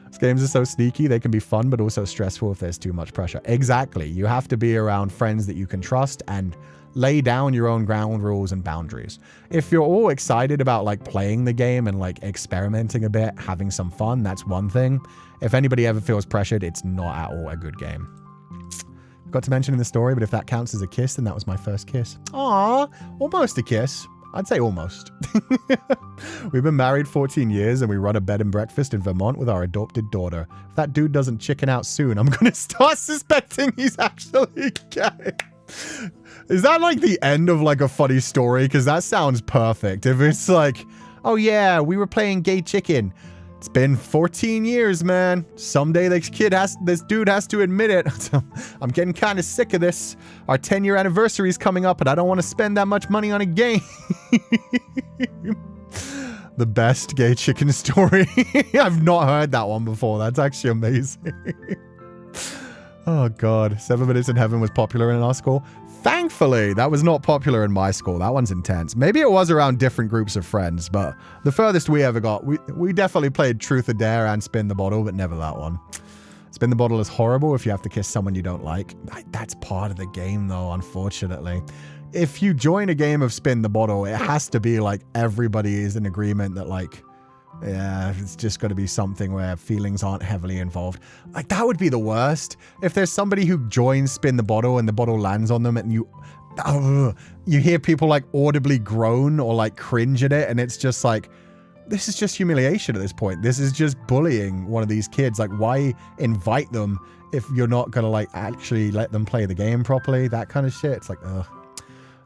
These games are so sneaky. They can be fun, but also stressful if there's too much pressure. Exactly. You have to be around friends that you can trust and lay down your own ground rules and boundaries. If you're all excited about like playing the game and like experimenting a bit, having some fun, that's one thing. If anybody ever feels pressured, it's not at all a good game. Got to mention in the story, but if that counts as a kiss, then that was my first kiss. Aww, almost a kiss. I'd say almost. We've been married 14 years and we run a bed and breakfast in Vermont with our adopted daughter. If that dude doesn't chicken out soon, I'm going to start suspecting he's actually gay. Is that like the end of like a funny story? Because that sounds perfect. If it's like, oh yeah, we were playing gay chicken. It's been 14 years, man. Someday this dude has to admit it. I'm getting kind of sick of this. Our 10-year anniversary is coming up and I don't want to spend that much money on a game. The best gay chicken story. I've not heard that one before. That's actually amazing. Oh, God. 7 Minutes in Heaven was popular in our school. Thankfully, that was not popular in my school. That one's intense. Maybe it was around different groups of friends, but the furthest we ever got, we definitely played Truth or Dare and Spin the Bottle, but never that one. Spin the Bottle is horrible if you have to kiss someone you don't like. That's part of the game, though, unfortunately. If you join a game of Spin the Bottle, it has to be like everybody is in agreement that like, yeah, it's just got to be something where feelings aren't heavily involved. Like, that would be the worst. If there's somebody who joins Spin the Bottle and the bottle lands on them and you hear people like audibly groan or like cringe at it, and it's just like, this is just humiliation at this point. This is just bullying one of these kids. Like, why invite them if you're not going to like actually let them play the game properly? That kind of shit. It's like, ugh.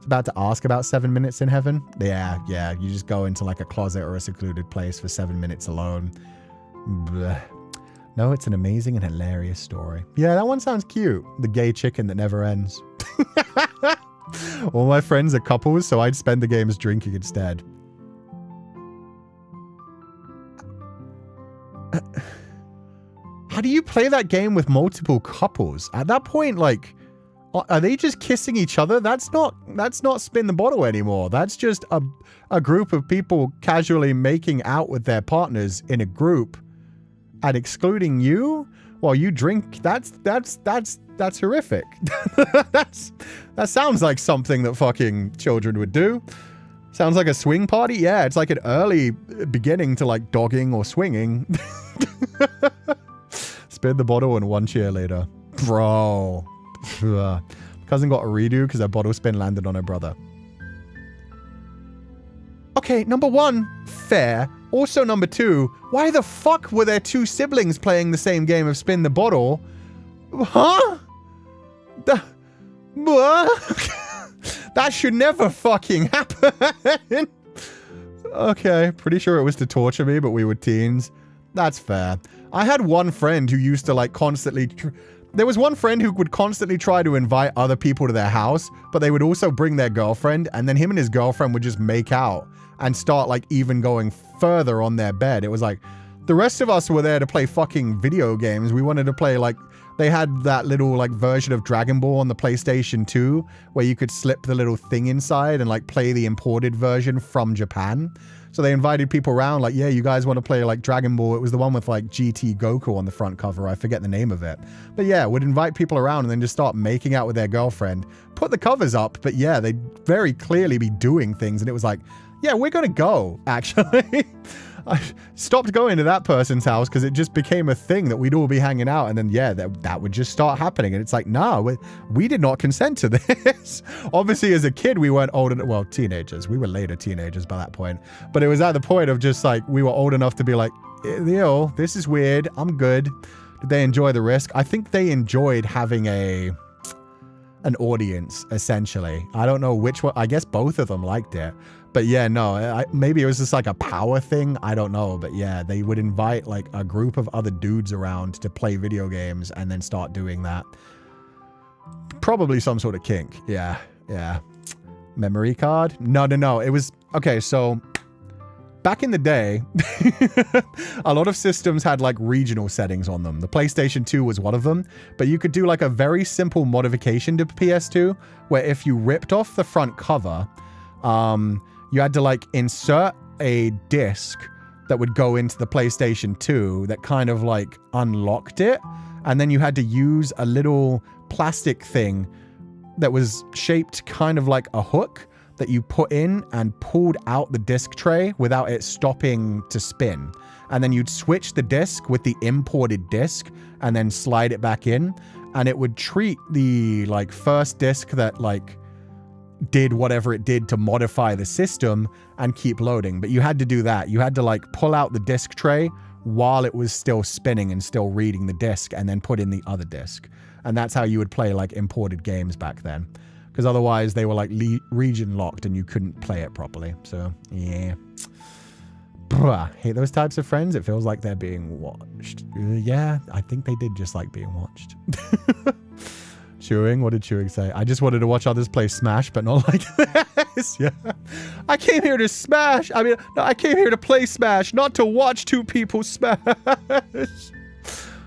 About to ask about 7 Minutes in Heaven. Yeah, you just go into like a closet or a secluded place for 7 minutes alone. Blech. No, it's an amazing and hilarious story. Yeah, that one sounds cute. The gay chicken that never ends. All my friends are couples, so I'd spend the games drinking instead. How do you play that game with multiple couples? At that point, like, are they just kissing each other? That's not Spin the Bottle anymore. That's just a group of people casually making out with their partners in a group and excluding you while you drink. That's horrific. That sounds like something that fucking children would do. Sounds like a swing party. Yeah, it's like an early beginning to like dogging or swinging. Spin the bottle and one cheerleader. Bro. Cousin got a redo because her bottle spin landed on her brother. Okay, number one, fair. Also, number two, why the fuck were there two siblings playing the same game of spin the bottle? Huh? That should never fucking happen. Okay, pretty sure it was to torture me, but we were teens. That's fair. I had one friend who used to like constantly... There was one friend who would constantly try to invite other people to their house, but they would also bring their girlfriend, and then him and his girlfriend would just make out and start like even going further on their bed. It was like, the rest of us were there to play fucking video games. We wanted to play like... They had that little like version of Dragon Ball on the PlayStation 2 where you could slip the little thing inside and like play the imported version from Japan. So they invited people around like, yeah, you guys want to play like Dragon Ball? It was the one with like GT Goku on the front cover. I forget the name of it. But yeah, would invite people around and then just start making out with their girlfriend. Put the covers up, but yeah, they'd very clearly be doing things. And it was like, yeah, we're going to go, actually. I stopped going to that person's house because it just became a thing that we'd all be hanging out, and then yeah, that would just start happening, and it's like, no, we did not consent to this. Obviously, as a kid, we weren't old enough. Well, teenagers, we were later teenagers by that point, but it was at the point of just like we were old enough to be like, ew, this is weird. I'm good. Did they enjoy the risk? I think they enjoyed having an audience, essentially. I don't know which one. I guess both of them liked it. But yeah, no, maybe it was just like a power thing. I don't know. But yeah, they would invite like a group of other dudes around to play video games and then start doing that. Probably some sort of kink. Yeah, yeah. Memory card? No. It was... Okay, so... Back in the day, a lot of systems had like regional settings on them. The PlayStation 2 was one of them, but you could do like a very simple modification to PS2 where if you ripped off the front cover, you had to like insert a disc that would go into the PlayStation 2 that kind of like unlocked it. And then you had to use a little plastic thing that was shaped kind of like a hook that you put in and pulled out the disc tray without it stopping to spin. And then you'd switch the disc with the imported disc and then slide it back in. And it would treat the like first disc that like did whatever it did to modify the system and keep loading. But you had to do that. You had to like pull out the disc tray while it was still spinning and still reading the disc and then put in the other disc. And that's how you would play like imported games back then. Because otherwise they were like region locked and you couldn't play it properly. So, yeah. Bruh, hate those types of friends. It feels like they're being watched. Yeah, I think they did just like being watched. Chewing, what did Chewing say? I just wanted to watch others play Smash, but not like this. Yeah. I came here to smash. I mean, no, I came here to play Smash, not to watch two people smash.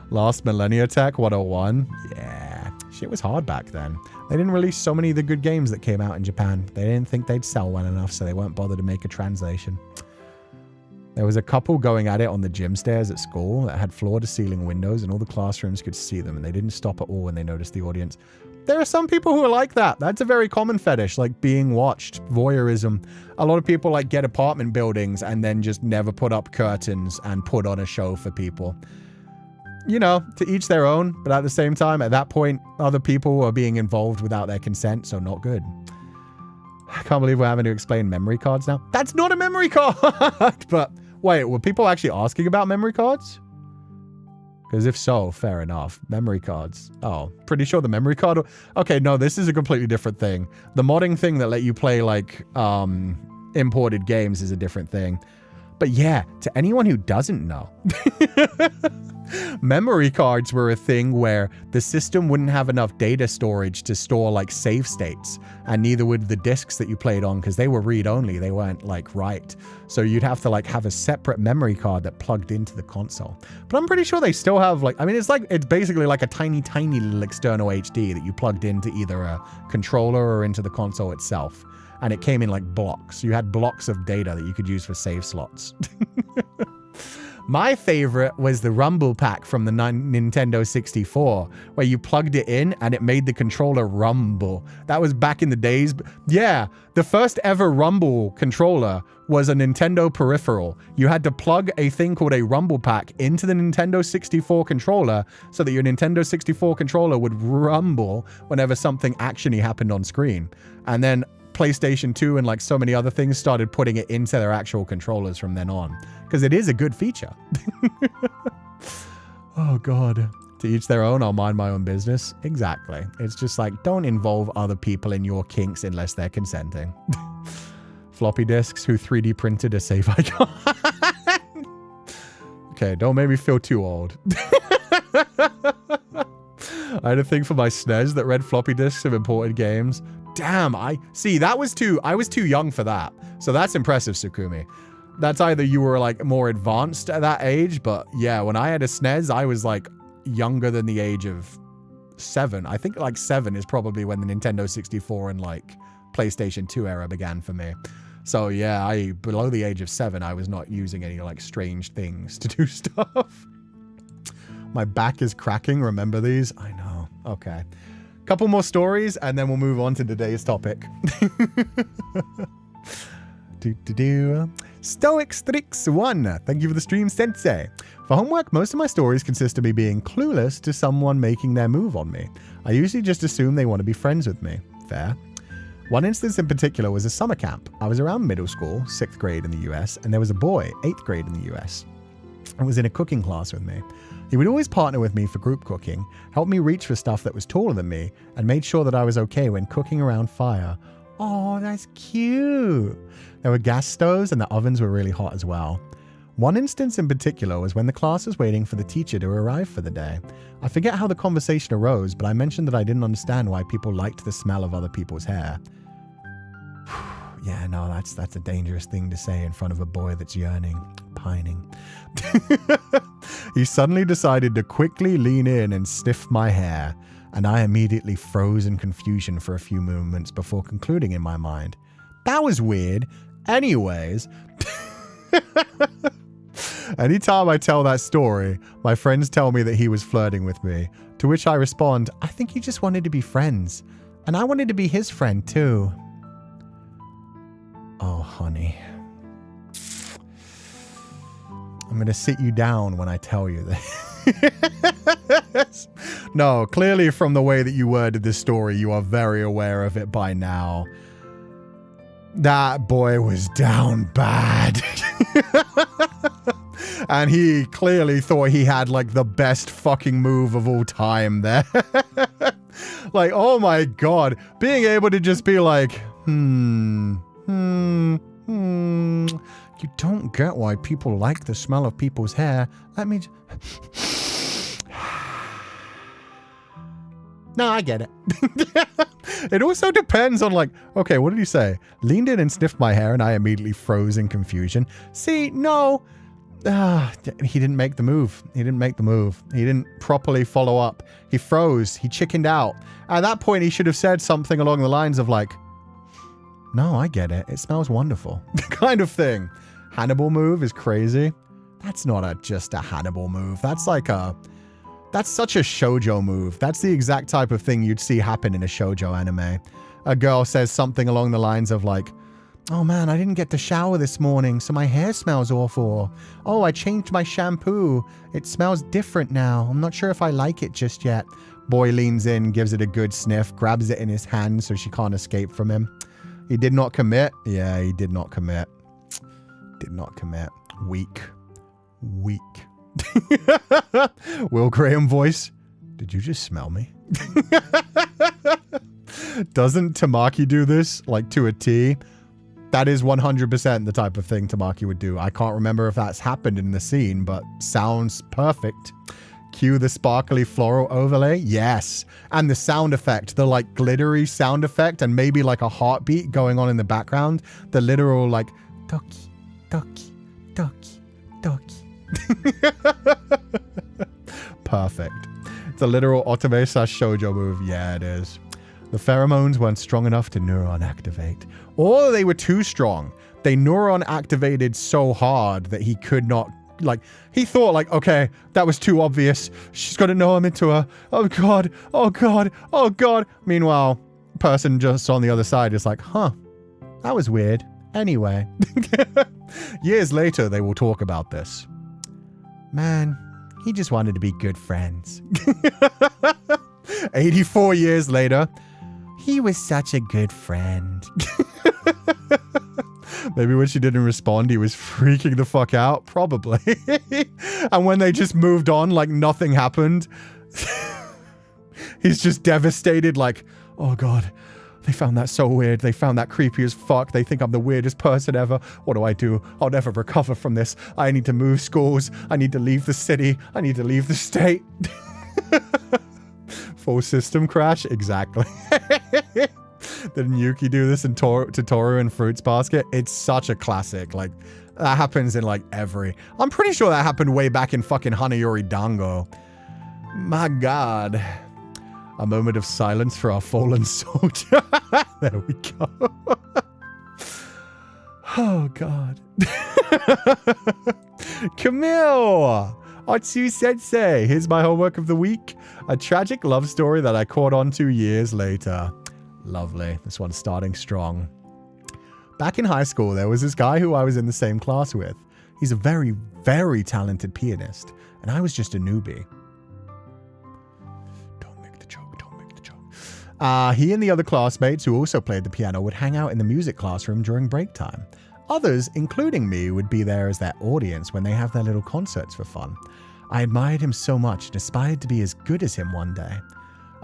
Last Millennia Tech 101. Yeah. Shit was hard back then. They didn't release so many of the good games that came out in Japan. They didn't think they'd sell well enough, so they weren't bothered to make a translation. There was a couple going at it on the gym stairs at school that had floor-to-ceiling windows and all the classrooms could see them, and they didn't stop at all when they noticed the audience. There are some people who are like that. That's a very common fetish, like being watched, voyeurism. A lot of people like get apartment buildings and then just never put up curtains and put on a show for people. You know, to each their own, but at the same time, at that point, other people are being involved without their consent, so not good. I can't believe we're having to explain memory cards now. That's not a memory card! But, wait, were people actually asking about memory cards? Because if so, fair enough. Memory cards. Oh, pretty sure the memory card... Okay, no, this is a completely different thing. The modding thing that let you play, like, imported games is a different thing. But yeah, to anyone who doesn't know, memory cards were a thing where the system wouldn't have enough data storage to store like save states, and neither would the discs that you played on because they were read-only. They weren't like write. So you'd have to like have a separate memory card that plugged into the console. But I'm pretty sure they still have like, I mean, it's basically like a tiny little external HD that you plugged into either a controller or into the console itself. And it came in like blocks. You had blocks of data that you could use for save slots. My favorite was the Rumble pack from the Nintendo 64, where you plugged it in and it made the controller rumble. That was back in the days. Yeah, the first ever Rumble controller was a Nintendo peripheral. You had to plug a thing called a Rumble pack into the Nintendo 64 controller so that your Nintendo 64 controller would rumble whenever something actiony happened on screen. And then PlayStation 2 and like so many other things started putting it into their actual controllers from then on, because it is a good feature. Oh God. To each their own, I'll mind my own business. Exactly. It's just like, don't involve other people in your kinks unless they're consenting. Floppy disks who 3D printed a save icon. Okay, don't make me feel too old. I had a thing for my SNES that read floppy disks of imported games. Damn, I was too young for that. So that's impressive, Sukumi. That's either you were like more advanced at that age, but yeah, when I had a SNES, I was like younger than the age of 7. I think like 7 is probably when the Nintendo 64 and like PlayStation 2 era began for me. So yeah, below the age of 7, I was not using any like strange things to do stuff. My back is cracking. Remember these? I know. Okay. Couple more stories and then we'll move on to today's topic. Stoicstrix1. Thank you for the stream, Sensei. For homework, most of my stories consist of me being clueless to someone making their move on me. I usually just assume they want to be friends with me. Fair. One instance in particular was a summer camp. I was around middle school, 6th grade in the US, and there was a boy, 8th grade in the US, and was in a cooking class with me. He would always partner with me for group cooking, help me reach for stuff that was taller than me, and made sure that I was okay when cooking around fire. Oh, that's cute. There were gas stoves and the ovens were really hot as well. One instance in particular was when the class was waiting for the teacher to arrive for the day. I forget how the conversation arose, but I mentioned that I didn't understand why people liked the smell of other people's hair. Yeah, no, that's a dangerous thing to say in front of a boy that's yearning, pining. He suddenly decided to quickly lean in and sniff my hair, and I immediately froze in confusion for a few moments before concluding in my mind, that was weird. Anyways, anytime I tell that story, my friends tell me that he was flirting with me, to which I respond, I think he just wanted to be friends, and I wanted to be his friend too. Oh, honey. I'm going to sit you down when I tell you this. No, clearly from the way that you worded this story, you are very aware of it by now. That boy was down bad. And he clearly thought he had like the best fucking move of all time there. Like, oh my God. Being able to just be like, you don't get why people like the smell of people's hair. Let me... No, I get it. It also depends on like, okay, what did he say? Leaned in and sniffed my hair and I immediately froze in confusion. See, no. He didn't make the move. He didn't properly follow up. He froze. He chickened out. At that point, he should have said something along the lines of like, no, I get it. It smells wonderful. Kind of thing. Hannibal move is crazy. That's not just a Hannibal move. That's such a shoujo move. That's the exact type of thing you'd see happen in a shoujo anime. A girl says something along the lines of like, oh man, I didn't get to shower this morning, so my hair smells awful. Oh, I changed my shampoo. It smells different now. I'm not sure if I like it just yet. Boy leans in, gives it a good sniff, grabs it in his hand so she can't escape from him. He did not commit. Yeah, he did not commit. Did not commit. Weak. Will Graham voice. Did you just smell me? Doesn't Tamaki do this like to a T? That is 100% the type of thing Tamaki would do. I can't remember if that's happened in the scene, but sounds perfect. Cue the sparkly floral overlay. Yes. And the sound effect, the like glittery sound effect, and maybe like a heartbeat going on in the background. The literal like Toki, Toki, Toki, Toki. Perfect. It's a literal otome/shoujo move. Yeah, it is. The pheromones weren't strong enough to neuron activate. Or they were too strong. They neuron activated so hard that he could not like, he thought like, okay, that was too obvious. She's going to know I'm into her. Oh God, oh God, oh God. Meanwhile, person just on the other side is like, huh, that was weird. Anyway, years later, they will talk about this. Man, he just wanted to be good friends. 84 years later, he was such a good friend. Maybe when she didn't respond, he was freaking the fuck out. Probably. And when they just moved on, like nothing happened, he's just devastated, like, oh God, they found that so weird. They found that creepy as fuck. They think I'm the weirdest person ever. What do I do? I'll never recover from this. I need to move schools. I need to leave the city. I need to leave the state. Full system crash? Exactly. Didn't Yuki do this in Toru and Fruits Basket? It's such a classic. Like, that happens in like every... I'm pretty sure that happened way back in fucking Hanayori Dango. My God. A moment of silence for our fallen soldier. There we go. Oh, God. Camille! Otsu-sensei, here's my homework of the week. A tragic love story that I caught on to years later. Lovely. This one's starting strong. Back in high school, there was this guy who I was in the same class with. He's a very, very talented pianist, and I was just a newbie. Don't make the joke, don't make the joke. He and the other classmates who also played the piano would hang out in the music classroom during break time. Others, including me, would be there as their audience when they have their little concerts for fun. I admired him so much and aspired to be as good as him one day.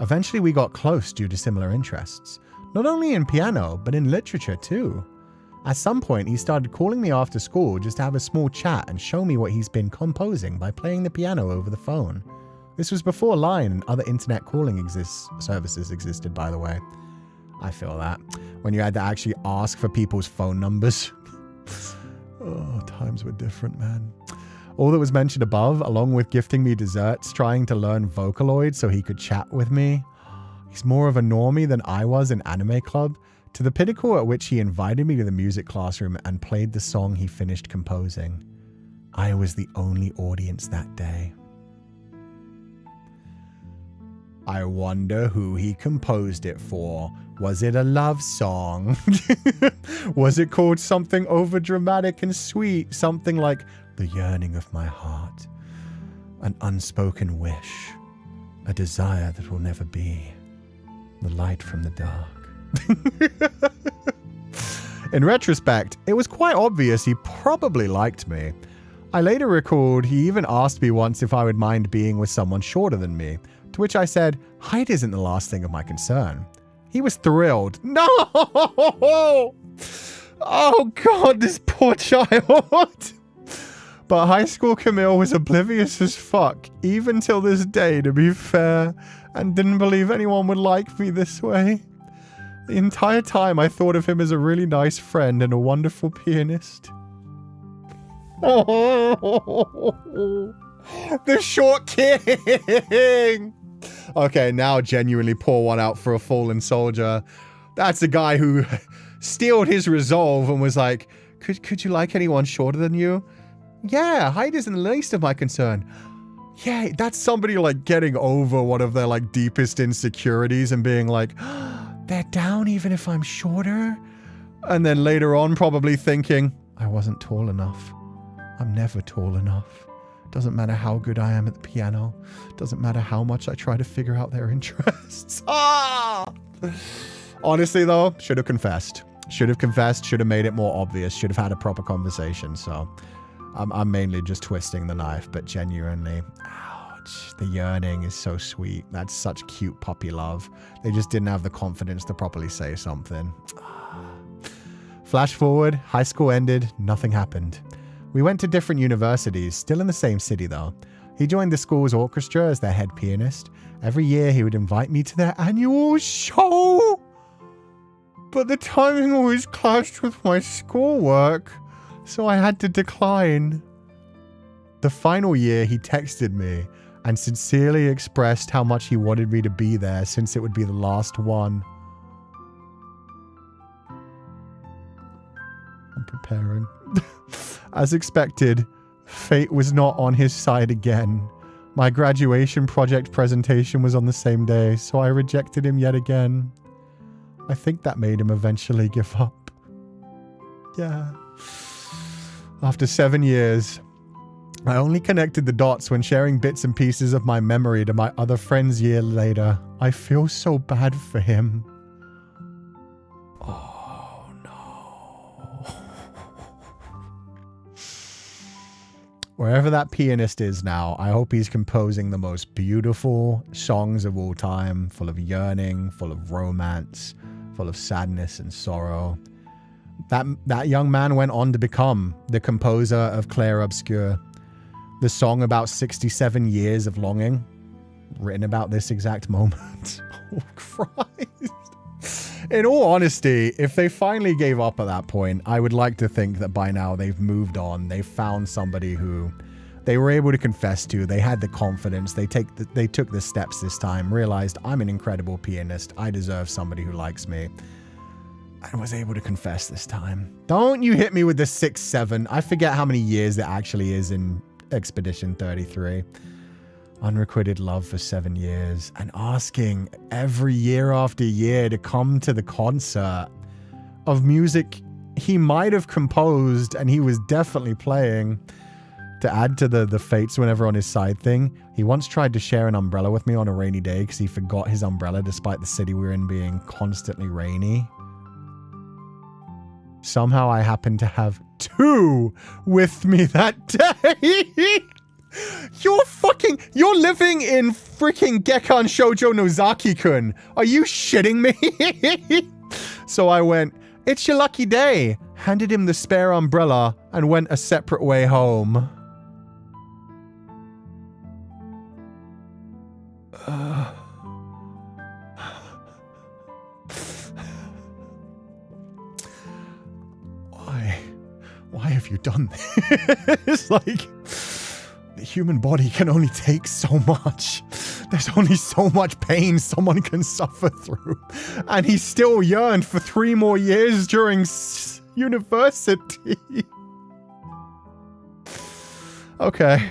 Eventually we got close due to similar interests, not only in piano, but in literature too. At some point, he started calling me after school just to have a small chat and show me what he's been composing by playing the piano over the phone. This was before Line and other internet calling services existed, by the way. I feel that. When you had to actually ask for people's phone numbers. Oh, times were different, man. All that was mentioned above, along with gifting me desserts, trying to learn Vocaloid so he could chat with me. He's more of a normie than I was in anime club, to the pinnacle at which he invited me to the music classroom and played the song he finished composing. I was the only audience that day. I wonder who he composed it for. Was it a love song? Was it called something overdramatic and sweet? Something like the yearning of my heart, an unspoken wish, a desire that will never be, the light from the dark. In retrospect, it was quite obvious he probably liked me. I later recalled he even asked me once if I would mind being with someone shorter than me, to which I said, height isn't the last thing of my concern. He was thrilled. No! Oh God, this poor child. But high school Camille was oblivious as fuck, even till this day, to be fair, and didn't believe anyone would like me this way. The entire time I thought of him as a really nice friend and a wonderful pianist. Oh, the short king! Okay, now genuinely pour one out for a fallen soldier. That's a guy who steeled his resolve and was like, could you like anyone shorter than you? Yeah, height isn't the least of my concern. Yeah, that's somebody like getting over one of their like deepest insecurities and being like, they're down even if I'm shorter? And then later on probably thinking, I wasn't tall enough. I'm never tall enough. Doesn't matter how good I am at the piano. Doesn't matter how much I try to figure out their interests. Ah! Honestly though, should have confessed. Should have confessed, should have made it more obvious, should have had a proper conversation, so... I'm mainly just twisting the knife, but genuinely, ouch, the yearning is so sweet. That's such cute puppy love. They just didn't have the confidence to properly say something. Flash forward, high school ended, nothing happened. We went to different universities, still in the same city though. He joined the school's orchestra as their head pianist. Every year he would invite me to their annual show. But the timing always clashed with my schoolwork. So I had to decline. The final year, he texted me and sincerely expressed how much he wanted me to be there since it would be the last one. I'm preparing. As expected, Fate was not on his side again. My graduation project presentation was on the same day, so I rejected him yet again. I think that made him eventually give up. Yeah. After 7 years, I only connected the dots when sharing bits and pieces of my memory to my other friends years later. I feel so bad for him. Oh, no. Wherever that pianist is now, I hope he's composing the most beautiful songs of all time, full of yearning, full of romance, full of sadness and sorrow. That young man went on to become the composer of Clair Obscur, the song about 67 years of longing, written about this exact moment. Oh, Christ. In all honesty, if they finally gave up at that point, I would like to think that by now they've moved on. They've found somebody who they were able to confess to. They had the confidence. They took the steps this time, realized I'm an incredible pianist. I deserve somebody who likes me. I was able to confess this time. Don't you hit me with the 6-7. I forget how many years it actually is in Expedition 33. Unrequited love for 7 years, and asking every year after year to come to the concert of music he might have composed and he was definitely playing to add to the fates whenever on his side thing. He once tried to share an umbrella with me on a rainy day because he forgot his umbrella despite the city we were in being constantly rainy. Somehow I happened to have 2 with me that day. You're living in freaking Gekkan Shoujo Nozaki-kun. Are you shitting me? So I went, it's your lucky day, handed him the spare umbrella, and went a separate way home. Why have you done this? Like, the human body can only take so much. There's only so much pain someone can suffer through. And he still yearned for 3 more years during university. Okay.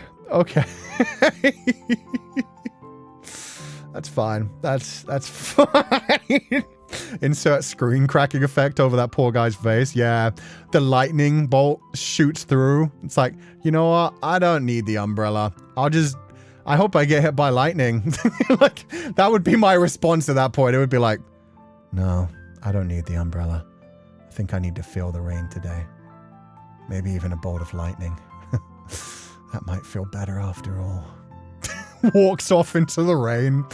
That's fine. That's fine. Insert screen cracking effect over that poor guy's face. Yeah, the lightning bolt shoots through. It's like, you know what? I don't need the umbrella. I hope I get hit by lightning. Like, that would be my response at that point. It would be like, no, I don't need the umbrella. I think I need to feel the rain today. Maybe even a bolt of lightning. That might feel better after all. Walks off into the rain.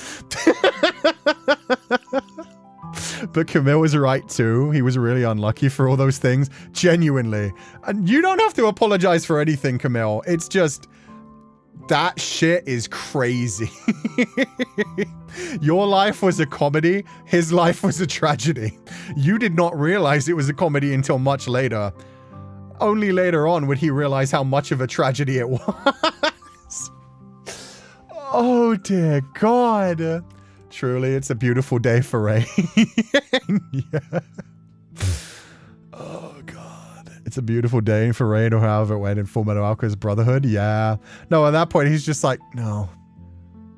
But Camille was right too. He was really unlucky for all those things. Genuinely. And you don't have to apologize for anything, Camille. It's just, that shit is crazy. Your life was a comedy. His life was a tragedy. You did not realize it was a comedy until much later. Only later on would he realize how much of a tragedy it was. Oh dear God. Truly, it's a beautiful day for rain. Yeah. Oh, God. It's a beautiful day for rain, or however it went in Fullmetal Alchemist Brotherhood. Yeah. No, at that point, he's just like, no,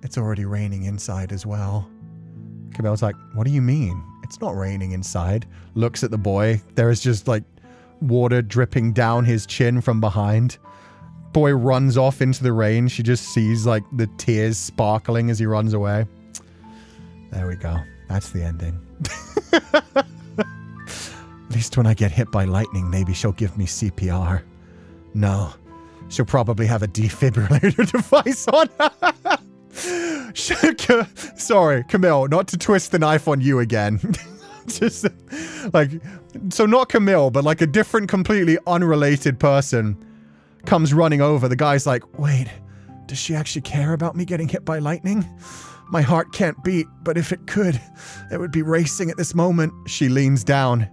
it's already raining inside as well. Camille's like, what do you mean? It's not raining inside. Looks at the boy. There is just, like, water dripping down his chin from behind. Boy runs off into the rain. She just sees, like, the tears sparkling as he runs away. There we go. That's the ending. At least when I get hit by lightning, maybe she'll give me CPR. No. She'll probably have a defibrillator device on her. Sorry, Camille, not to twist the knife on you again. Just, like, so not Camille, but like a different, completely unrelated person comes running over. The guy's like, wait, does she actually care about me getting hit by lightning? My heart can't beat, but if it could, it would be racing at this moment. She leans down.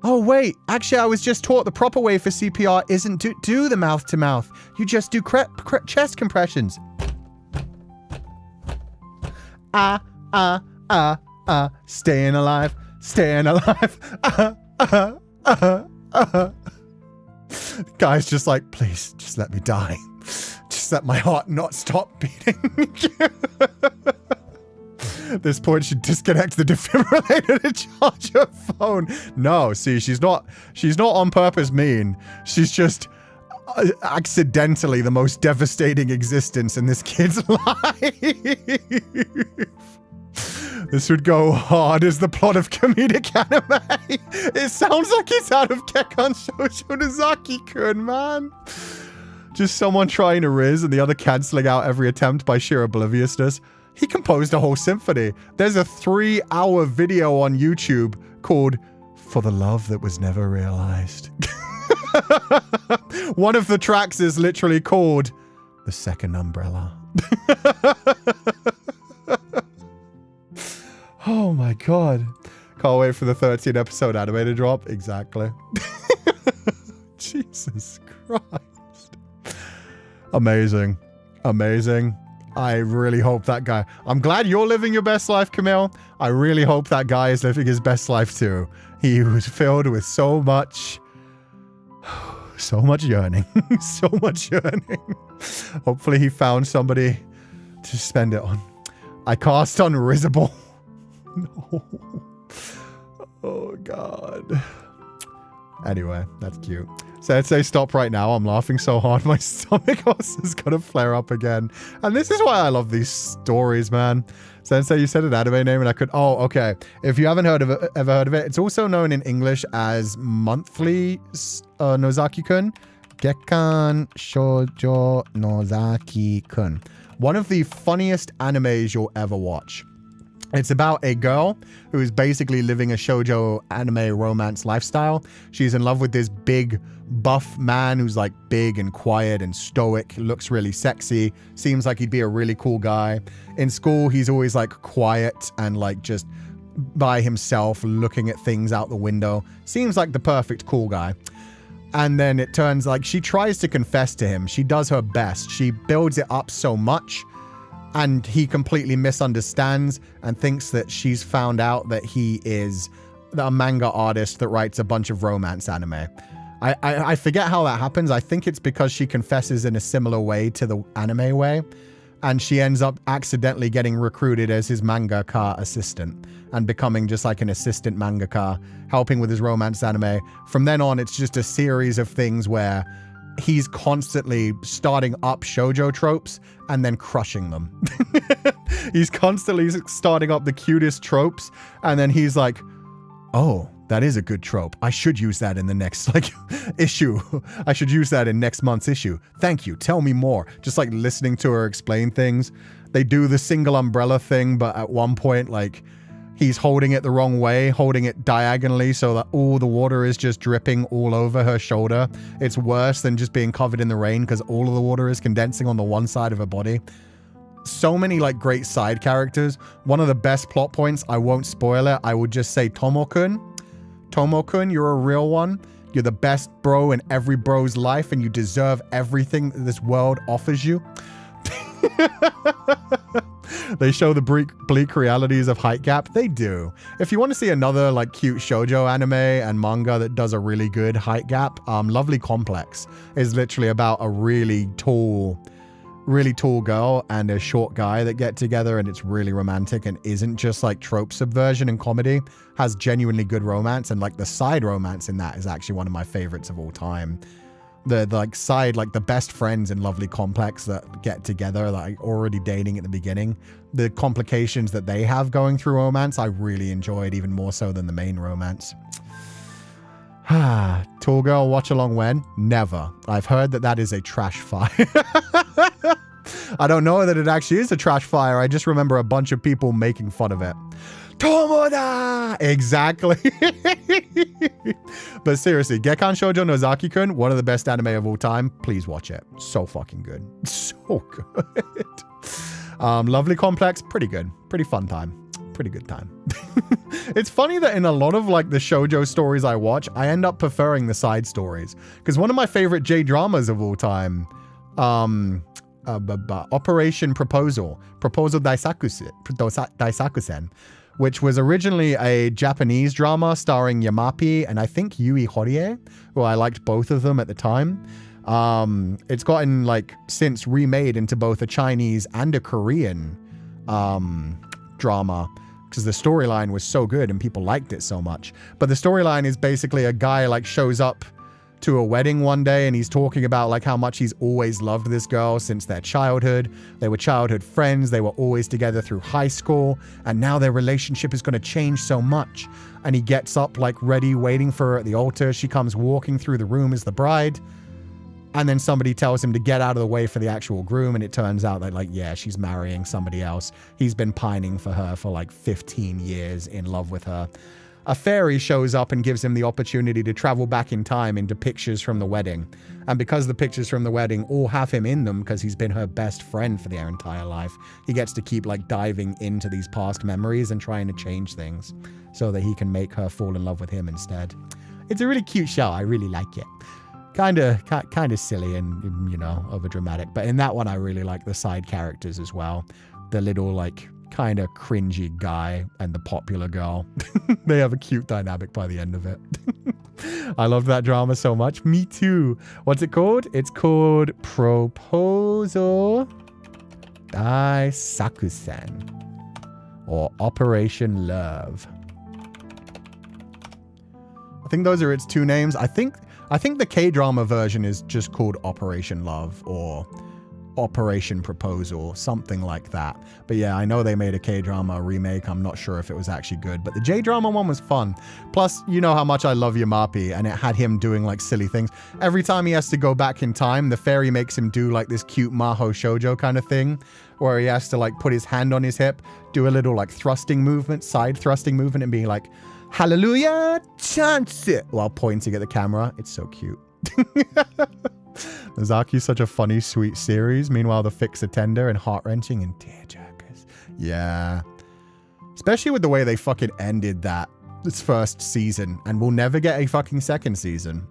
Oh, wait. Actually, I was just taught the proper way for CPR isn't to do the mouth-to-mouth. You just do chest compressions. Staying alive. Staying alive. Guy's just like, please, just let me die. Just let my heart not stop beating. At this point, she disconnects the defibrillator to charge her phone. No, see, she's not on purpose mean. She's just accidentally the most devastating existence in this kid's life. This would go hard as the plot of comedic anime. It sounds like it's out of Gekkan Shoujo Nozaki-kun, man. Just someone trying to riz and the other cancelling out every attempt by sheer obliviousness. He composed a whole symphony. There's a 3-hour video on YouTube called For the Love That Was Never Realized. One of the tracks is literally called The Second Umbrella. Oh my god. Can't wait for the 13th episode anime to drop. Exactly. Jesus Christ. Amazing. Amazing. I really hope that guy... I'm glad you're living your best life, Camille. I really hope that guy is living his best life too. He was filled with so much yearning. So much yearning. Hopefully he found somebody to spend it on. I cast unrisible. No. Oh, God. Anyway, that's cute. Sensei, stop right now. I'm laughing so hard my stomach is gonna flare up again. And this is why I love these stories, man. Sensei, you said an anime name and I could... Oh, okay. If you haven't ever heard of it, it's also known in English as Monthly Nozaki-kun. Gekkan Shoujo Nozaki-kun. One of the funniest animes you'll ever watch. It's about a girl who is basically living a shoujo anime romance lifestyle. She's in love with this big buff man who's like big and quiet and stoic, looks really sexy, seems like he'd be a really cool guy. In school, he's always like quiet and like just by himself looking at things out the window. Seems like the perfect cool guy. And then it turns like she tries to confess to him. She does her best. She builds it up so much. And he completely misunderstands and thinks that she's found out that he is a manga artist that writes a bunch of romance anime. I forget how that happens. I think it's because she confesses in a similar way to the anime way. And she ends up accidentally getting recruited as his mangaka assistant and becoming just like an assistant mangaka, helping with his romance anime. From then on, it's just a series of things where he's constantly starting up shoujo tropes and then crushing them. He's constantly starting up the cutest tropes and then he's like, oh, that is a good trope. I should use that in the next issue. I should use that in next month's issue. Thank you. Tell me more. Just like listening to her explain things. They do the single umbrella thing, but at one point, like, he's holding it the wrong way, holding it diagonally so that all the water is just dripping all over her shoulder. It's worse than just being covered in the rain because all of the water is condensing on the one side of her body. So many like great side characters. One of the best plot points, I won't spoil it, I would just say Tomo-kun. Tomo-kun, you're a real one. You're the best bro in every bro's life and you deserve everything that this world offers you. They show the bleak realities of height gap. They do. If you want to see another like cute shoujo anime and manga that does a really good height gap, Lovely Complex is literally about a really tall girl and a short guy that get together and it's really romantic and isn't just like trope subversion and comedy. Has genuinely good romance and like the side romance in that is actually one of my favorites of all time. The like side, like the best friends in Lovely Complex that get together, like already dating at the beginning. The complications that they have going through romance, I really enjoyed even more so than the main romance. Tall girl watch along when? Never. I've heard that is a trash fire. I don't know that it actually is a trash fire. I just remember a bunch of people making fun of it. Tomoda! Exactly. But seriously, Gekkan Shoujo Nozaki-kun, one of the best anime of all time. Please watch it. So fucking good. So good. Lovely Complex, pretty good. Pretty fun time. Pretty good time. It's funny that in a lot of like the shoujo stories I watch, I end up preferring the side stories. Because one of my favorite J-dramas of all time, Operation Proposal Daisakusen, which was originally a Japanese drama starring Yamapi and I think Yui Horie, who I liked both of them at the time. It's gotten like since remade into both a Chinese and a Korean drama because the storyline was so good and people liked it so much. But the storyline is basically a guy like shows up to a wedding one day and he's talking about like how much he's always loved this girl since their childhood. They were childhood friends. They were always together through high school. And now their relationship is going to change so much. And he gets up like ready, waiting for her at the altar. She comes walking through the room as the bride. And then somebody tells him to get out of the way for the actual groom. And it turns out that like, yeah, she's marrying somebody else. He's been pining for her for like 15 years, in love with her. A fairy shows up and gives him the opportunity to travel back in time into pictures from the wedding. And because the pictures from the wedding all have him in them because he's been her best friend for their entire life, he gets to keep like diving into these past memories and trying to change things so that he can make her fall in love with him instead. It's a really cute show. I really like it. Kind of silly and, you know, overdramatic. But in that one, I really like the side characters as well. The little like kind of cringy guy and the popular girl. They have a cute dynamic by the end of it. I love that drama so much. Me too. What's it called? It's called Proposal Daisakusen or Operation Love. I think those are its two names. I think the K-drama version is just called Operation Love or Operation Proposal, something like that. But yeah, I know they made a K-drama remake. I'm not sure if it was actually good, but the J-drama one was fun. Plus, you know how much I love Yamapi, and it had him doing like silly things. Every time he has to go back in time, the fairy makes him do like this cute Maho shoujo kind of thing, where he has to like put his hand on his hip, do a little like thrusting movement, side thrusting movement, and being like, hallelujah, chance it, while pointing at the camera. It's so cute. Nozaki's such a funny, sweet series. Meanwhile, the fics are tender and heart-wrenching and tearjerkers. Yeah. Especially with the way they fucking ended this first season. And we'll never get a fucking second season.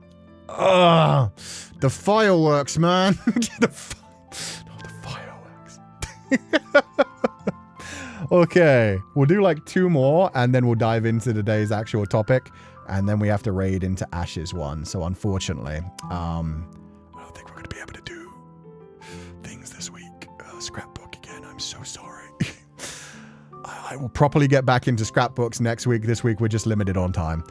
Ugh. The fireworks, man. The fireworks. Okay. We'll do like 2 more and then we'll dive into today's actual topic. And then we have to raid into Ash's one. So unfortunately, I don't think we're going to be able to do things this week. Scrapbook again. I'm so sorry. I will properly get back into scrapbooks next week. This week, we're just limited on time.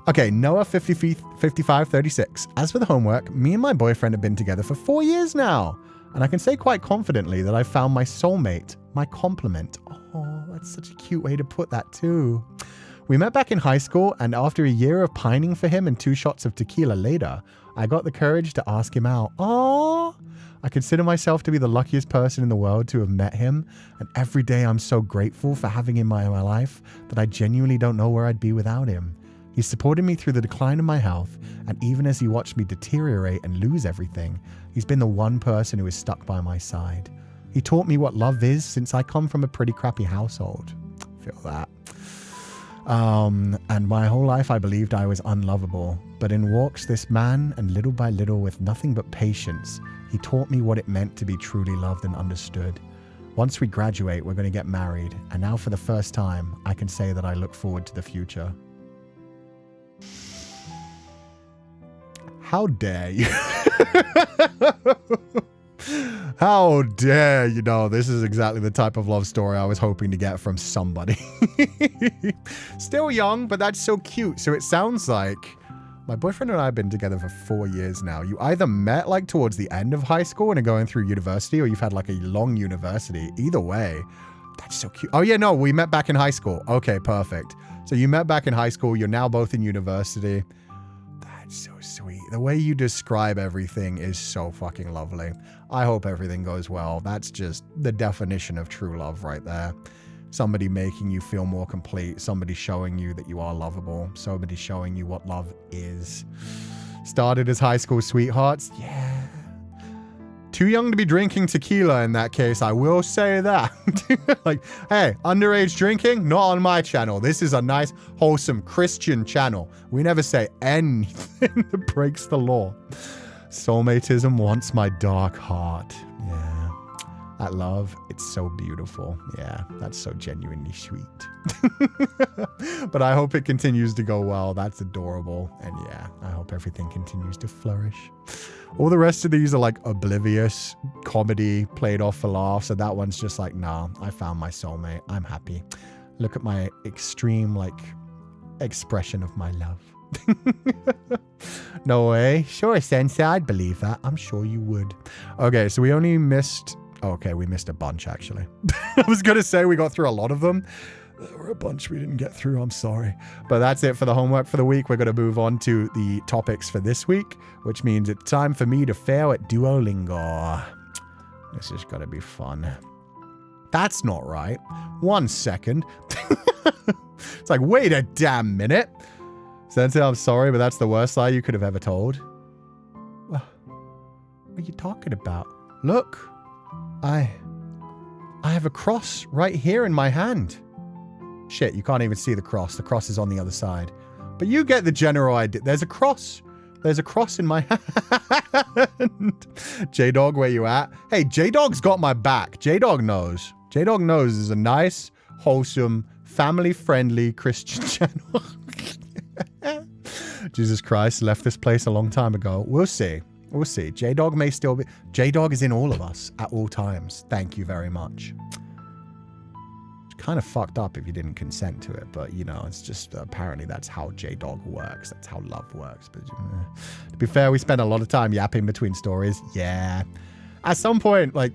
Okay, Noah 5536. As for the homework, me and my boyfriend have been together for 4 years now. And I can say quite confidently that I found my soulmate, my complement. Oh, that's such a cute way to put that too. We met back in high school, and after a year of pining for him and 2 shots of tequila later, I got the courage to ask him out. Aww! I consider myself to be the luckiest person in the world to have met him, and every day I'm so grateful for having him in my life that I genuinely don't know where I'd be without him. He supported me through the decline of my health, and even as he watched me deteriorate and lose everything, he's been the one person who has stuck by my side. He taught me what love is since I come from a pretty crappy household. Feel that. And my whole life I believed I was unlovable, but in walks this man, and little by little, with nothing but patience, he taught me what it meant to be truly loved and understood. Once we graduate, we're going to get married, and now for the first time, I can say that I look forward to the future. How dare you? How dare you know, this is exactly the type of love story I was hoping to get from somebody. Still young, but that's so cute. So it sounds like my boyfriend and I have been together for 4 years now. You either met like towards the end of high school and are going through university, or you've had like a long university. Either way, that's so cute. Oh yeah, no, we met back in high school. Okay, perfect. So you met back in high school. You're now both in university. That's so sweet. The way you describe everything is so fucking lovely. I hope everything goes well. That's just the definition of true love right there. Somebody making you feel more complete. Somebody showing you that you are lovable. Somebody showing you what love is. Started as high school sweethearts. Yeah. Too young to be drinking tequila in that case, I will say that. Like, hey, underage drinking, not on my channel. This is a nice, wholesome Christian channel. We never say anything that breaks the law. Soulmatism wants my dark heart. Yeah. at love. It's so beautiful. Yeah, that's so genuinely sweet. But I hope it continues to go well. That's adorable. And yeah, I hope everything continues to flourish. All the rest of these are like oblivious comedy played off for laughs. So that one's just like, nah, I found my soulmate. I'm happy. Look at my extreme like expression of my love. No way. Sure, Sensei, I'd believe that. I'm sure you would. Okay, so we only missed... Okay, we missed a bunch, actually. I was going to say we got through a lot of them. There were a bunch we didn't get through. I'm sorry. But that's it for the homework for the week. We're going to move on to the topics for this week, which means it's time for me to fail at Duolingo. This is going to be fun. That's not right. 1 second. It's like, wait a damn minute. Sensei, I'm sorry, but that's the worst lie you could have ever told. What are you talking about? Look, I have a cross right here in my hand. Shit, you can't even see the cross. The cross is on the other side. But you get the general idea. There's a cross. There's a cross in my hand. J-Dog, where you at? Hey, J-Dog's got my back. J-Dog knows. J-Dog knows is a nice, wholesome, family-friendly Christian channel. Jesus Christ, left this place a long time ago. We'll see. We'll see. J-Dog may still be... J-Dog is in all of us at all times. Thank you very much. It's kind of fucked up if you didn't consent to it, but, you know, it's just... apparently that's how J-Dog works. That's how love works. But to be fair, we spend a lot of time yapping between stories. Yeah. At some point, like...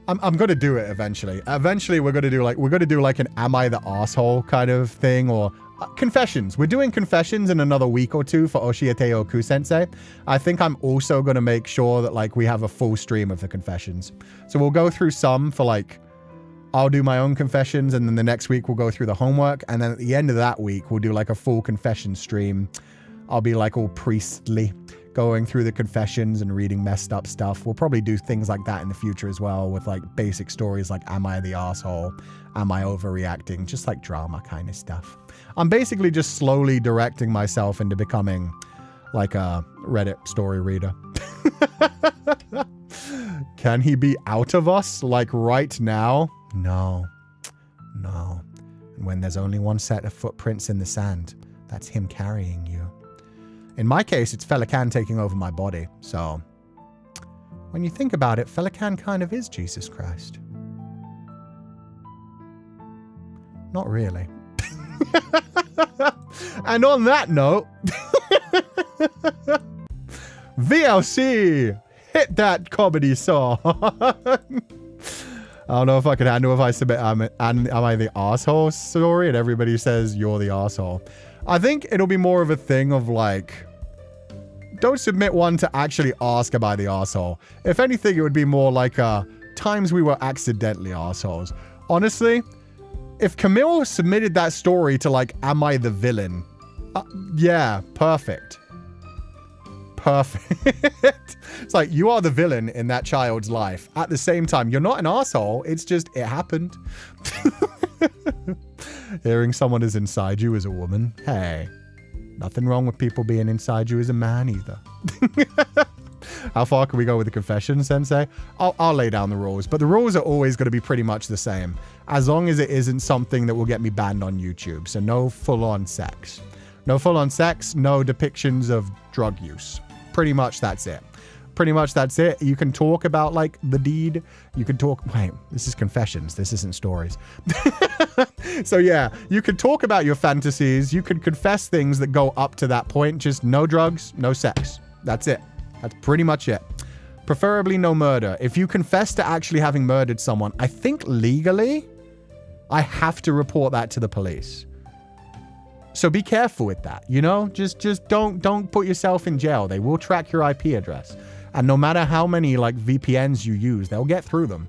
I'm going to do it eventually. Eventually, we're going to do like an Am I the Arsehole kind of thing, or... confessions. We're doing confessions in another week or two for Oshiete or Cú-Sensei. I think I'm also going to make sure that like we have a full stream of the confessions. So we'll go through some for like, I'll do my own confessions, and then the next week we'll go through the homework, and then at the end of that week we'll do like a full confession stream. I'll be like all priestly, going through the confessions and reading messed up stuff. We'll probably do things like that in the future as well, with like basic stories like, am I the asshole? Am I overreacting? Just like drama kind of stuff. I'm basically just slowly directing myself into becoming like a Reddit story reader. Can he be out of us like right now? No. No. And when there's only one set of footprints in the sand, that's him carrying you. In my case, it's Féileacán taking over my body. So when you think about it, Féileacán kind of is Jesus Christ. Not really. And on that note, VLC, hit that comedy song. I don't know if I can handle if I submit am I the asshole story and everybody says you're the asshole. I think it'll be more of a thing of like, don't submit one to actually ask am I the asshole. If anything, it would be more like times we were accidentally assholes. Honestly, if Camille submitted that story to like, am I the villain? Yeah, perfect. Perfect. It's like, you are the villain in that child's life. At the same time, you're not an asshole. It's just, it happened. Hearing someone is inside you as a woman. Hey, nothing wrong with people being inside you as a man either. How far can we go with the confession, Sensei? I'll lay down the rules, but the rules are always going to be pretty much the same, as long as it isn't something that will get me banned on YouTube. So no full-on sex. No full-on sex, no depictions of drug use. Pretty much that's it. Pretty much that's it. You can talk about, like, the deed. You can talk... Wait, this is confessions. This isn't stories. So, yeah, you can talk about your fantasies. You can confess things that go up to that point. Just no drugs, no sex. That's it. That's pretty much it. Preferably no murder. If you confess to actually having murdered someone, I think legally, I have to report that to the police. So be careful with that, you know? Just don't put yourself in jail. They will track your IP address. And no matter how many, like, VPNs you use, they'll get through them.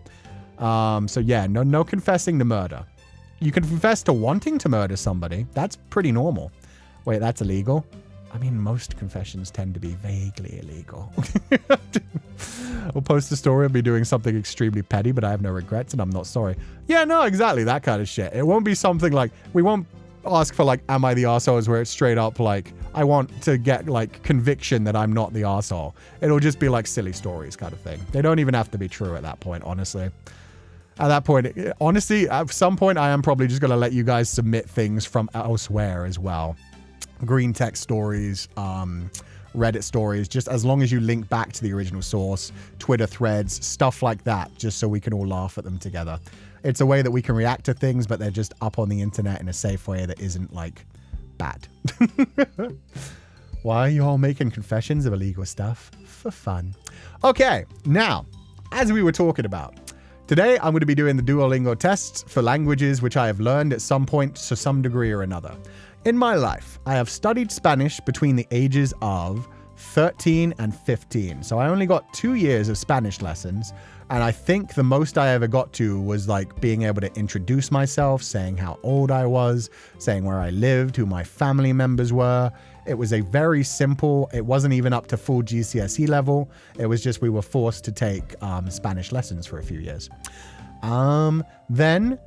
So yeah, no confessing to murder. You can confess to wanting to murder somebody. That's pretty normal. Wait, that's illegal? I mean, most confessions tend to be vaguely illegal. We'll post a story. I'll be doing something extremely petty, but I have no regrets and I'm not sorry. Yeah, no, exactly. That kind of shit. It won't be something like, we won't ask for like, am I the arsehole, where it's straight up like, I want to get like conviction that I'm not the arsehole. It'll just be like silly stories kind of thing. They don't even have to be true at that point, honestly. At that point, honestly, at some point, I am probably just going to let you guys submit things from elsewhere as well. Green text stories, Reddit stories, just as long as you link back to the original source, Twitter threads, stuff like that, just so we can all laugh at them together. It's a way that we can react to things, but they're just up on the internet in a safe way that isn't, like, bad. Why are you all making confessions of illegal stuff? For fun. Okay, now, as we were talking about, today I'm going to be doing the Duolingo tests for languages which I have learned at some point to some degree or another. In my life, I have studied Spanish between the ages of 13 and 15. So I only got 2 years of Spanish lessons. And I think the most I ever got to was like being able to introduce myself, saying how old I was, saying where I lived, who my family members were. It was a very simple, it wasn't even up to full GCSE level. It was just we were forced to take Spanish lessons for a few years. Then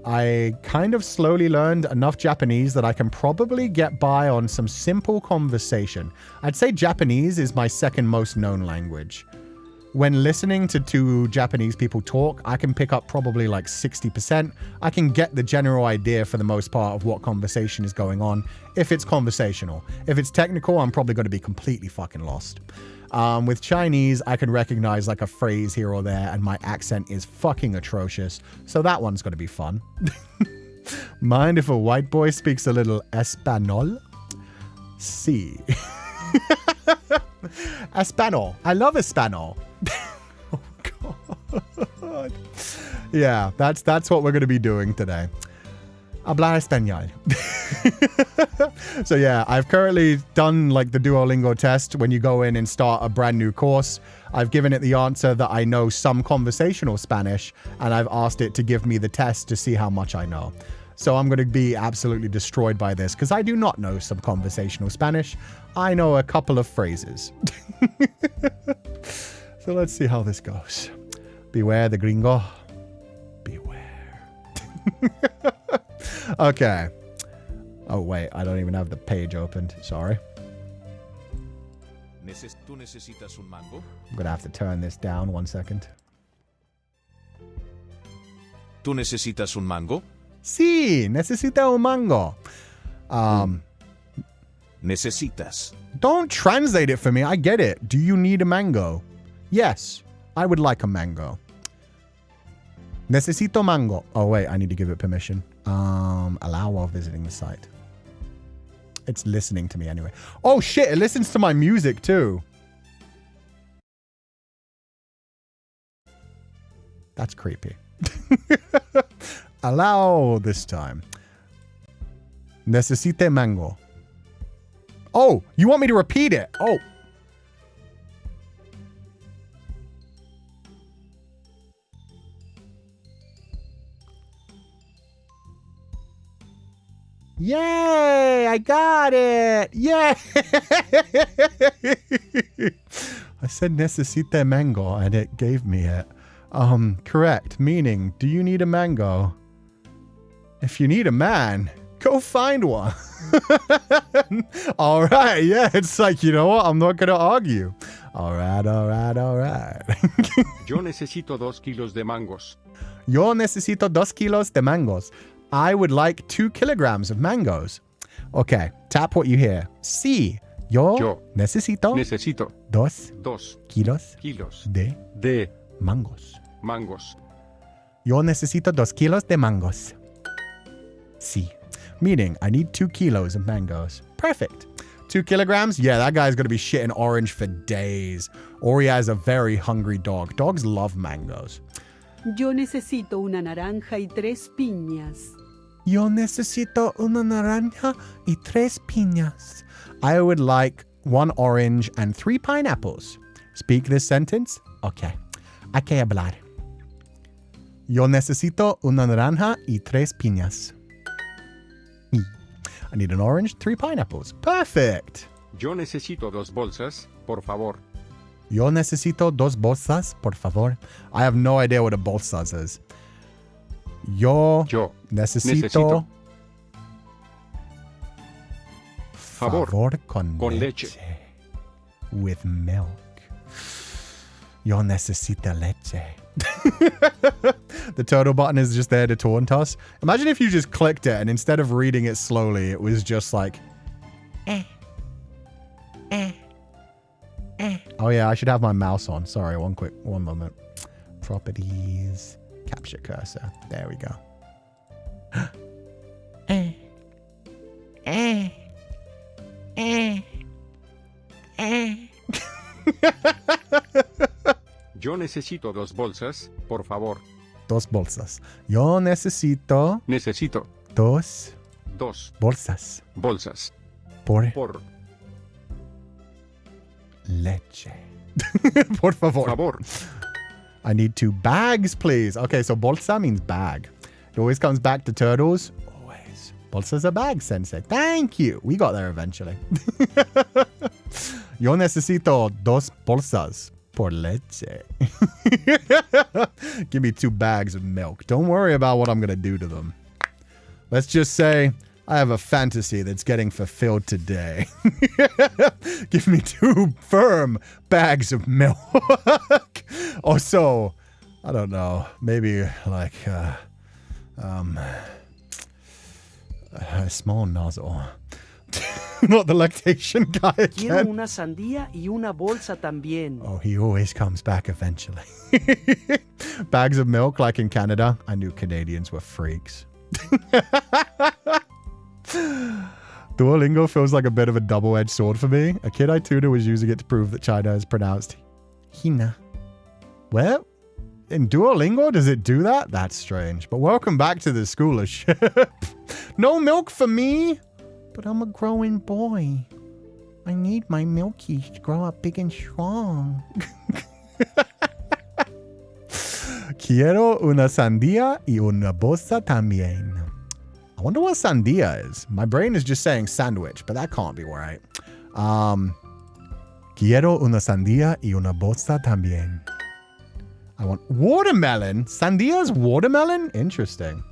I kind of slowly learned enough Japanese that I can probably get by on some simple conversation. I'd say Japanese is my second most known language. When listening to two Japanese people talk, I can pick up probably like 60%. I can get the general idea for the most part of what conversation is going on if it's conversational. If it's technical, I'm probably going to be completely fucking lost. With Chinese, I can recognize like a phrase here or there, and my accent is fucking atrocious. So that one's going to be fun. Mind if a white boy speaks a little Espanol? Sí. Espanol. I love Espanol. Oh, God. Yeah, that's what we're going to be doing today. Hablar español. So yeah, I've currently done like the Duolingo test when you go in and start a brand new course. I've given it the answer that I know some conversational Spanish, and I've asked it to give me the test to see how much I know. So I'm going to be absolutely destroyed by this because I do not know some conversational Spanish. I know a couple of phrases. So let's see how this goes. Beware the gringo. Beware. Okay. Oh, wait. I don't even have the page opened. Sorry. I'm going to have to turn this down 1 second. ¿Tú necesitas un mango? Sí, necesita un mango. Necesitas. Don't translate it for me. I get it. Do you need a mango? Yes, I would like a mango. Necesito mango. Oh, wait, I need to give it permission. Allow while visiting the site. It's listening to me anyway. Oh, shit, it listens to my music too. That's creepy. Allow this time. Necesite mango. Oh, you want me to repeat it? Oh. Yay! I got it! Yay! I said necesite mango and it gave me it. Correct. Meaning, do you need a mango? If you need a man, go find one. All right. Yeah, it's like, you know what? I'm not going to argue. All right. Yo necesito 2 kilos de mangos. Yo necesito 2 kilos de mangos. I would like 2 kilograms of mangoes. Okay, tap what you hear. Sí, yo necesito 2 kilos de mangos. Yo necesito 2 kilos de mangos. Sí, meaning I need 2 kilos of mangoes. Perfect. 2 kilograms? Yeah, that guy's going to be shitting orange for days. Or he has a very hungry dog. Dogs love mangoes. Yo necesito una naranja y 3 piñas. Yo necesito una naranja y 3 piñas. I would like 1 orange and 3 pineapples. Speak this sentence. Okay. Hay que hablar. Yo necesito una naranja y 3 piñas. I need an orange, 3 pineapples. Perfect. Yo necesito 2 bolsas, por favor. Yo necesito 2 bolsas, por favor. I have no idea what a bolsas is. Yo necesito Favor, con con leche. leche. With milk. Yo necesito leche. The turtle button is just there to taunt us. Imagine if you just clicked it and instead of reading it slowly, it was just like... Oh yeah, I should have my mouse on. Sorry, one moment. Properties. Capture cursor. There we go. Yo necesito 2 bolsas, por favor. 2 bolsas. Yo necesito Necesito 2 2 bolsas. bolsas, Por por leche. Por favor. favor. I need 2 bags, please. Okay, so bolsa means bag. It always comes back to turtles. Always. Bolsa's a bag, Sensei. Thank you. We got there eventually. Yo necesito 2 bolsas por leche. Give me 2 bags of milk. Don't worry about what I'm going to do to them. Let's just say I have a fantasy that's getting fulfilled today. Give me 2 firm bags of milk. Or so, I don't know, maybe like a small nozzle. Not the lactation guy Quiero again. una sandía y una bolsa también. Oh, he always comes back eventually. Bags of milk like in Canada. I knew Canadians were freaks. Duolingo feels like a bit of a double-edged sword for me. A kid I tutor was using it to prove that China is pronounced Hina. Well, in Duolingo, does it do that? That's strange. But welcome back to the scholarship. No milk for me. But I'm a growing boy. I need my milkies to grow up big and strong. Quiero una sandía y una bolsa también. I wonder what sandía is. My brain is just saying sandwich, but that can't be right. Quiero una sandía y una bolsa también. I want watermelon. Sandía is watermelon? Interesting.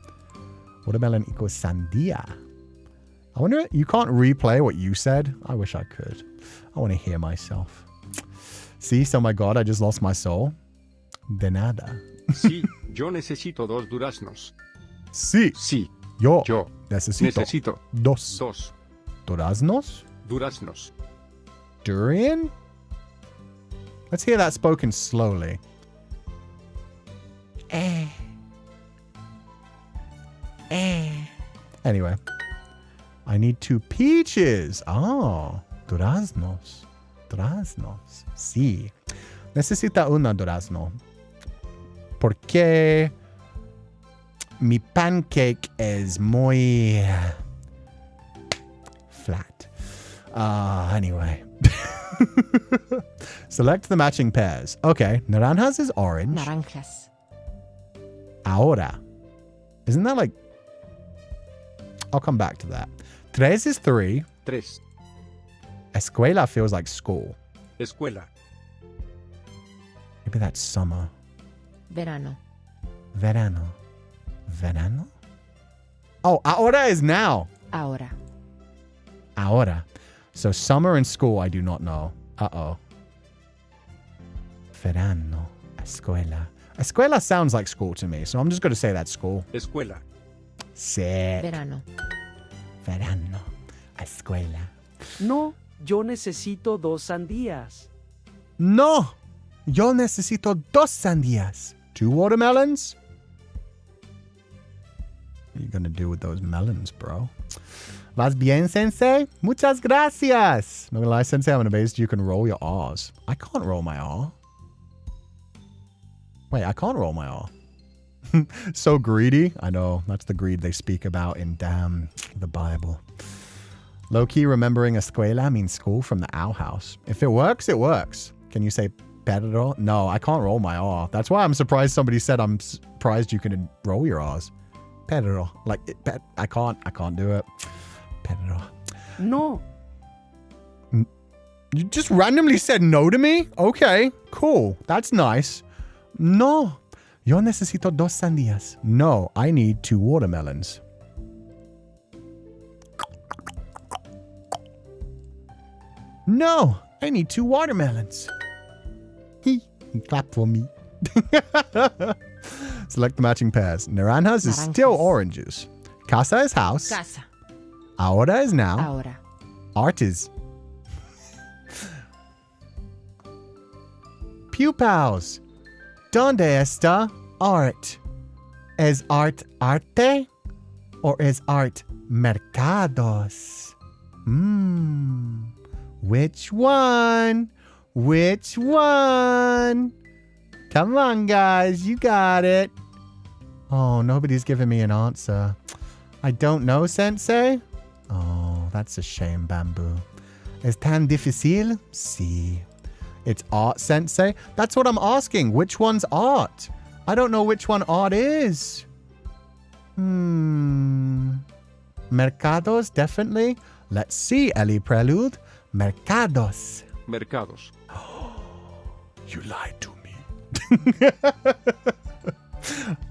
Watermelon equals sandía. I wonder, you can't replay what you said? I wish I could. I want to hear myself. See, so my God, I just lost my soul. De nada. Sí, yo necesito 2 duraznos. Sí, Sí, yo yo necesito dos 2 duraznos. duraznos. Durian? Let's hear that spoken slowly. Anyway. I need 2 peaches. Oh, duraznos. Duraznos. Sí. Necesita una durazno. Porque mi pancake is muy flat. Anyway. Select the matching pairs. Okay, naranjas is orange. Naranjas. Ahora. Isn't that like... I'll come back to that. Tres is 3. 3. Escuela feels like school. Escuela. Maybe that's summer. Verano. Verano. Verano? Oh, ahora is now. Ahora. Ahora. So summer and school, I do not know. Uh-oh. Verano. Escuela. Escuela sounds like school to me, so I'm just going to say that's school. Escuela. Sick. Verano. Verano. Escuela. No, yo necesito 2 sandías. No. Yo necesito 2 sandías. 2 watermelons? What are you going to do with those melons, bro? Vas bien, Sensei? Muchas gracias. Not gonna lie, Sensei, I'm amazed you can roll your R's. I can't roll my R. Wait, I can't roll my R. So greedy. I know, that's the greed they speak about in damn the Bible. Low-key remembering escuela means school from the owl house. If it works, it works. Can you say perro? No, I can't roll my R. That's why I'm surprised somebody said I'm surprised you can roll your R's. Perro. Like, I can't do it. Perro. No, You just randomly said no to me? Okay, cool. That's nice. No. Yo necesito 2 sandías. No, I need 2 watermelons. No, I need 2 watermelons. Clap for me. Select the matching pairs. Naranjas is still oranges. Casa is house. Casa. Ahora is now. Ahora. Art is. Pupals. ¿Dónde está art? ¿Es art arte? Or is art mercados? Which one? Which one? Come on, guys. You got it. Oh, nobody's giving me an answer. I don't know, Sensei. Oh, that's a shame, Bamboo. Es tan difícil? Sí. It's art, Sensei? That's what I'm asking. Which one's art? I don't know which one art is. Mercados, definitely. Let's see, Ellie Prelude. Mercados. Mercados. You lied to me.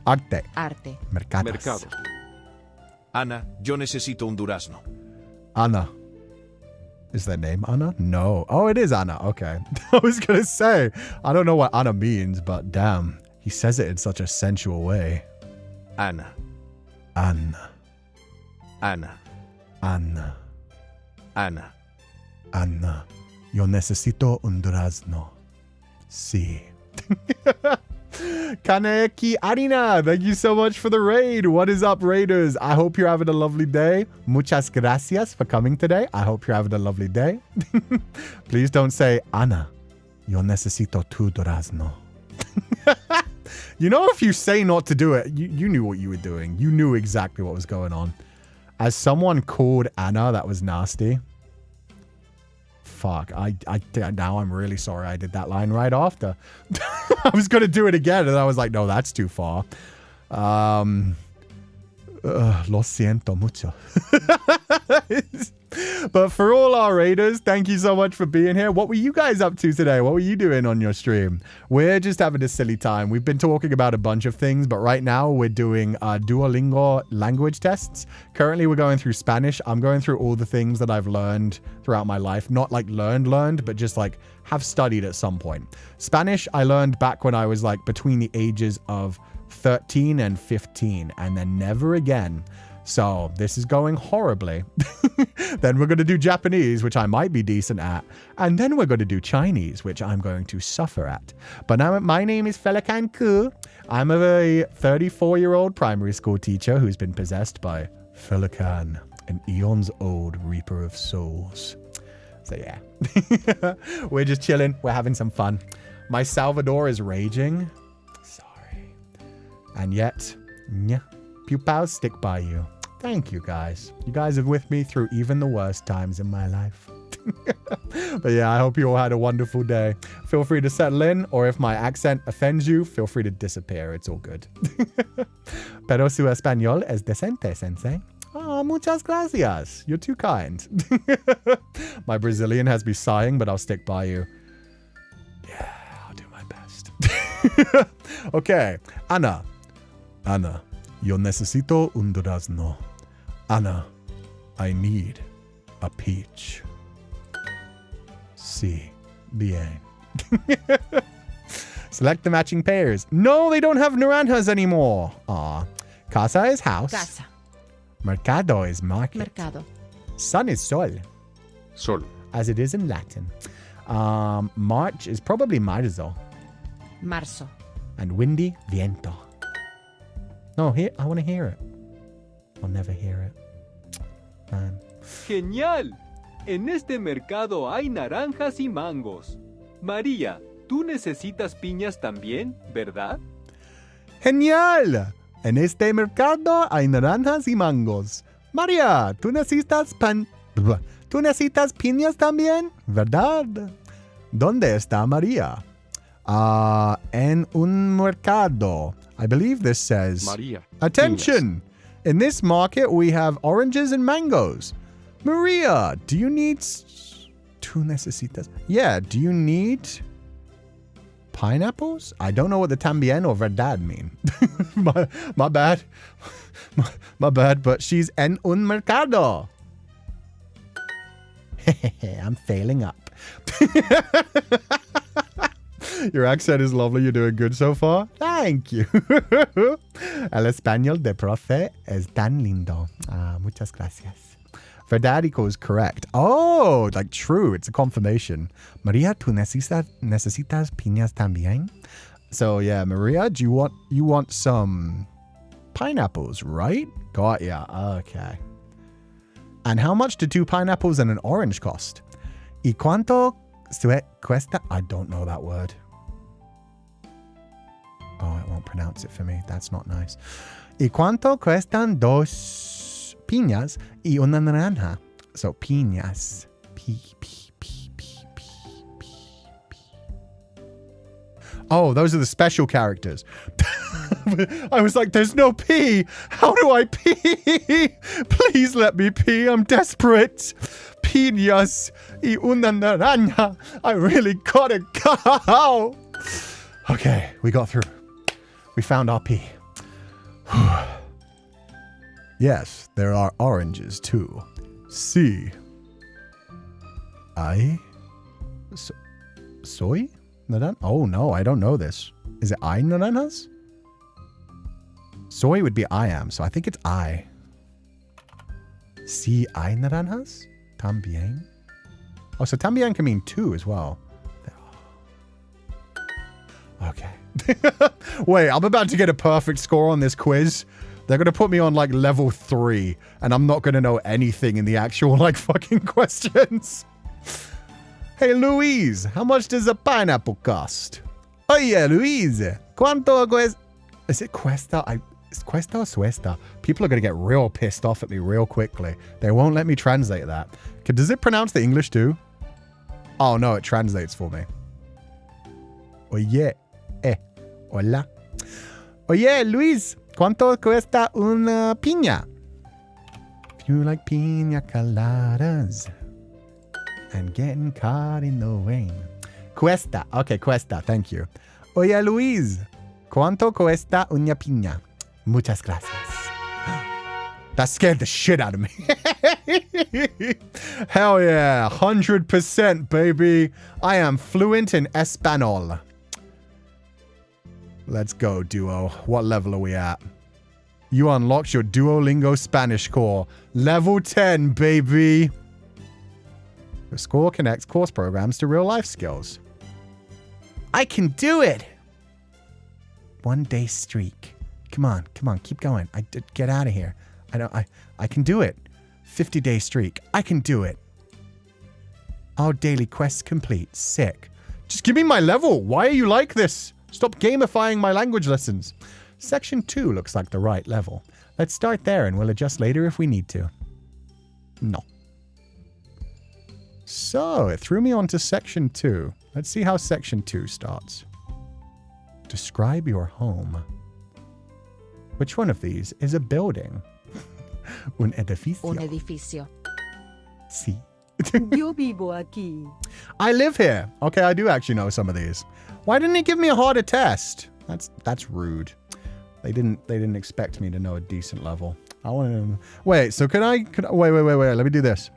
Arte. Arte. Mercados. Mercados. Ana, yo necesito un durazno. Anna. Is their name Anna? No. Oh, it is Anna. Okay. I was going to say, I don't know what Anna means, but damn, he says it in such a sensual way. Ana, Anna. Ana, Anna. Ana. Anna. Yo necesito un durazno. Sí. Kaneki Arina, thank you so much for the raid. What is up, raiders? I hope you're having a lovely day. Muchas gracias for coming today. I hope you're having a lovely day. Please don't say, Ana, yo necesito tu durazno. You know, if you say not to do it, you knew what you were doing. You knew exactly what was going on. As someone called Anna, that was nasty. Fuck, now I'm really sorry I did that line right after. I was going to do it again, and I was like, no, that's too far. Lo siento mucho. But for all our raiders, thank you so much for being here. What were you guys up to today? What were you doing on your stream? We're just having a silly time. We've been talking about a bunch of things, but right now we're doing Duolingo language tests. Currently, we're going through Spanish. I'm going through all the things that I've learned throughout my life. Not like learned, but just like have studied at some point. Spanish, I learned back when I was like between the ages of 13 and 15, and then never again. So this is going horribly. Then we're going to do Japanese, which I might be decent at. And then we're going to do Chinese, which I'm going to suffer at. But now my name is Féileacán Ku. I'm a 34-year-old primary school teacher who's been possessed by Feileacan, an eons-old reaper of souls. So yeah, we're just chilling. We're having some fun. My Salvador is raging. Sorry. And yet, yeah, Pupals stick by you. Thank you, guys. You guys are with me through even the worst times in my life. But yeah, I hope you all had a wonderful day. Feel free to settle in, or if my accent offends you, feel free to disappear. It's all good. Pero su español es decente, Sensei. Oh, muchas gracias. You're too kind. My Brazilian has me sighing, but I'll stick by you. Yeah, I'll do my best. Okay, Ana. Ana, yo necesito un durazno. Ana, I need a peach. Sí, bien. Select the matching pairs. No, they don't have naranjas anymore. Aw. Casa is house. Casa. Mercado is market. Mercado. Sun is sol, Sol. as it is in Latin. March is probably marzo. Marzo. And windy, viento. No, here, I want to hear it. I'll never hear it. Man. ¡Genial! En este mercado hay naranjas y mangos. María, tú necesitas piñas también, ¿verdad? ¡Genial! En este mercado hay naranjas y mangos. María, ¿tú necesitas piñas también? ¿Verdad? ¿Dónde está María? En un mercado. I believe this says... María. Attention! In this market, we have oranges and mangoes. Maria, do you need... ¿Tú necesitas? Yeah, do you need... pineapples? I don't know what the también or verdad mean. my bad. My bad, but she's en un mercado. I'm failing up. Your accent is lovely. You're doing good so far. Thank you. El español de profe es tan lindo. Muchas gracias. Verdad equals correct. Oh, like true. It's a confirmation. Maria, ¿tú necesitas piñas también? So yeah, Maria, you want some pineapples, right? Got ya. Okay. And how much do 2 pineapples and an orange cost? ¿Y cuánto cuesta? I don't know that word. Oh, it won't pronounce it for me. That's not nice. ¿Y cuánto cuestan 2 piñas y una naranja? So, piñas. Oh, those are the special characters. I was like, there's no P. How do I pee? Please let me pee. I'm desperate. Piñas y una naranja. I really gotta go. Okay, we got through. We found our P. Yes, there are oranges too. C. I. Soy? Naran? Oh no, I don't know this. Is it I naranjas? Soy would be I am, so I think it's I. Si hay naranjas? También? Oh, so también can mean 2 as well. Okay. Wait, I'm about to get a perfect score on this quiz. They're going to put me on like level 3 and I'm not going to know anything in the actual like fucking questions. Hey, Louise, how much does a pineapple cost? Oye, Louise, ¿cuánto cuesta? Is it cuesta? Is cuesta or suesta? People are going to get real pissed off at me real quickly. They won't let me translate that. Does it pronounce the English too? Oh, no, it translates for me. Oye, hola. Oye, Luis, ¿cuánto cuesta una piña? If you like piña coladas and getting caught in the rain. Cuesta. Okay, cuesta. Thank you. Oye, Luis, ¿cuánto cuesta una piña? Muchas gracias. That scared the shit out of me. Hell yeah. 100%, baby. I am fluent in Espanol. Let's go, Duo. What level are we at? You unlocked your Duolingo Spanish core. Level 10, baby. The score connects course programs to real-life skills. I can do it! 1 day streak. Come on, keep going. Get out of here. I can do it. 50-day streak. I can do it. All daily quests complete. Sick. Just give me my level. Why are you like this? Stop gamifying my language lessons. Section 2 looks like the right level. Let's start there and we'll adjust later if we need to. No. So, it threw me onto Section 2. Let's see how Section 2 starts. Describe your home. Which one of these is a building? Un edificio. Un edificio. Sí. Yo vivo aquí. I live here. Okay, I do actually know some of these. Why didn't he give me a harder test? That's rude. They didn't expect me to know a decent level. I wanted to... Wait, so could I wait, let me do this.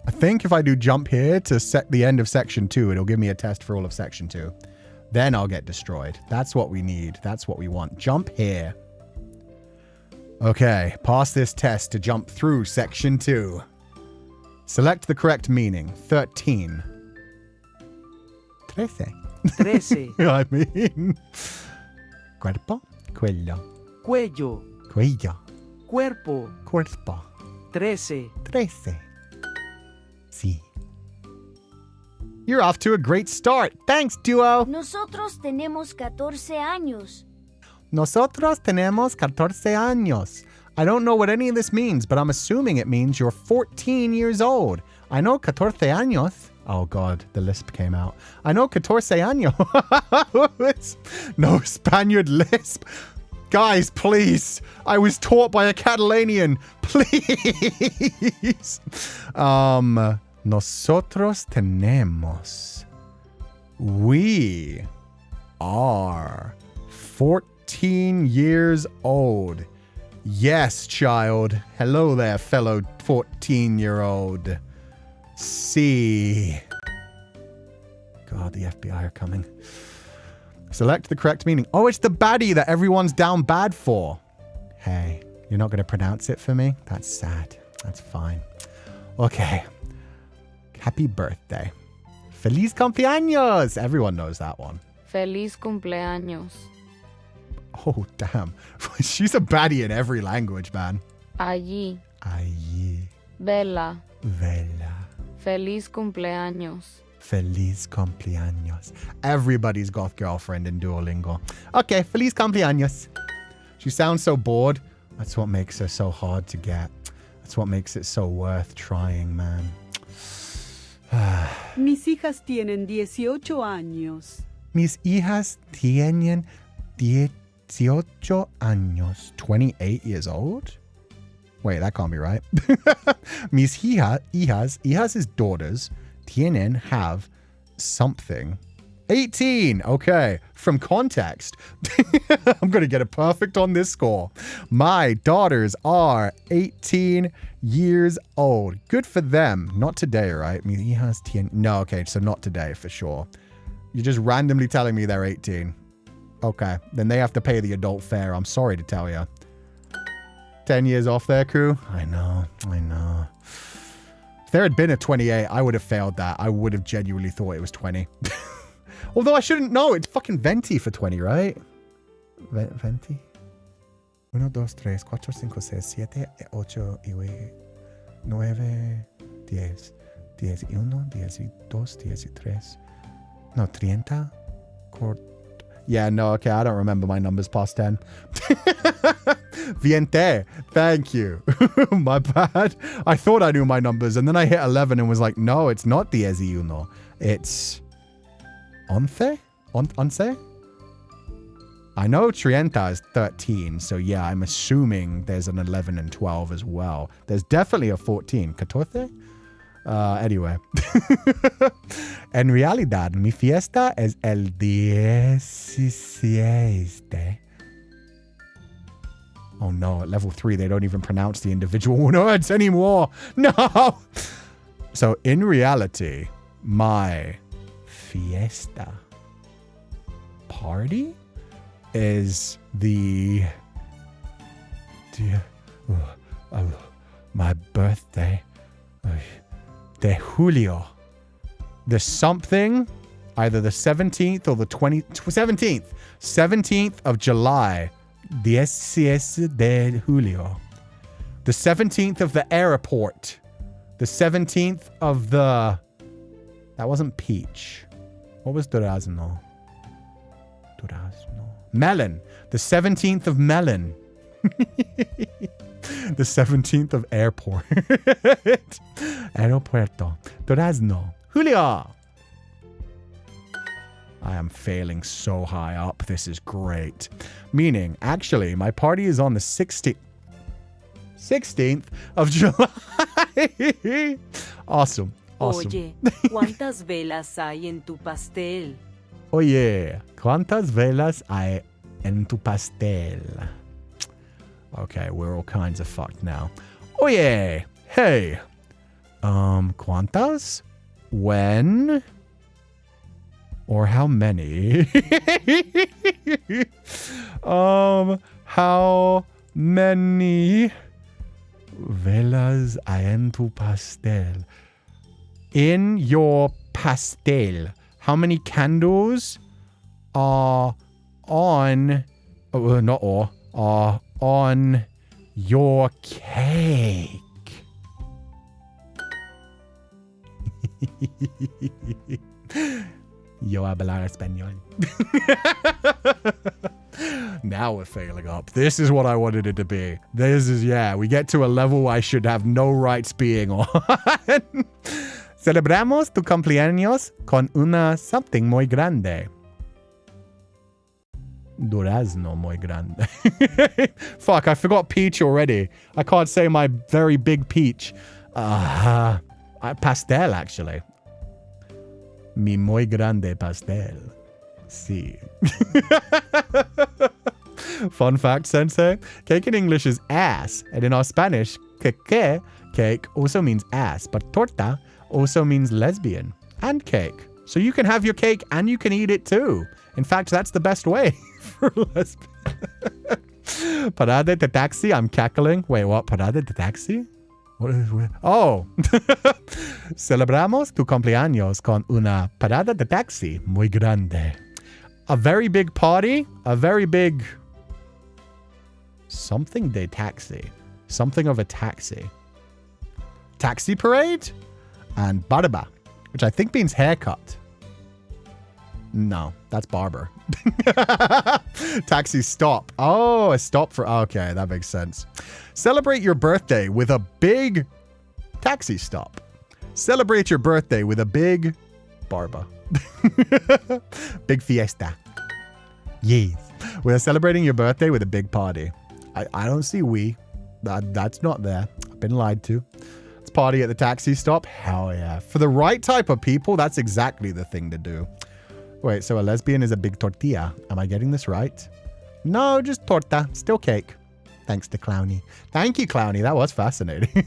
I think if I do jump here to set the end of Section 2, it'll give me a test for all of Section 2. Then I'll get destroyed. That's what we need. That's what we want. Jump here. Okay, pass this test to jump through Section 2. Select the correct meaning. 13. 13. 13. I mean... Cuerpo. Cuello. Cuello. Cuello. Cuerpo. Cuerpo. 13. 13. Sí. You're off to a great start. Thanks, Duo. Nosotros tenemos 14 años. Nosotros tenemos 14 años. I don't know what any of this means, but I'm assuming it means you're 14 years old. I know 14 años. Oh, God, the lisp came out. I know 14 años. No Spaniard lisp. Guys, please. I was taught by a Catalanian. Please. Nosotros tenemos. We are 14 years old. Yes, child. Hello there, fellow 14-year-old. C. God, the FBI are coming. Select the correct meaning. Oh, it's the baddie that everyone's down bad for. Hey, you're not going to pronounce it for me? That's sad. That's fine. Okay. Happy birthday. Feliz cumpleaños. Everyone knows that one. Feliz cumpleaños. Oh, damn. She's a baddie in every language, man. Allí. Allí. Bella. Vela. Feliz cumpleaños. Feliz cumpleaños. Everybody's goth girlfriend in Duolingo. Okay, feliz cumpleaños. She sounds so bored. That's what makes her so hard to get. That's what makes it so worth trying, man. Mis hijas tienen 18 años. Mis hijas tienen 18 años. 28 years old? Wait, that can't be right. Mis hijas is daughters. Tienen, have, something. 18. Okay. From context. I'm going to get a perfect on this score. My daughters are 18 years old. Good for them. Not today, right? Mis hijas tienen... No, okay. So not today for sure. You're just randomly telling me they're 18. Okay. Then they have to pay the adult fare. I'm sorry to tell you. 10 years off their crew. I know. If there had been a 28, I would have failed that. I would have genuinely thought it was 20. Although I shouldn't know. It's fucking venti for 20, right? Venti? 1, 2, 3, 4, 5, 6, 7, 8, 9, 9, 10. 11, 12, 13. No, 30. Yeah, no, okay, I don't remember my numbers past 10. Viente. Thank you. My bad. I thought I knew my numbers, and then I hit 11 and was like, no, it's not 11. It's... Once? Once? I know Trienta is 13, so yeah, I'm assuming there's an 11 and 12 as well. There's definitely a 14. 14? Anyway. En realidad, mi fiesta es el 17. Oh no, at level 3, they don't even pronounce the individual words anymore. No! So, in reality, my fiesta party is my birthday de Julio. The something, either the 17th or the 17th of July. 16 de Julio. The 17th of the airport. The 17th of the... That wasn't peach. What was durazno? Melon. The 17th of melon. The 17th of airport. Aeropuerto. Durazno. Julio. I am failing so high up. This is great. Meaning, actually, my party is on the 16th of July. Awesome. Oye, ¿cuántas velas hay en tu pastel? Oye, ¿cuántas velas hay en tu pastel? Okay, we're all kinds of fucked now. Oye, hey. ¿Cuántas? When? Or how many? How many velas hay en tu pastel? In your pastel, how many candles are on, not all, are on your cake? Yo hablar español. Now we're failing up. This is what I wanted it to be. This is, yeah, we get to a level I should have no rights being on. Celebramos tu cumpleaños con una something muy grande. Durazno muy grande. Fuck, I forgot peach already. I can't say my very big peach. Pastel, actually. Mi muy grande pastel. Sí. Fun fact, Sensei. Cake in English is ass. And in our Spanish, cake also means ass. But torta also means lesbian and cake. So you can have your cake and you can eat it too. In fact, that's the best way for lesbian. Parada de taxi, I'm cackling. Wait, what? Parada de taxi? What is it? Oh. Celebramos tu cumpleaños con una parada de taxi muy grande. A very big party, a very big something de taxi. Something of a taxi. Taxi parade? And barba, which I think means haircut. No, that's barber. Taxi stop. Oh, a stop for... Okay, that makes sense. Celebrate your birthday with a big taxi stop. Celebrate your birthday with a big barba. Big fiesta. Yes. We're celebrating your birthday with a big party. I don't see we. That's not there. I've been lied to. Let's party at the taxi stop. Hell yeah. For the right type of people, that's exactly the thing to do. Wait, so a lesbian is a big tortilla. Am I getting this right? No, just torta. Still cake. Thanks to Clowny. Thank you, Clowny. That was fascinating.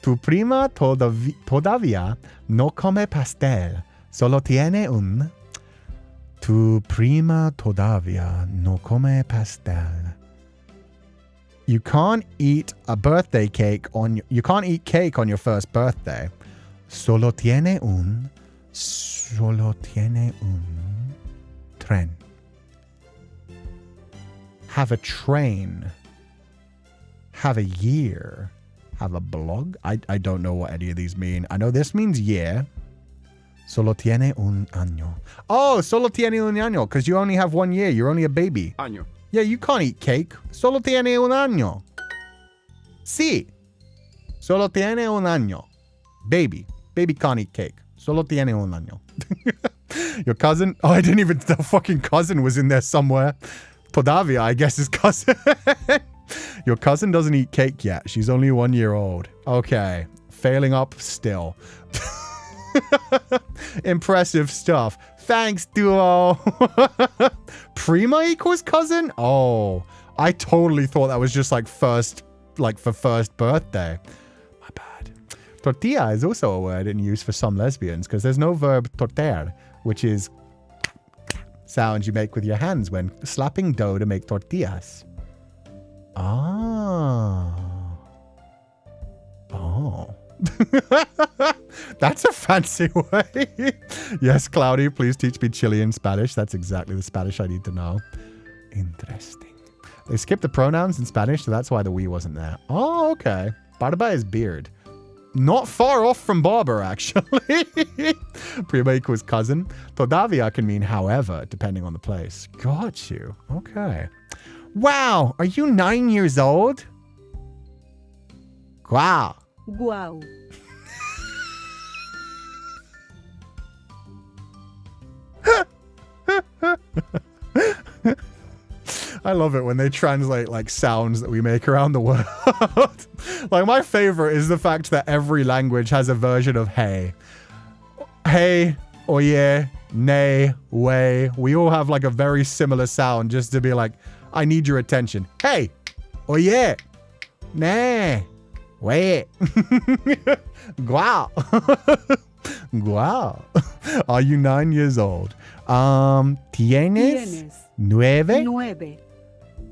Tu prima todavía no come pastel. Solo tiene un... Tu prima todavía no come pastel. You can't eat a birthday cake on... You can't eat cake on your first birthday. Solo tiene un tren. Have a train. Have a year. Have a blog. I don't know what any of these mean. I know this means year. Solo tiene un año. Oh, solo tiene un año, because you only have 1 year. You're only a baby. Año. Yeah, you can't eat cake. Solo tiene un año. Sí. Solo tiene un año. Baby. Baby can't eat cake. Solo tiene un año. Your cousin? Oh, I didn't even... The fucking cousin was in there somewhere. Todavía, I guess, is cousin. Your cousin doesn't eat cake yet. She's only 1 year old. Okay. Failing up still. Impressive stuff. Thanks, Duo. Prima equals cousin? Oh, I totally thought that was just like first, like for first birthday. My bad. Tortilla is also a word in use for some lesbians because there's no verb torter, which is sounds you make with your hands when slapping dough to make tortillas. Ah. Oh. That's a fancy way. Yes, Cloudy, please teach me Chilean Spanish. That's exactly the Spanish I need to know. Interesting. They skipped the pronouns in Spanish, so that's why the we wasn't there. Oh, okay. Barba is beard. Not far off from barber, actually. Prima equals cousin. Todavía can mean however, depending on the place. Got you. Okay. Wow. Are you 9 years old? Wow. Guau. I love it when they translate like sounds that we make around the world. Like my favorite is the fact that every language has a version of hey. Hey, oye, nay, way. We all have like a very similar sound just to be like, I need your attention. Hey, oye, nay, way. Guau. Guau. Are you 9 years old? Tienes 9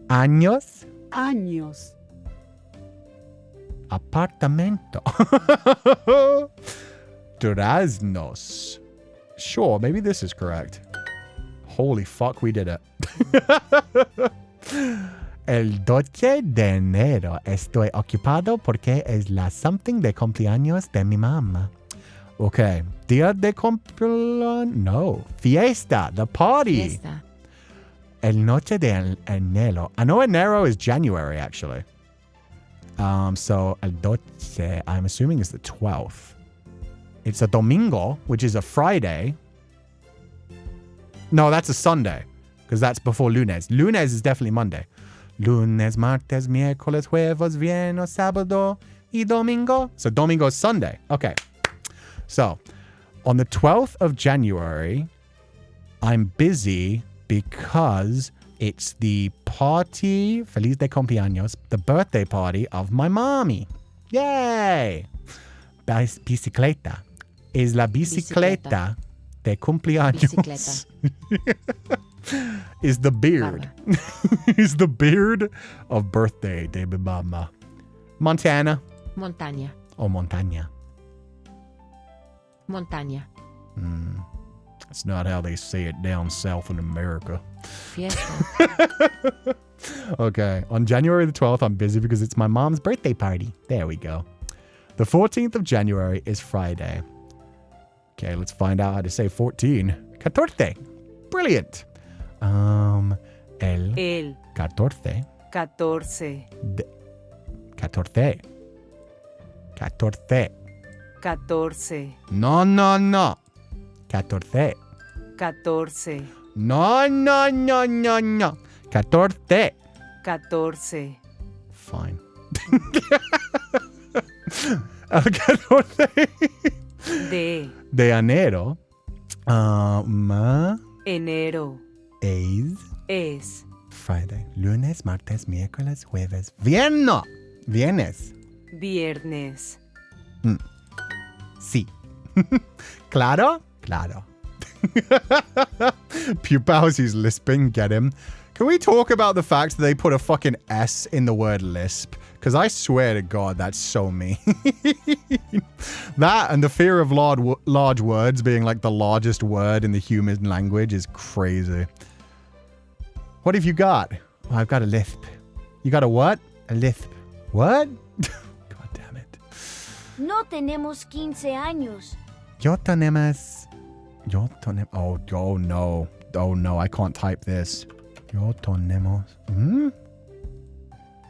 años. Años. Apartamento. Duraznos. Sure, maybe this is correct. Holy fuck, we did it. El 12 de enero estoy ocupado porque es la something de cumpleaños de mi mamá. Okay. Día de cumpleaños. No. Fiesta. The party. Fiesta. El noche de enero. I know enero is January, actually. So el 12, I'm assuming is the 12th. It's a domingo, which is a Friday. No, that's a Sunday, because that's before lunes. Lunes is definitely Monday. Lunes, martes, miércoles, jueves, viernes, sábado y domingo. So domingo is Sunday. Okay. So on the 12th of January, I'm busy because it's the party, Feliz de Cumpleaños, the birthday party of my mommy. Yay! Bicicleta. Es la bicicleta de cumpleaños. Is the beard. Is the beard of birthday de mi mamá. Montana. Montaña. O montaña. Montaña. That's not how they say it down south in America. Fiesta. Okay, on January the 12th, I'm busy because it's my mom's birthday party. There we go. The 14th of January is Friday. Okay, let's find out how to say 14. 14. Brilliant. El 14. 14. 14. 14. 14. No, no, no. 14. 14. No, no, no, no, no. 14. 14. Fine. El 14 de enero. Enero. Es. Friday. Lunes, martes, miércoles, jueves. Viernes. Viernes. Sí. Claro. Pupals, he's lisping. Get him. Can we talk about the fact that they put a fucking S in the word lisp? Because I swear to God, that's so mean. That and the fear of large words being like the largest word in the human language is crazy. What have you got? Oh, I've got a lisp. You got a what? A lisp. What? God damn it. No tenemos 15 años. Yo tenemos... Oh no. Oh no, I can't type this. Yo tenemos...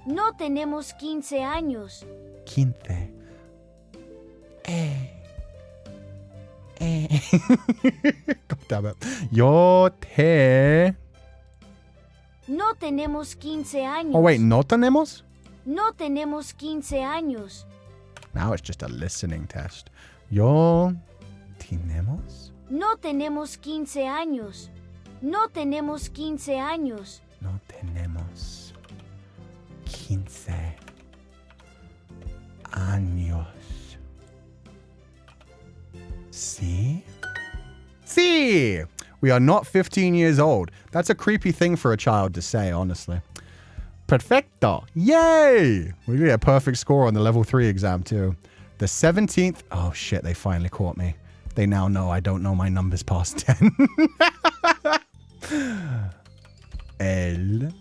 No tenemos 15 años. 15. God damn it. No tenemos 15 años. Oh wait, no tenemos? No tenemos 15 años. Now it's just a listening test. Yo tenemos? No tenemos 15 años. No tenemos 15 años. No tenemos 15 años. Sí? Sí! We are not 15 years old. That's a creepy thing for a child to say, honestly. Perfecto. Yay! We get a perfect score on the level 3 exam, too. The 17th... Oh, shit, they finally caught me. They now know I don't know my numbers past 10. El...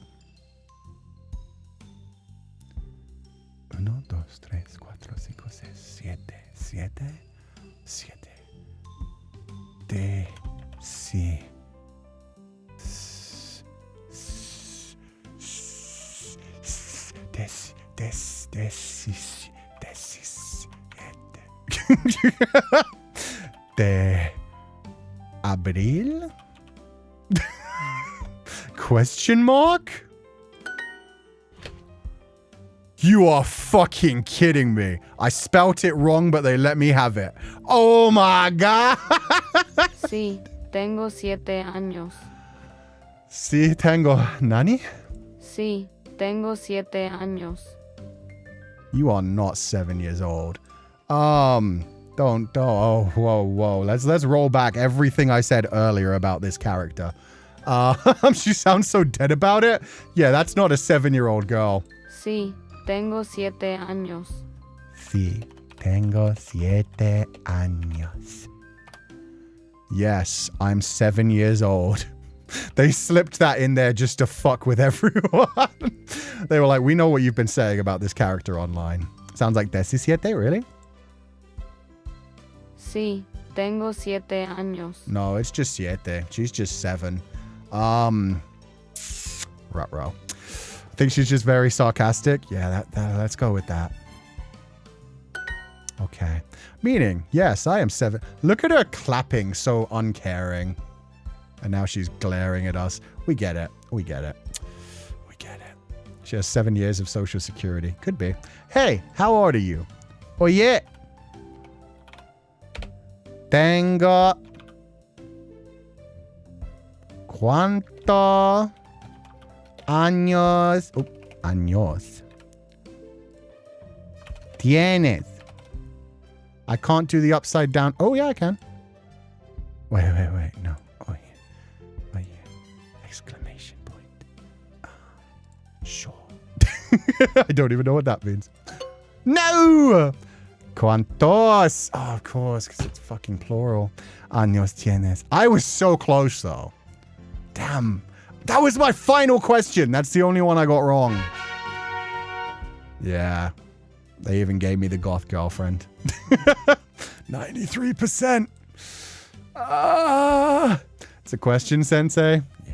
1, 2, 3, 4, 5, 6, 7, 7, 7. De... Si... De abril? Question mark? You are fucking kidding me. I spelt it wrong, but they let me have it. Oh my God. Sí, tengo 7 años. Sí, tengo... ¿Nani? Sí, tengo 7 años. You are not 7 years old. Don't. Oh, whoa. Let's roll back everything I said earlier about this character. She sounds so dead about it. Yeah, that's not a 7-year-old girl. Sí, tengo 7 años. Sí, tengo 7 años. Yes, I'm 7 years old. They slipped that in there just to fuck with everyone. They were like, we know what you've been saying about this character online. Sounds like 17, really? Sí, tengo 7 años. No, it's just 7. She's just 7. Ruh-roh. I think she's just very sarcastic. Yeah, let's go with that. Okay. Meaning, yes, I am 7. Look at her clapping so uncaring. And now she's glaring at us. We get it. She has 7 years of social security. Could be. Hey, how old are you? Oye. Tengo... ¿Cuánto años... años. Tienes. I can't do the upside down. Oh, yeah, I can. Wait. No. Oh, yeah. Exclamation point. Sure. I don't even know what that means. No! ¿Cuántos? Oh, of course, because it's fucking plural. Años tienes. I was so close, though. Damn. That was my final question. That's the only one I got wrong. Yeah. They even gave me the goth girlfriend. 93%. It's a question, Sensei. Yeah,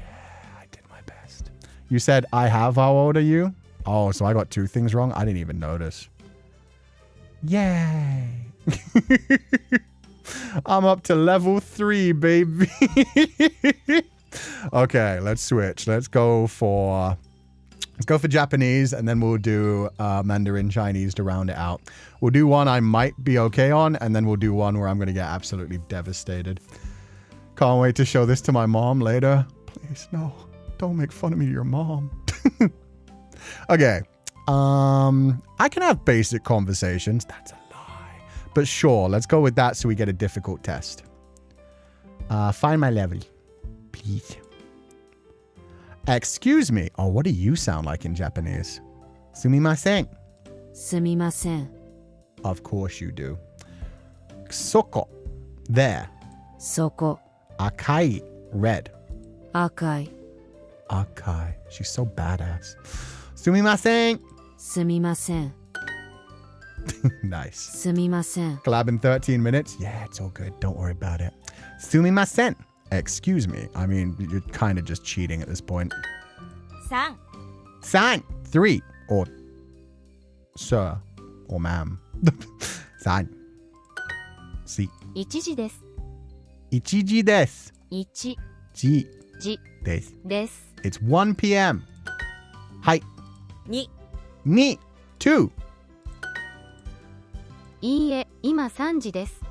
I did my best. You said, I have. How old are you? Oh, so I got 2 things wrong? I didn't even notice. Yay. I'm up to level 3, baby. Okay, let's switch. Let's go for Japanese, and then we'll do Mandarin Chinese to round it out. We'll do one I might be okay on, and then we'll do one where I'm going to get absolutely devastated. Can't wait to show this to my mom later. Please, no. Don't make fun of me to your mom. Okay. I can have basic conversations. That's a lie. But sure, let's go with that so we get a difficult test. Find my level, please. Excuse me. Oh, what do you sound like in Japanese? Sumimasen. Sumimasen. Of course you do. Soko. There. Soko. Akai. Red. Akai. Akai. She's so badass. Sumimasen. Sumimasen. Nice. Sumimasen. Collab in 13 minutes? Yeah, it's all good. Don't worry about it. Sumimasen. Excuse me. I mean, you're kind of just cheating at this point. 3 San. 3. Or sir. Or ma'am. San. Si. 1時です Ichiji desu. 1 Ji 時 desu. です It's 1 p.m. Hai. 2 Ni. 2. いいえ今3時です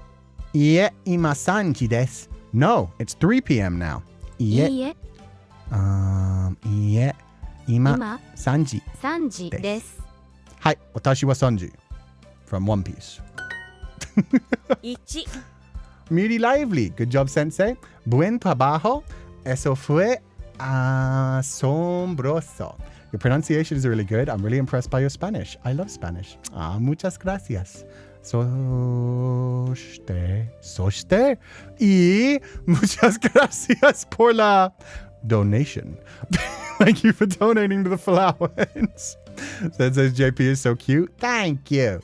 Ie ima 3時です. No, it's 3 p.m. now. い Ie. いえ Ie ima 今 3時. 3時です Hai. Watashi wa 3時. From One Piece. 1 Really lively. Good job, Sensei. Buen trabajo. Eso fue asombroso. Your pronunciation is really good. I'm really impressed by your Spanish. I love Spanish. Muchas gracias. Soste. Y muchas gracias por la donation. Thank you for donating to the allowance. Sensei's JP is so cute. Thank you.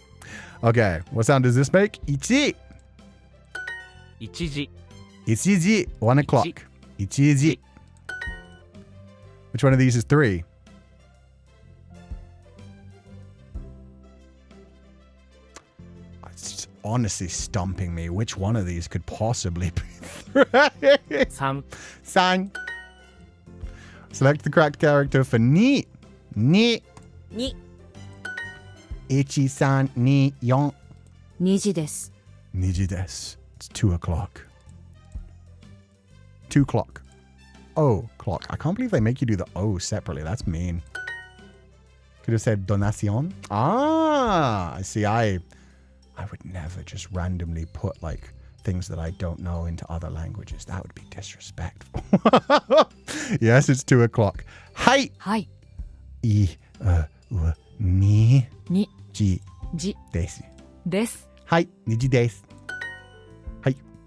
Okay, what sound does this make? Ichi. 1時 Ichiji. 1 o'clock. Ichiji. Which one of these is 3? It's honestly stumping me. Which one of these could possibly be 3? 3 Sang. Select the correct character for ni. Ni. 2 Ichi san ni yon. 2時です Niji desu. It's 2 o'clock. 2 o'clock. O clock. I can't believe they make you do the O separately. That's mean. Could have said donacion. I see. I would never just randomly put like things that I don't know into other languages. That would be disrespectful. Yes, it's 2 o'clock. Hai. はい I ni 2 ji 時 desu. です Hai. Niji desu.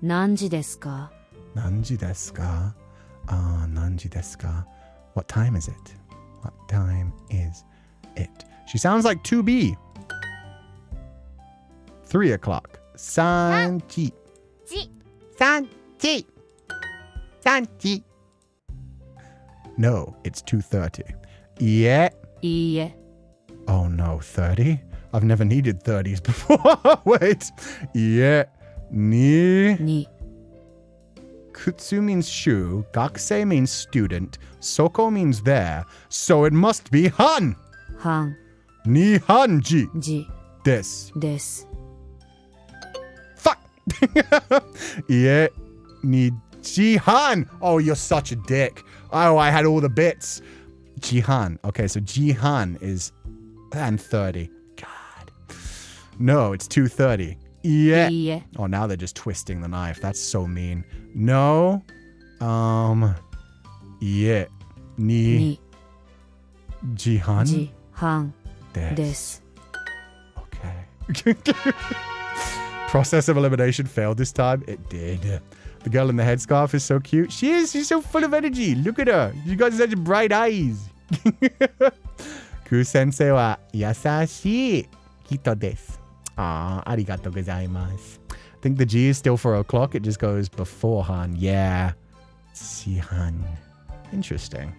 何時ですか Nanji desu ka? Nanji desu ka? What time is it? What time is it? She sounds like 2B. 3 o'clock. Sanji. 1 Sanji. Sanji. No, it's 2:30. Yeah. いいえ Oh no, 30? I've never needed 30s before. Wait. Yeah. Ni. 2 Kutsu means shoe. Gakusei means student. Soko means there. So it must be han. 半 Nihanji 時 desu. です Fuck. Yeah. Ni jihan. Oh, you're such a dick. Oh, I had all the bits. Jihan. Okay, so jihan is and 30. God. No, it's 2:30. Yeah. いいえ Oh, now they're just twisting the knife. That's so mean. No. Yeah. Ni. に Jihan. 自販 Des. です Okay. Process of elimination failed this time. It did. The girl in the headscarf is so cute. She is. She's so full of energy. Look at her. She's got such bright eyes. Cú-Sensei wa yasashii hito desu. Ah, arigatou gozaimasu. I think the G is still for o'clock. It just goes before Han. Yeah. Sihan. Interesting.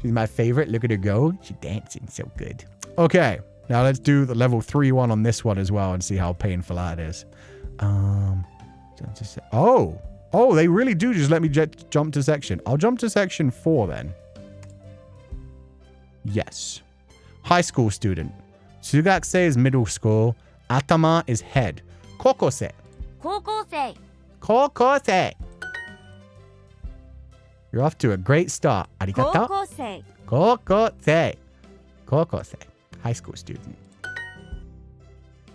She's my favorite. Look at her go. She's dancing so good. Okay. Now let's do the level 3 one on this one as well and see how painful that is. Oh, they really do just let me jump to section. I'll jump to section 4 then. Yes. High school student. Sugakusei is middle school. Atama is head. Kokosei. 高校生 Kokosei. You're off to a great start. 高 Arigato. 校生 Kokosei. Kokosei. High school student.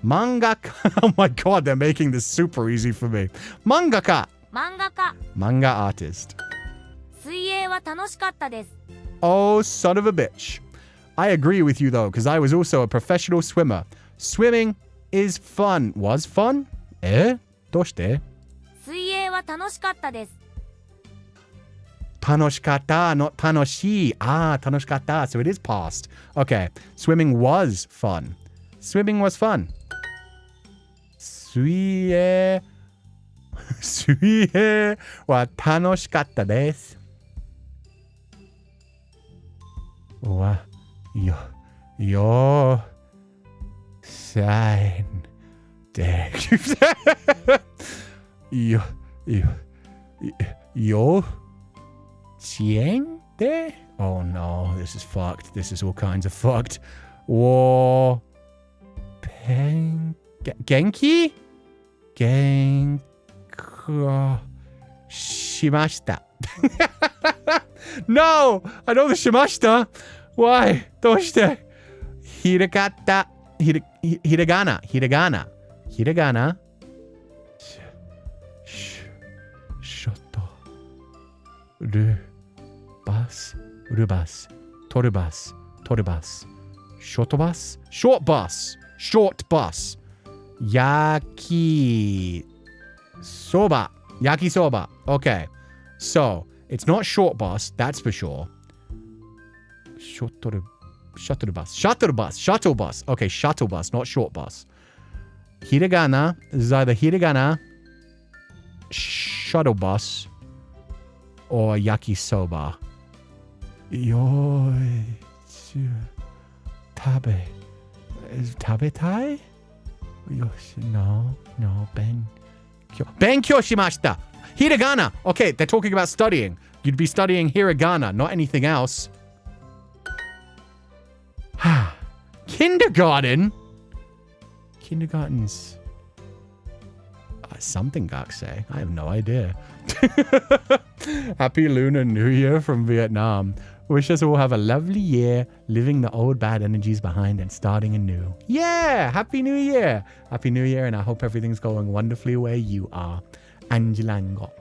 Mangaka. Oh my god, they're making this super easy for me. Mangaka. 漫画家 Manga artist. 水泳は楽しかったです Oh, son of a bitch. I agree with you though, because I was also a professional swimmer. Swimming is fun. Was fun? Eh? どうして?水泳は楽しかったです Tanoshikata, not tanoshii. Ah, tanoshikata. So it is past. Okay. Swimming was fun. Swimming was fun. Suie. Suie wa tanoshikatta desu. Wa yo sign de yo Siente? Oh no, this is fucked. This is all kinds of fucked. Wo Genki? Genka Shimashita. No! I know the Shimashita. Why? どうして? Hiragata. Hiragana. Hiragana. Hiragana. Shoto. Bus. Rubus. Torubus. Torubus. Shortbus. Short bus. Short bus. Yaki soba. Yaki soba. Okay. So, it's not short bus, that's for sure. Shuttle bus. Shuttle bus. Shuttle bus. Okay, shuttle bus, not short bus. Hiragana. This is either hiragana, shuttle bus, or yakisoba. Yoi. Tabe. Is tabetai? Yoshi. No. Benkyou shimashita. Hiragana. Okay, they're talking about studying. You'd be studying hiragana, not anything else. Kindergarten? Kindergarten's something Gakusei. I have no idea. Happy Lunar New Year from Vietnam. Wish us all have a lovely year, living the old bad energies behind and starting anew. Yeah! Happy New Year! Happy New Year, and I hope everything's going wonderfully where you are. Angelango.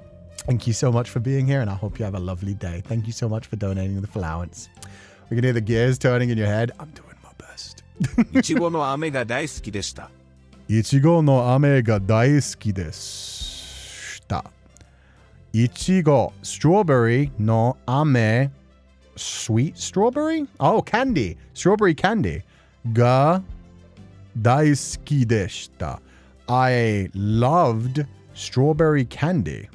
Thank you so much for being here, and I hope you have a lovely day. Thank you so much for donating the allowance. We can hear the gears turning in your head. I'm doing my best. いちごの飴が大好きでした。いちごの飴が大好きでした。いちご strawberry の飴 sweet strawberry? Oh, candy. Strawberry candy. が大好きでした。I loved strawberry candy.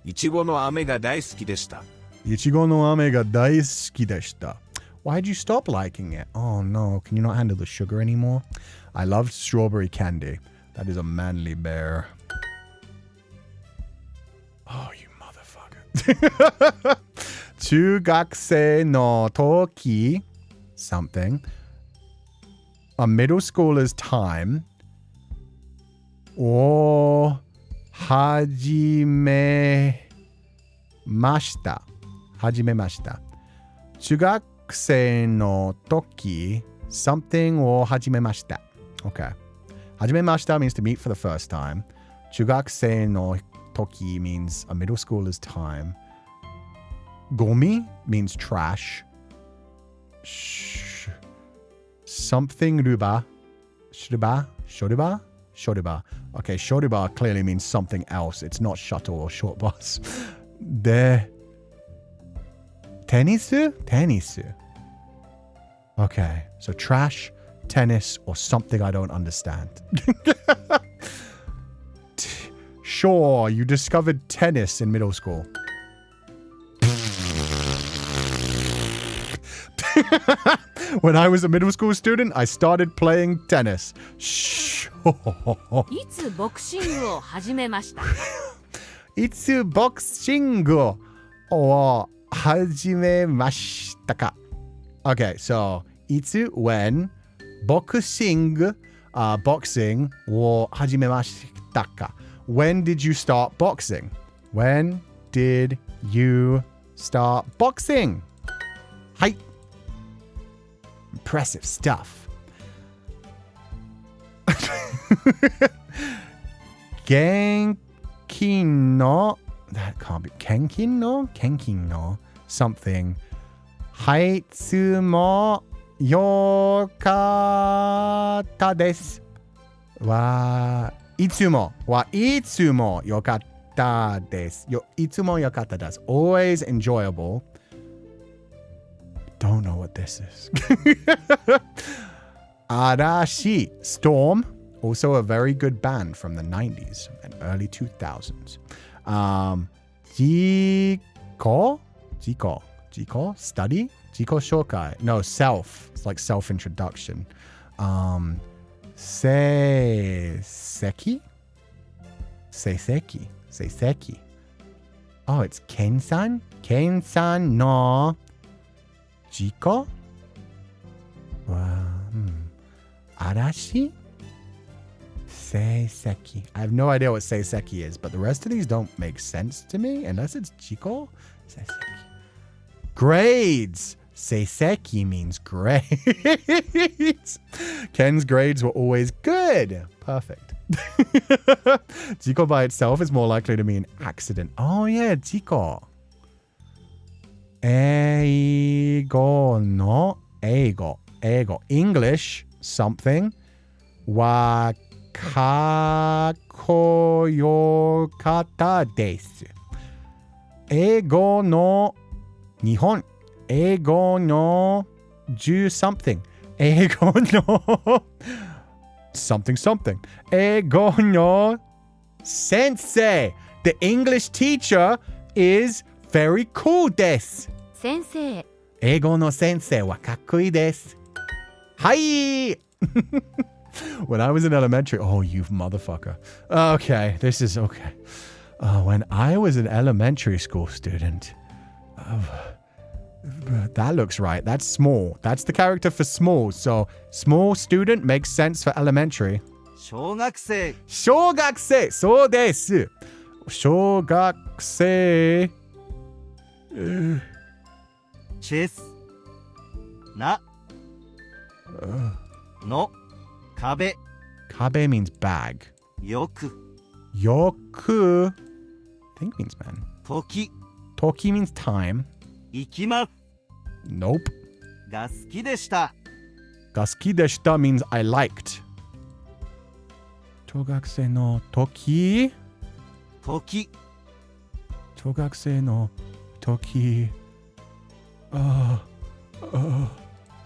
いちごの飴が大好きでした。いちごの飴が大好きでした。Why'd you stop liking it? Oh no, can you not handle the sugar anymore? I loved strawberry candy. That is a manly bear. Oh, you motherfucker. 中学生の時 something. A middle schooler's time. を始めました。始めました。中学生の時 something を始めました。Okay. Hajimemashita means to meet for the first time. Chugakusei no toki means a middle schooler's time. Gomi means trash. Something ruba. Shoriba. Okay, shoriba clearly means something else. It's not shuttle or short bus. Tennisu. Okay, so trash, tennis, or something I don't understand. Sure, you discovered tennis in middle school. When I was a middle school student, I started playing tennis. Sure. いつボクシングを始めましたか？いつボクシングを始めましたか? Okay, so いつ when boxing を始めましたか? When did you start boxing? When did you start boxing? はい。Impressive stuff. 現金の That can't be 現金のsomething はいつもよかったですいつもよかったですいつもよかったです always enjoyable. Don't know what this is. Arashi, Storm, also a very good band from the 90s and early 2000s. Jiko, study? Jiko shokai. No, self. It's like self-introduction. Seiseki. Oh, it's Ken-san? Ken-san no Jiko? Arashi? Seiseki. I have no idea what Seiseki is, but the rest of these don't make sense to me unless it's Jiko. Seiseki. Grades. Seiseki means grades. Ken's grades were always good. Perfect. Jiko by itself is more likely to mean accident. Oh yeah, Jiko. Eigo. English, something. Wakakoyokata desu. Eigo no Nihon. Eigo no ju something. Eigo no something. Eigo no sensei. The English teacher is very cool desu. 先生。英語の先生はかっこいいです。Hi! When I was in elementary, oh, you motherfucker. Okay, this is okay. When I was an elementary school student, that looks right. That's small. That's the character for small. So small student makes sense for elementary. 小学生。小学生。そうです。小学生。チェスなの壁 Kabe means bag. よく Yoku I think means man. 時 Toki means time. 行きます Nope. が好きでした Gasuki deshita means I liked. 小学生の時時小学生の時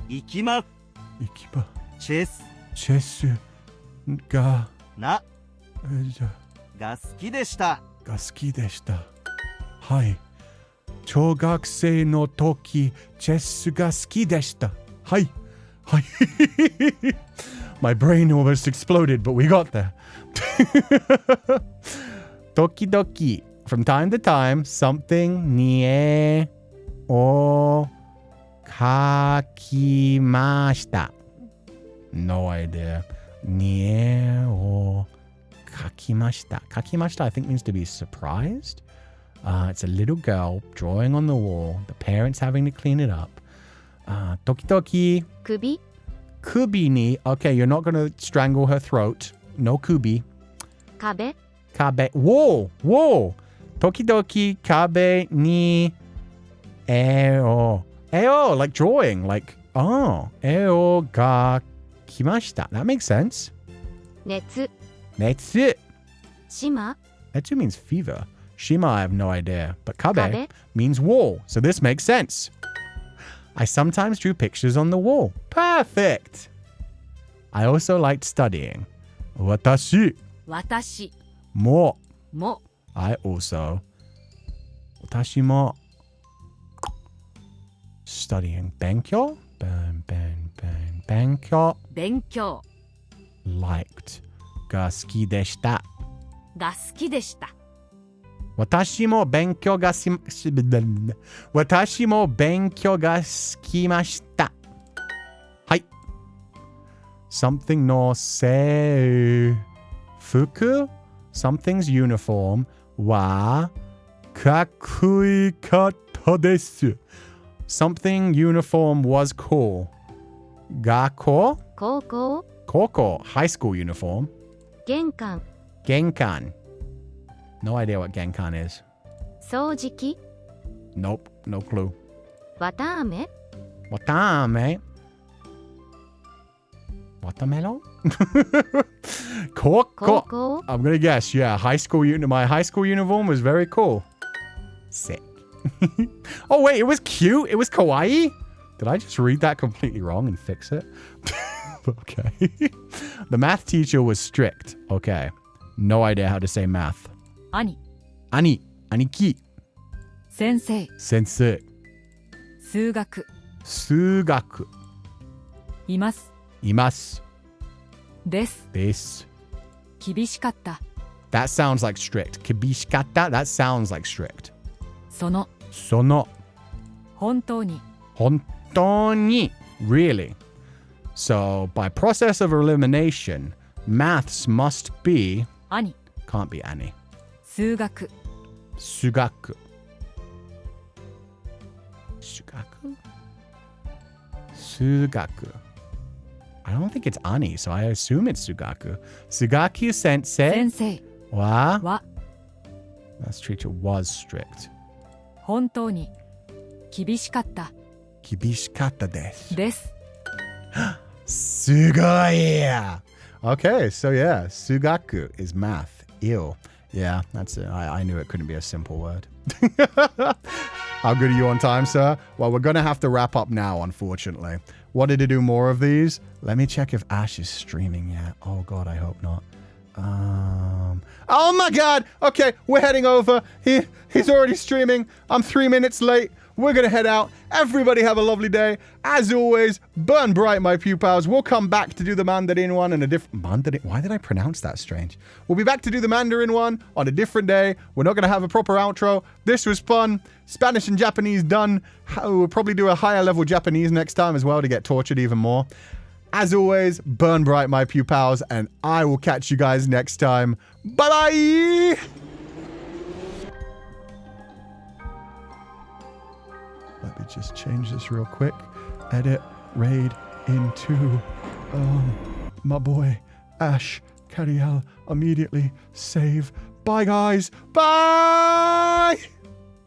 行きます行き場チェスチェスがなじゃが好きでしたが好きでしたはい小学生の時チェスが好きでしたはいはい My brain almost exploded but we got there 時々 from time to time something にを書きました No idea にを書きました I think means to be surprised. It's a little girl drawing on the wall. The parents having to clean it up. 時々首首に Okay, you're not going to strangle her throat. no kubi. 壁 Kabe. Whoa, whoa. Tokidoki kabe ni eo. Eo, like drawing. Like, oh. Eo ga kimashita. That makes sense. 熱 Netsu. 島 Netsu means fever. Shima, I have no idea. But kabe Kabe. means wall. So this makes sense. I sometimes drew pictures on the wall. Perfect. I also liked studying. Watashi 私 mo. も I also. Watashi mo. Studying. Benkyo? Benkyo. 勉強 Liked. Ga suki deshita. が好きでした。私も勉強がし、私も勉強が好きました。はい。something の制服 something's uniform はかっこいいかったです。something uniform was cool. 学校高校高校 high school uniform. 玄関 Genkan. No idea what Genkan is. 掃除機 Nope, no clue. 綿あめ Watame. Watermelon? Koko. 高校 I'm gonna guess, yeah. My high school uniform was very cool. Sick. Oh wait, it was cute. It was kawaii. Did I just read that completely wrong and fix it? Okay. The math teacher was strict. Okay. No idea how to say math. 兄 Ani. Aniki. 先生 Sensei. 数学 Sugaku. います Imasu. です This. 厳しかった That sounds like strict. Kibishikata. That sounds like strict. その Sono. 本当に Hontoni. Really. So, by process of elimination, maths must be... 兄 Can't be Annie. 数学 Sugaku. Sugaku? Sugaku. I don't think it's Ani, so I assume it's Sugaku. Sugaki sensei. 先生 Wa? は That teacher was strict. 本当に厳しかった Kibishikata desu. です Sugoi. Okay, so yeah, Sugaku is math. Ew. Yeah, that's it. I knew it couldn't be a simple word. How good are you on time, sir? Well, we're going to have to wrap up now, unfortunately. Wanted to do more of these? Let me check if Ash is streaming yet. Oh, God, I hope not. Oh, my God. Okay, we're heading over. He's already streaming. I'm 3 minutes late. We're going to head out. Everybody have a lovely day. As always, burn bright, my pupils. We'll come back to do the Mandarin one in a different... Mandarin? Why did I pronounce that strange? We'll be back to do the Mandarin one on a different day. We're not going to have a proper outro. This was fun. Spanish and Japanese done. We'll probably do a higher level Japanese next time as well to get tortured even more. As always, burn bright, my pupils, and I will catch you guys next time. Bye-bye! Let me just change this real quick. Edit, raid into my boy Ash Cariel immediately. Save. Bye, guys. Bye!